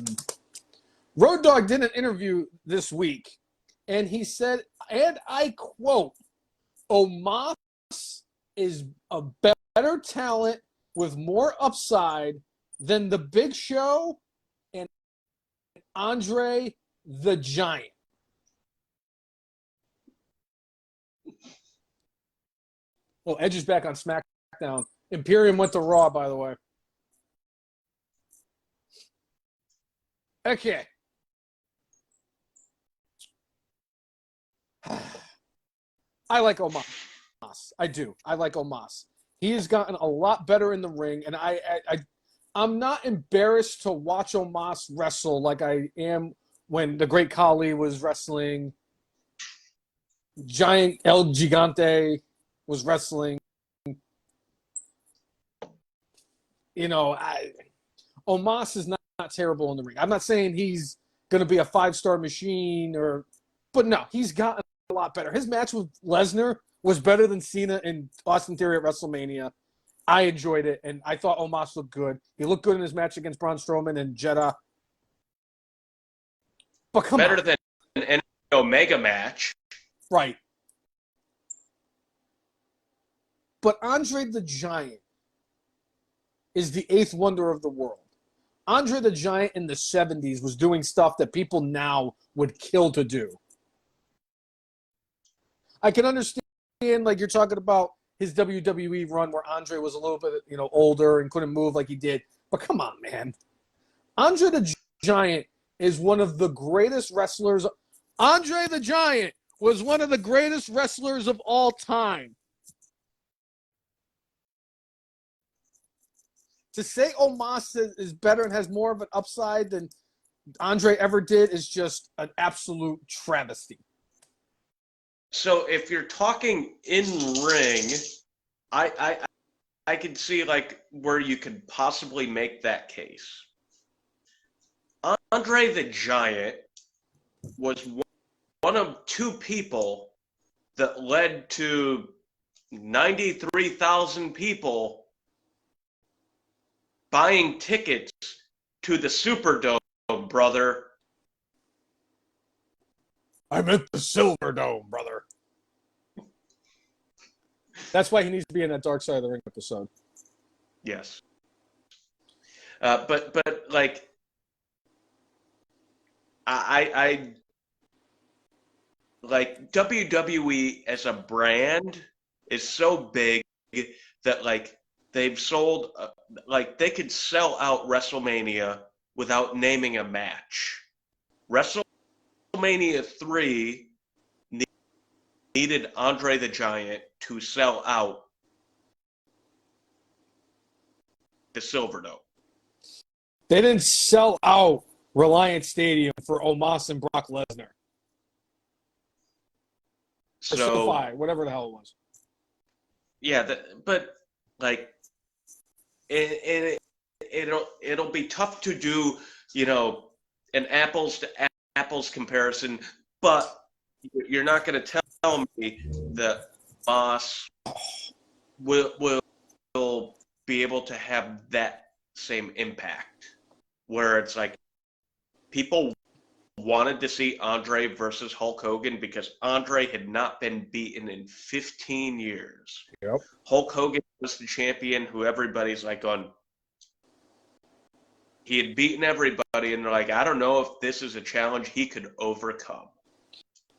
Road Dogg did an interview this week, and he said, and I quote, Omos is a better talent with more upside than the Big Show and Andre the Giant. Well, Edge is back on SmackDown. Imperium went to Raw, by the way. Okay. I like Omos. I do. I like Omos. He has gotten a lot better in the ring, and I'm not embarrassed to watch Omos wrestle like I am when the Great Khali was wrestling, Giant El Gigante was wrestling. You know, Omos is not terrible in the ring. I'm not saying he's going to be a 5-star machine, but no, he's gotten a lot better. His match with Lesnar was better than Cena and Austin Theory at WrestleMania. I enjoyed it, and I thought Omos looked good. He looked good in his match against Braun Strowman and Jeddah. But come better on. Than an Omega match. Right. But Andre the Giant is the 8th wonder of the world. Andre the Giant in the 70s was doing stuff that people now would kill to do. I can understand, like you're talking about his WWE run where Andre was a little bit, older and couldn't move like he did. But come on, man. Andre the Giant is one of the greatest wrestlers. Andre the Giant was one of the greatest wrestlers of all time. To say Omos is better and has more of an upside than Andre ever did is just an absolute travesty. So if you're talking in ring, I can see like where you could possibly make that case. Andre the Giant was one of 2 people that led to 93,000 people buying tickets to the Superdome, brother. I meant the Silver Dome, brother. That's why he needs to be in that Dark Side of the Ring episode. Yes. But like, I like WWE as a brand is so big that like they've sold, like they could sell out WrestleMania without naming a match. WrestleMania 3 needed Andre the Giant to sell out the Silverdome. They didn't sell out Reliance Stadium for Omos and Brock Lesnar. Or SoFi, whatever the hell it was. Yeah, but like, it'll be tough to do, an apples to apples comparison, but you're not going to tell me that Moss will be able to have that same impact, where it's like people wanted to see Andre versus Hulk Hogan because Andre had not been beaten in 15 years. Yep. Hulk Hogan was the champion who everybody's like on. He had beaten everybody, and they're like, I don't know if this is a challenge he could overcome.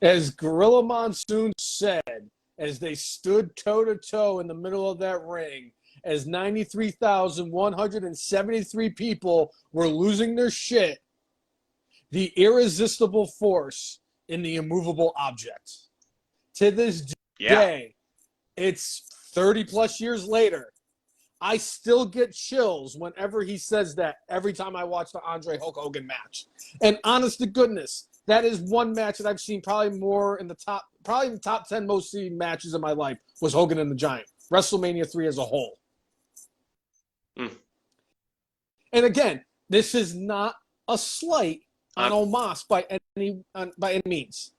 As Gorilla Monsoon said, as they stood toe-to-toe in the middle of that ring, as 93,173 people were losing their shit, the irresistible force in the immovable object. To this day, it's 30-plus years later, I still get chills whenever he says that every time I watch the Andre Hulk Hogan match. And honest to goodness, that is one match that I've seen probably more in the top 10 most seen matches of my life was Hogan and the Giant. WrestleMania 3 as a whole. Mm. And again, this is not a slight on Omos by any means.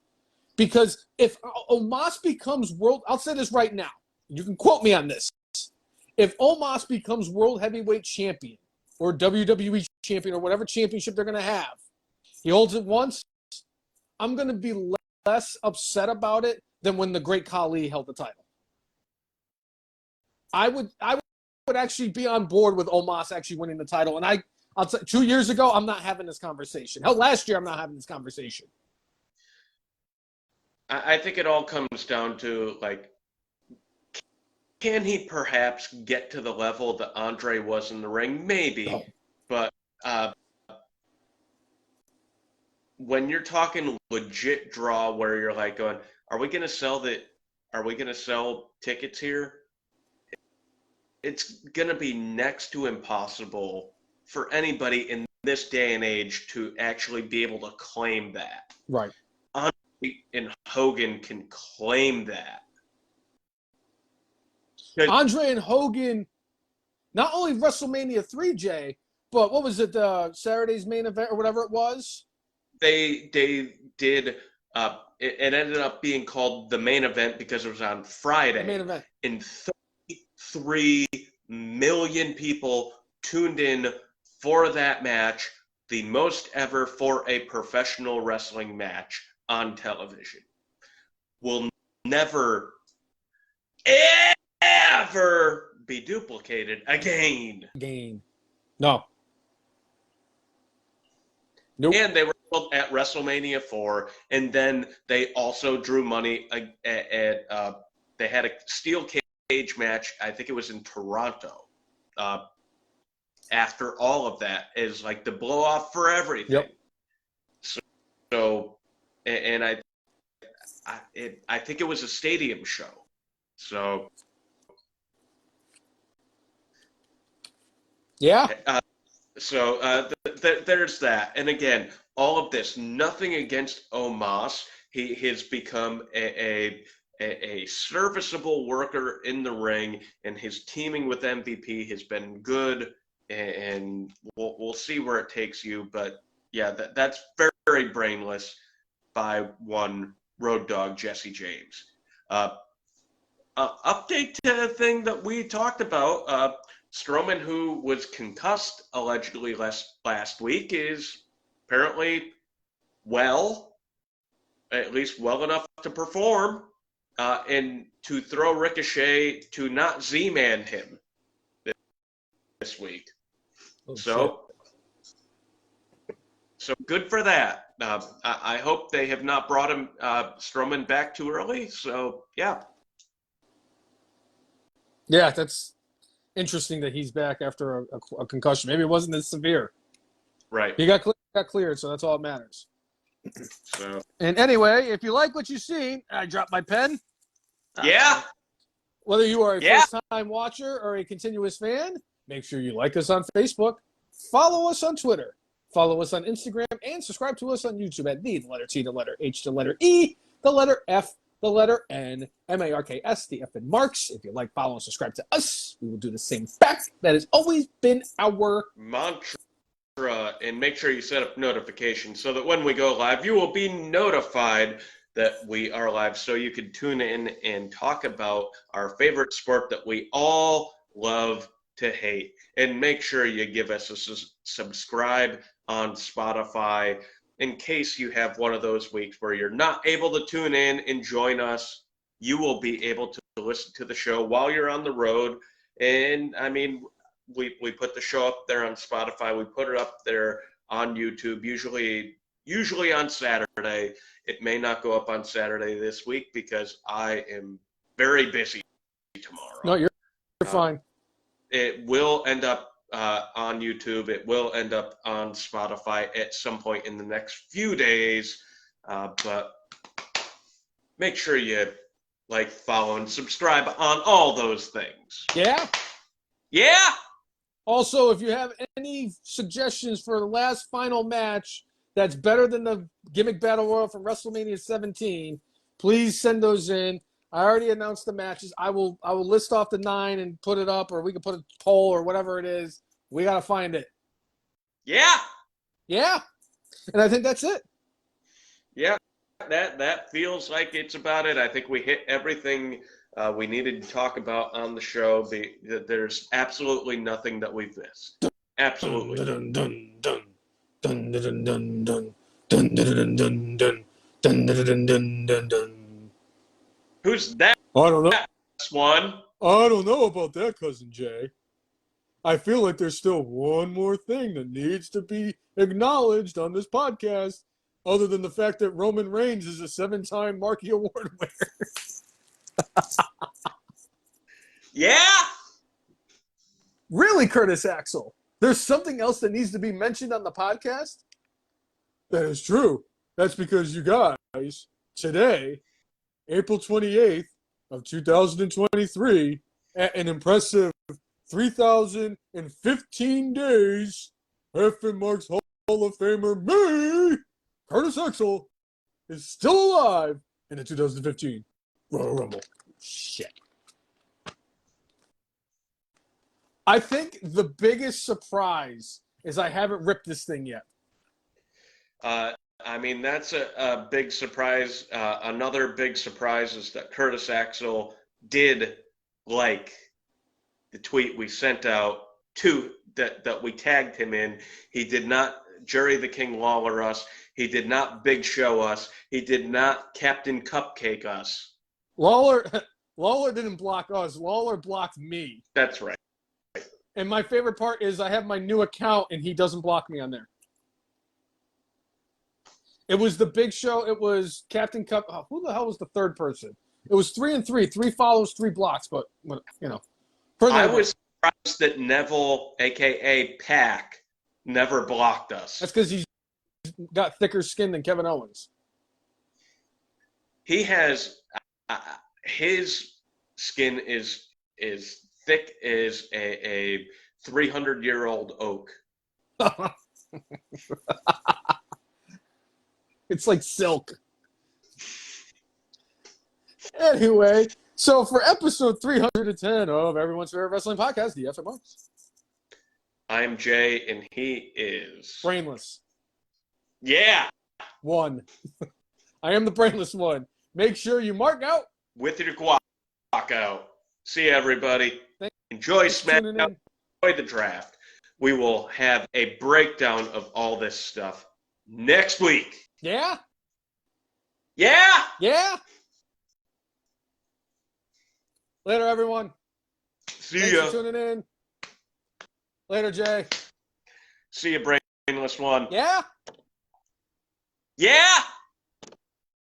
Because if Omos becomes world, I'll say this right now. You can quote me on this. If Omos becomes world heavyweight champion or WWE champion or whatever championship they're going to have, he holds it once, I'm going to be less upset about it than when the Great Khali held the title. I would actually be on board with Omos actually winning the title. And I'll tell 2 years ago, I'm not having this conversation. Hell, last year, I'm not having this conversation. I think it all comes down to, like, can he perhaps get to the level that Andre was in the ring? Maybe. No. But when you're talking legit draw where you're like going, are we going to sell tickets here? It's going to be next to impossible for anybody in this day and age to actually be able to claim that. Right. Andre and Hogan can claim that. Andre and Hogan, not only WrestleMania 3, Jay, but what was it, Saturday's main event or whatever it was? They did. It ended up being called the main event because it was on Friday. The main event. And 33 million people tuned in for that match, the most ever for a professional wrestling match on television. Will never, ever be duplicated again. No. Nope. And they were at WrestleMania 4, and then they also drew money at they had a steel cage match, I think it was in Toronto, after all of that, is like the blow off for everything. Yep. So and I think it was a stadium show. So yeah. There's that. And again, all of this, nothing against Omos. He has become a serviceable worker in the ring, and his teaming with MVP has been good. And we'll see where it takes you. But yeah, that's very, very brainless by one Road Dogg Jesse James. Update to a thing that we talked about. Strowman, who was concussed allegedly last week, is apparently well, at least well enough to perform, and to throw Ricochet to not Z-man him this week. Oh, so good for that. I hope they have not brought him Strowman back too early. So yeah. Yeah, that's interesting that he's back after a concussion. Maybe it wasn't as severe. Right. He got cleared, so that's all that matters. So. And anyway, if you like what you see, I dropped my pen. Yeah. Whether you are a first-time watcher or a continuous fan, make sure you like us on Facebook, follow us on Twitter, follow us on Instagram, and subscribe to us on YouTube at the letter T, the letter H, the letter E, the letter F, the letter N, M-A-R-K-S, the F in Marks. If you like, follow and subscribe to us, we will do the same back. That has always been our mantra. And make sure you set up notifications so that when we go live, you will be notified that we are live, so you can tune in and talk about our favorite sport that we all love to hate. And make sure you give us a subscribe on Spotify in case you have one of those weeks where you're not able to tune in and join us. You will be able to listen to the show while you're on the road. And I mean, we put the show up there on Spotify. We put it up there on YouTube, usually on Saturday. It may not go up on Saturday this week because I am very busy tomorrow. No, you're fine. It will end up on YouTube. It will end up on Spotify at some point in the next few days. But make sure you like, follow, and subscribe on all those things. Yeah? Yeah! Also, if you have any suggestions for the last final match that's better than the Gimmick Battle Royal from WrestleMania 17, please send those in. I already announced the matches. I will list off the 9 and put it up, or we can put a poll or whatever it is. We got to find it. Yeah! Yeah. And I think that's it. Yeah, that feels like it's about it. I think we hit everything we needed to talk about on the show. There's absolutely nothing that we've missed. Absolutely. Dun, dun, dun, dun, dun, dun, dun, dun, dun, dun, dun, dun, dun, dun, dun, dun, dun. Who's that? I don't know. One? I don't know about that, Cousin Jay. I feel like there's still one more thing that needs to be acknowledged on this podcast, other than the fact that Roman Reigns is a 7-time Marquee Award winner. Yeah? Really, Curtis Axel? There's something else that needs to be mentioned on the podcast? That is true. That's because you guys, today, April 28th of 2023, at an impressive 3,015 days, F and Mark's Hall of Famer, me, Curtis Axel, is still alive in the 2015 Royal Rumble. Shit. I think the biggest surprise is I haven't ripped this thing yet. I mean, that's a big surprise. Another big surprise is that Curtis Axel did like the tweet we sent out that we tagged him in. He did not Jerry the King Lawler us. He did not Big Show us. He did not Captain Cupcake us. Lawler didn't block us. Lawler blocked me. That's right. And my favorite part is I have my new account and he doesn't block me on there. It was the Big Show. It was Captain Cup. Oh, who the hell was the third person? It was 3 and 3. 3 follows, 3 blocks. But, you know. I was surprised that Neville, a.k.a. Pac, never blocked us. That's because he's got thicker skin than Kevin Owens. He has his skin is thick as a 300-year-old oak. It's like silk. Anyway, so for episode 310 of Everyone's Favorite Wrestling Podcast, the FM Marks. I'm Jay, and he is... Brainless. Yeah! 1. I am the brainless one. Make sure you mark out. With your guac out. See you, everybody. Enjoy SmackDown. Enjoy the draft. We will have a breakdown of all this stuff next week. Yeah? Yeah? Yeah? Later, everyone. See ya. Thanks for tuning in. Later, Jay. See you, brainless one. Yeah? Yeah?